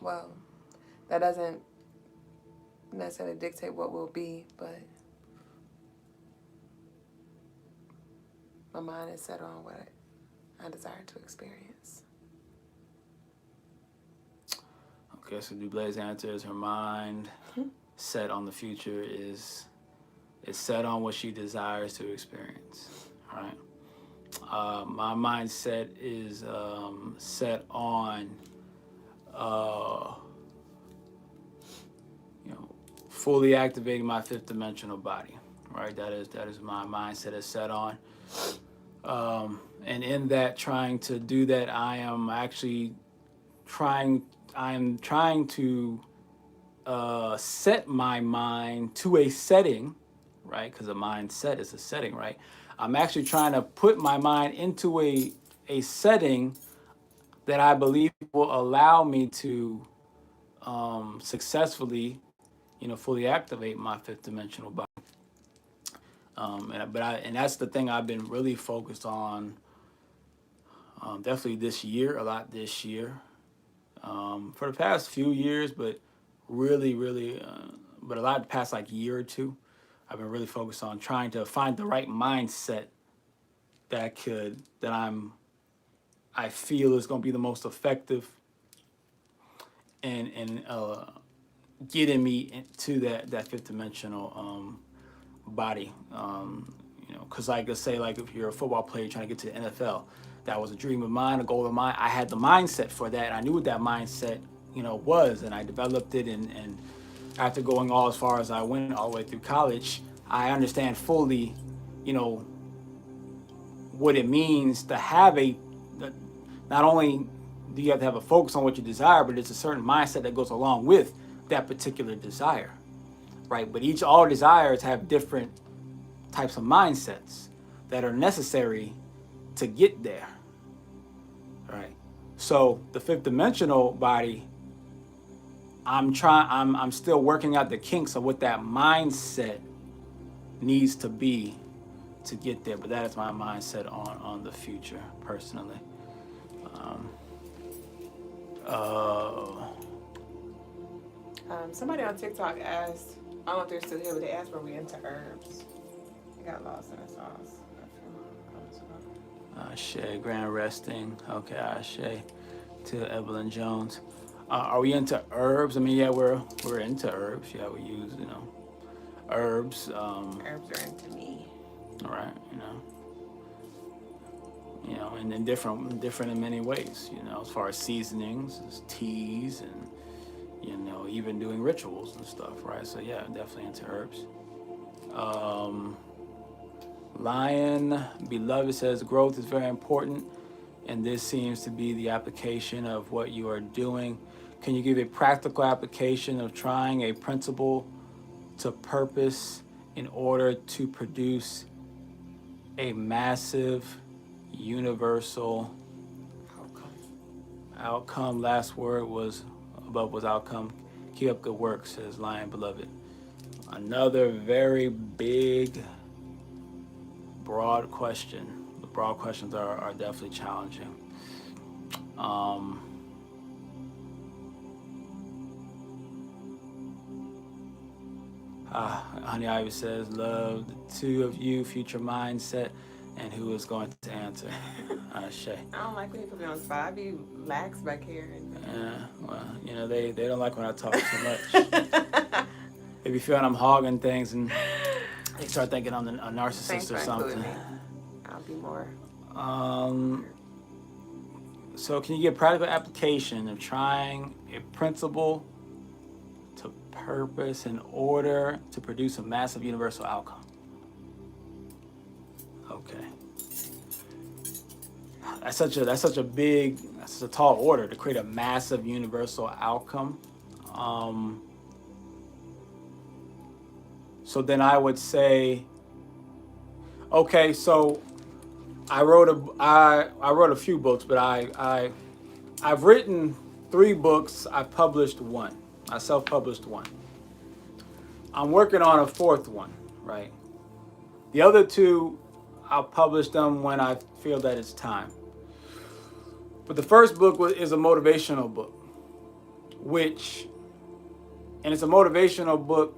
Well, that doesn't necessarily dictate what will be, but my mind is set on what I desire to experience. Okay, so Duüblé's answer is her mind set on the future is set on what she desires to experience. All right. My mindset is set on fully activating my fifth dimensional body. Right. That is my mindset is set on. And in that, trying to do that, I am actually trying to set my mind to a setting, right? Because a mindset is a setting, right? I'm actually trying to put my mind into a setting that I believe will allow me to successfully, fully activate my fifth dimensional body. And that's the thing I've been really focused on. Definitely this year, a lot this year. For the past few years, but really, but a lot the past like year or two, I've been really focused on trying to find the right mindset that I feel is going to be the most effective in getting me into that fifth dimensional body. Because like let's say like if you're a football player trying to get to the NFL, that was a dream of mine, a goal of mine. I had the mindset for that. I knew what that mindset was, and I developed it. And after going all as far as I went all the way through college, I understand fully, what it means to have not only do you have to have a focus on what you desire, but it's a certain mindset that goes along with that particular desire, right? But all desires have different types of mindsets that are necessary to get there, right? So the fifth dimensional body, I'm still working out the kinks of what that mindset needs to be to get there, but that is my mindset on the future personally. Somebody on TikTok asked, I don't know if they're still here, but they asked were we into herbs. They got lost in the sauce. Ashe, grand resting. Okay, Ashe to Evelyn Jones. Are we into herbs? I mean, yeah, we're into herbs. Yeah, we use herbs. Herbs are into me. All right, and then different in many ways. As far as seasonings, as teas, and even doing rituals and stuff, right? So yeah, definitely into herbs. Lion Beloved says growth is very important, and this seems to be the application of what you are doing. Can you give a practical application of trying a principle to purpose in order to produce a massive universal outcome? Last word was outcome. Keep up good work, says Lion Beloved. Another very big, broad question. The broad questions are definitely challenging. Honey Ivy says, love the two of you, future mindset, and who is going to answer? Ashe. I don't like when you put me on the spot. I be lax back here. Yeah, well, they don't like when I talk too much. They be feeling I'm hogging things, and they start thinking I'm a narcissist or something. I'll be more. So can you get practical application of trying a principle to purpose in order to produce a massive universal outcome? Okay. That's such a tall order to create a massive universal outcome. So then I would say, okay, so I wrote a few books, but I've written 3 books. I've published 1. I self-published 1. I'm working on a 4th one, right? The other 2, I'll publish them when I feel that it's time. But the first book is a motivational book, and it's a motivational book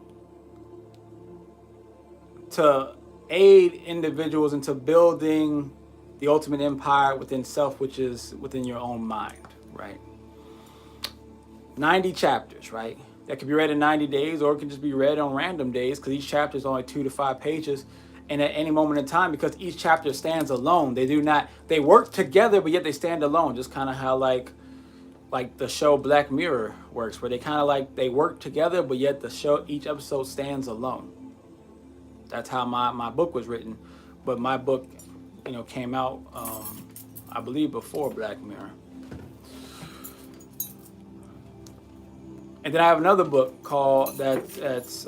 to aid individuals into building the ultimate empire within self, which is within your own mind, right? 90 chapters, right? That could be read in 90 days, or it can just be read on random days, because each chapter is only 2 to 5 pages. And at any moment in time, because each chapter stands alone, they work together, but yet they stand alone. Just kind of how like the show Black Mirror works, where they work together, but yet each episode stands alone. That's how my book was written. But my book, came out, I believe, before Black Mirror. And then I have another book called that's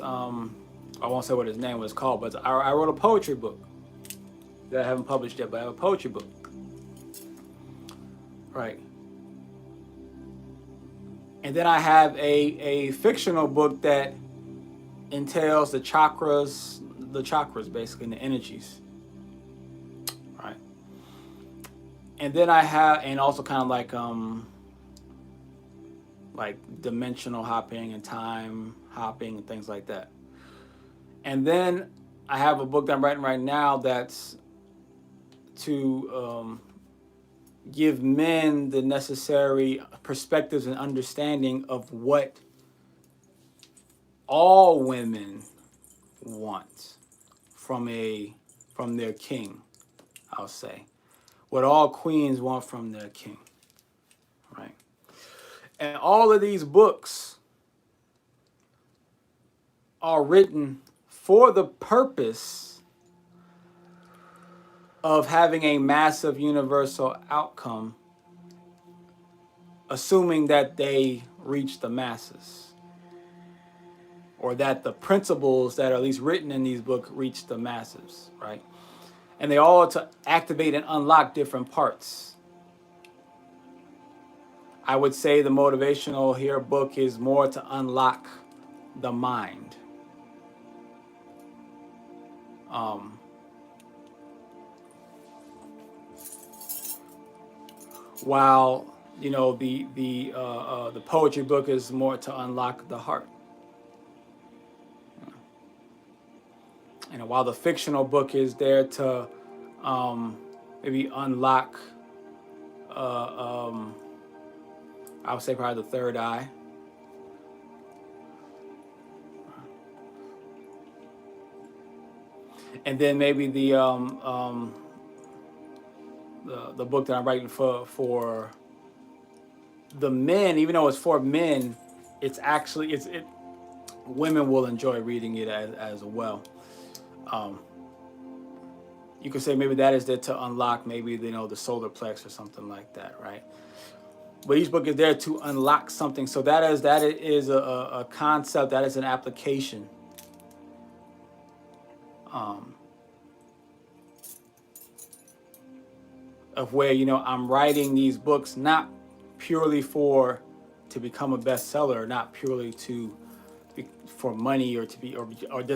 I won't say what his name was called, but I wrote a poetry book that I haven't published yet, but I have a poetry book. Right. And then I have a fictional book that entails the chakras, the chakras, basically, and the energies, right? And then I have, and also kind of like dimensional hopping and time hopping and things like that. And then I have a book that I'm writing right now that's to give men the necessary perspectives and understanding of what all women want from their king, I'll say. What all queens want from their king, right? And all of these books are written for the purpose of having a massive universal outcome, assuming that they reach the masses, or that the principles that are at least written in these books reach the masses, right? And they all to activate and unlock different parts. I would say the motivational here book is more to unlock the mind. While the poetry book is more to unlock the heart. And while the fictional book is there to maybe unlock, I would say probably the third eye. And then maybe the book that I'm writing for the men, even though it's for men, it's actually women will enjoy reading it as well. You could say maybe that is there to unlock maybe the solar plex or something like that, right? But each book is there to unlock something. So that is a concept, that is an application. Of where I'm writing these books not purely to become a bestseller, not purely for money or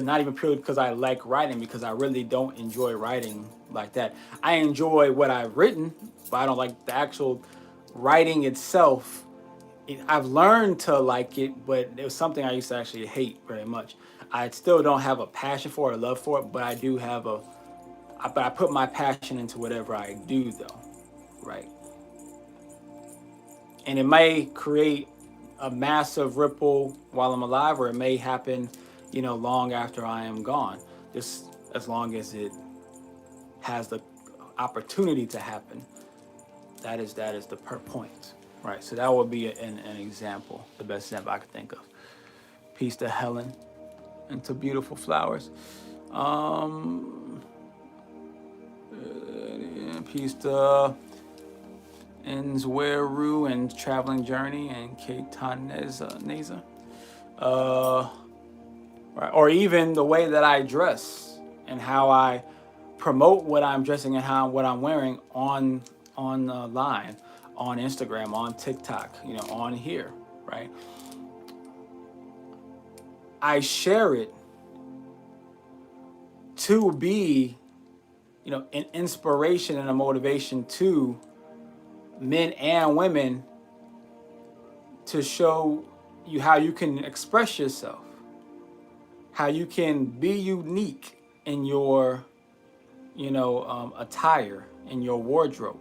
not even purely because I like writing, because I really don't enjoy writing like that. I enjoy what I've written, but I don't like the actual writing itself. I've learned to like it, but it was something I used to actually hate very much. I still don't have a passion for it or love for it, but I do have but I put my passion into whatever I do, though, right? And it may create a massive ripple while I'm alive, or it may happen, long after I am gone. Just as long as it has the opportunity to happen, that is the point, right? So that would be an example, the best example I could think of. Peace to Helen and to Beautiful Flowers. Peace to Nzweru and Traveling Journey and Ketaneza. Right. Or even the way that I dress and how I promote what I'm dressing and what I'm wearing on line, on Instagram, on TikTok, on here, right? I share it to be, an inspiration and a motivation to men and women, to show you how you can express yourself, how you can be unique in your, attire, in your wardrobe,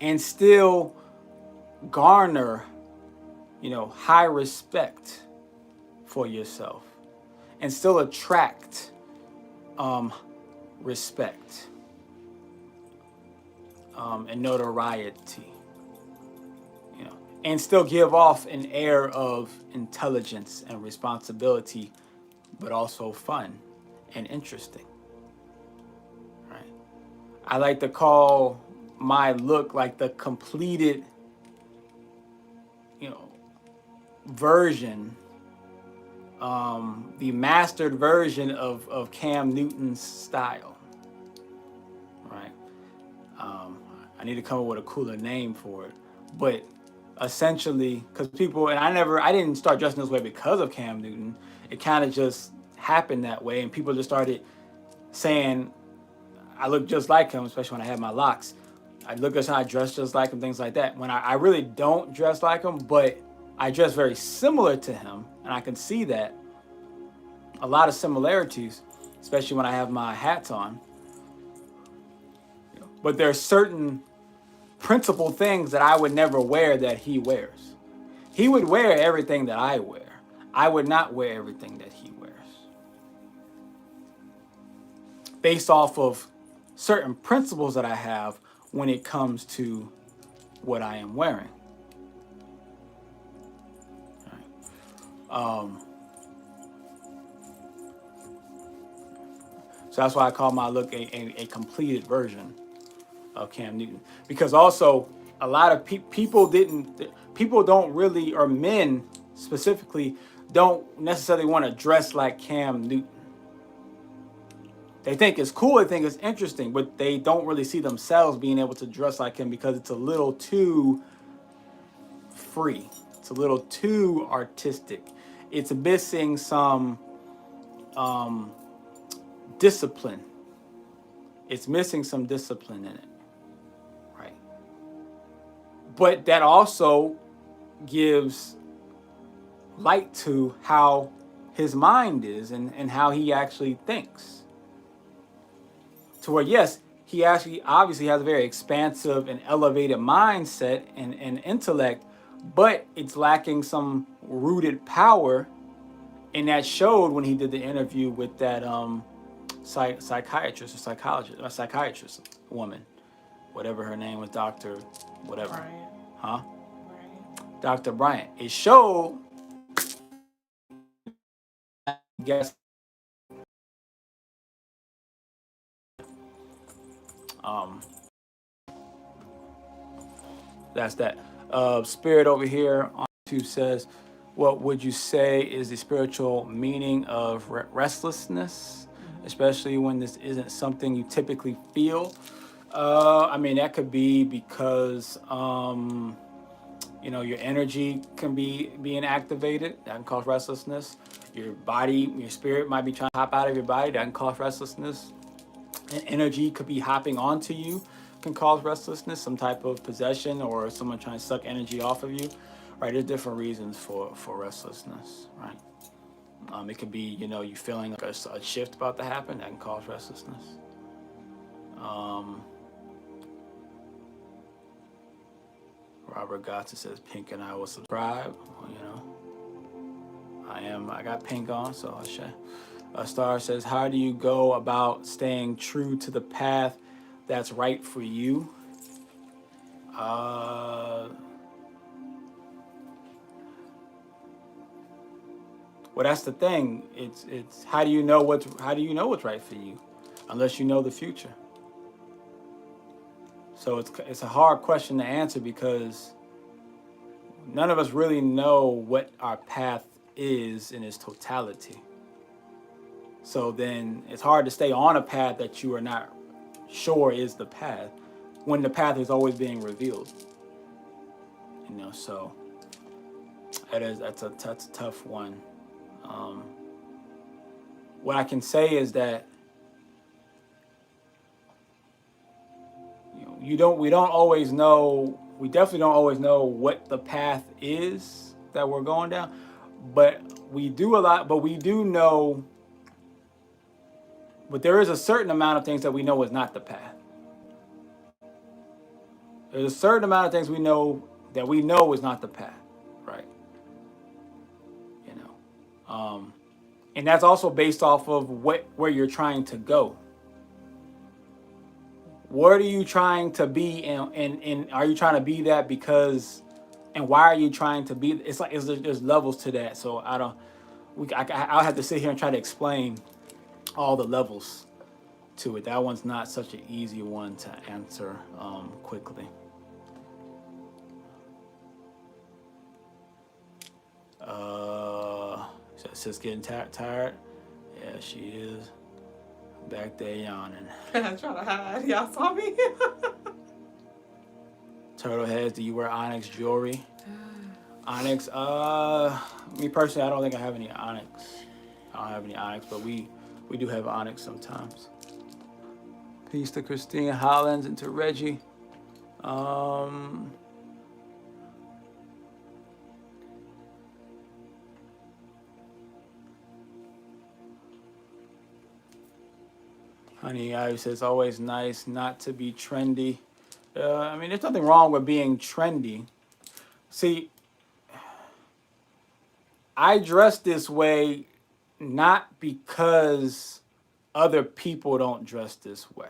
and still garner, high respect for yourself, and still attract respect and notoriety, and still give off an air of intelligence and responsibility, but also fun and interesting, right? I like to call my look like the completed, version, the mastered version of Cam Newton's style, right? I need to come up with a cooler name for it, but essentially, because people, and I didn't start dressing this way because of Cam Newton. It kind of just happened that way, and people just started saying I look just like him, especially when I had my locks. I look just how I dress just like him, things like that. When I really don't dress like him, but I dress very similar to him, and I can see that a lot of similarities, especially when I have my hats on. But there are certain principal things that I would never wear that he wears. He would wear everything that I wear. I would not wear everything that he wears. Based off of certain principles that I have when it comes to what I am wearing. So that's why I call my look a completed version of Cam Newton. Because also a lot of people don't really, or men specifically, don't necessarily want to dress like Cam Newton. They think it's cool, they think it's interesting, but they don't really see themselves being able to dress like him because it's a little too free. It's a little too artistic. It's missing some discipline. It's missing some discipline in it, right? But that also gives light to how his mind is and how he actually thinks. To where, yes, he actually obviously has a very expansive and elevated mindset and intellect, but it's lacking some rooted power. And that showed when he did the interview with that psychiatrist or psychiatrist woman, whatever her name was, Dr. whatever. Bryant. Huh? Bryant. Dr. Bryant. It showed, I guess, that's that. Spirit over here on YouTube says, what would you say is the spiritual meaning of restlessness, especially when this isn't something you typically feel? I mean, that could be because, your energy can be being activated. That can cause restlessness. Your body, your spirit might be trying to hop out of your body. That can cause restlessness. And energy could be hopping onto you, can cause restlessness, some type of possession or someone trying to suck energy off of you, right? There's different reasons for restlessness, right? It could be, you feeling like a shift about to happen, that can cause restlessness. Robert Gotcha says Pink and I will subscribe. Well, I got pink on, so I should. Star says, how do you go about staying true to the path that's right for you? Well, that's the thing. It's how do you know what's right for you, unless you know the future. So it's a hard question to answer because none of us really know what our path is in its totality. So then it's hard to stay on a path that you are not sure is the path when the path is always being revealed. So that's a tough one. What I can say is that we definitely don't always know what the path is that we're going down, but we do know. But there is a certain amount of things that we know is not the path. There's a certain amount of things we know is not the path, right? And that's also based off of where you're trying to go. What are you trying to be, and are you trying to be that because, and why are you trying to be? It's like there's levels to that. So I'll have to sit here and try to explain all the levels to it. That one's not such an easy one to answer quickly. Sis getting tired? Yeah, she is. Back there yawning. I'm trying to hide. Y'all saw me? Turtle heads, do you wear onyx jewelry? Onyx, me personally, I don't think I have any onyx. I don't have any onyx, but we do have onyx sometimes. Peace to Christine Hollins and to Reggie. Honey Ivy says, always nice not to be trendy. I mean, there's nothing wrong with being trendy. See, I dress this way not because other people don't dress this way.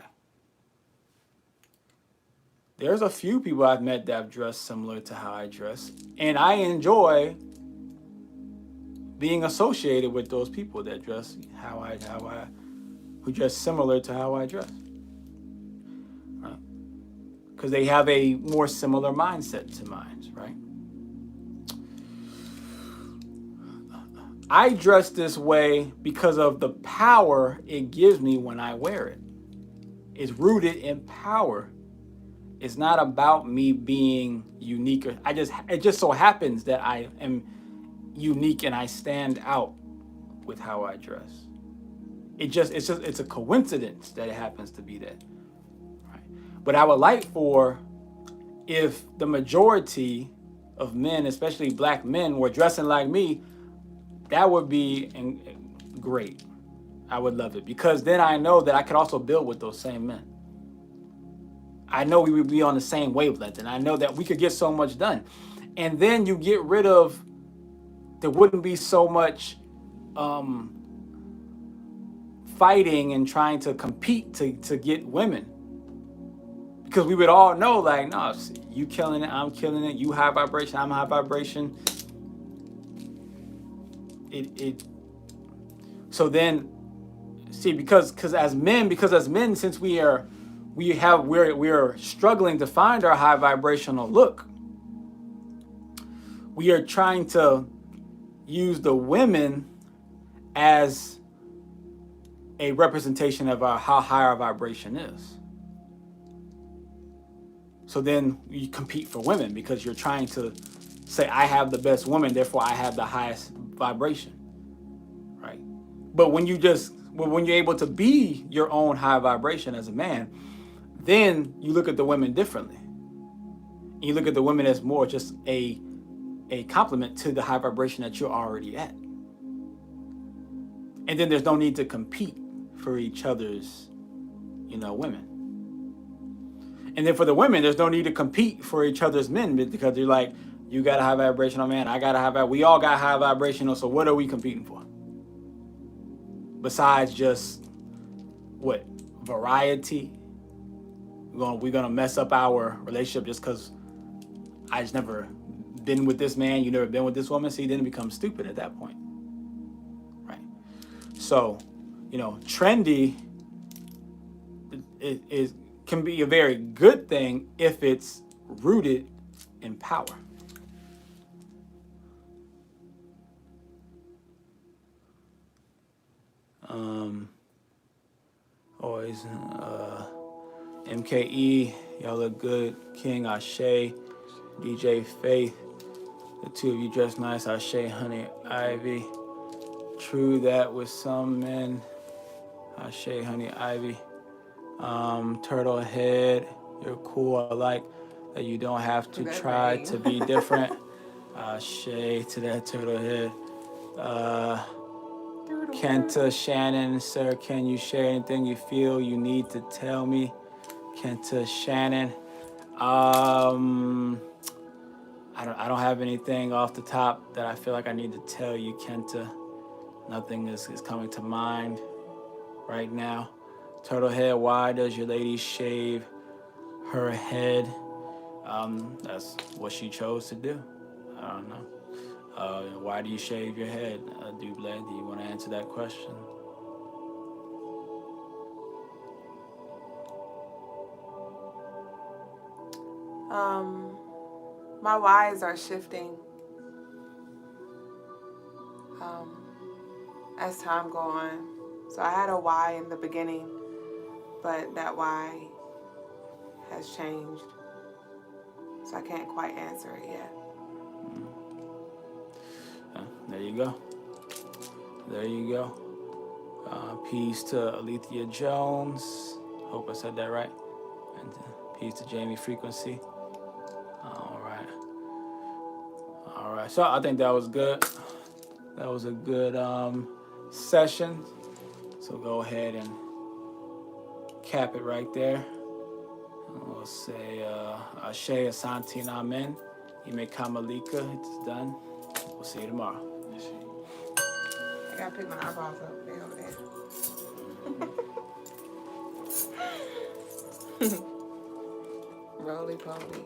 There's a few people I've met that have dressed similar to how I dress, and I enjoy being associated with those people that dress who dress similar to how I dress. Right? Because they have a more similar mindset to mine, right? I dress this way because of the power it gives me when I wear it. It's rooted in power. It's not about me being unique. It just so happens that I am unique and I stand out with how I dress. It's a coincidence that it happens to be that. Right? But I would like for, if the majority of men, especially black men, were dressing like me, that would be great. I would love it, because then I know that I could also build with those same men. I know we would be on the same wavelength, and I know that we could get so much done. And then you get rid of, there wouldn't be so much fighting and trying to compete to get women. Because we would all know, like, no, you killing it, I'm killing it, you high vibration, I'm high vibration. So then, see, because as men, since we are struggling to find our high vibrational look, we are trying to use the women as a representation of how high our vibration is. So then you compete for women, because you're trying to say, I have the best woman, therefore I have the highest vibration, right? But when you're able to be your own high vibration as a man, then you look at the women differently. You look at the women as more just a complement to the high vibration that you're already at. And then there's no need to compete for each other's, women. And then for the women, there's no need to compete for each other's men, because they're like, you got a high vibrational man, I got a high vibrational, we all got high vibrational, so what are we competing for? Besides just, what, variety? We're gonna mess up our relationship just because I just never been with this man, you never been with this woman. See, then it becomes stupid at that point, right? So, trendy can be a very good thing if it's rooted in power. Always, MKE, y'all look good. King Ashe, DJ Faith, the two of you dress nice. Ashe, Honey Ivy. True that with some men. Ashe, Honey Ivy. Turtle Head, you're cool. I like that you don't have to try to be different. Ashe to that Turtle Head. Kenta Shannon, sir, can you share anything you feel you need to tell me? Kenta Shannon. I don't have anything off the top that I feel like I need to tell you, Kenta. Nothing is coming to mind right now. Turtlehead, why does your lady shave her head? That's what she chose to do. I don't know. Why do you shave your head, Duüblè? Do you want to answer that question? My whys are shifting as time go on. So I had a why in the beginning, but that why has changed. So I can't quite answer it yet. There you go. There you go. Peace to Alethea Jones. Hope I said that right. And peace to Jamie Frequency. All right. All right. So I think that was good. That was a good session. So go ahead and cap it right there. We'll say Ashe, Asante, and Amen. Ime Kamalika. It's done. We'll see you tomorrow. I gotta pick my eyeballs up. They over there. Roly poly.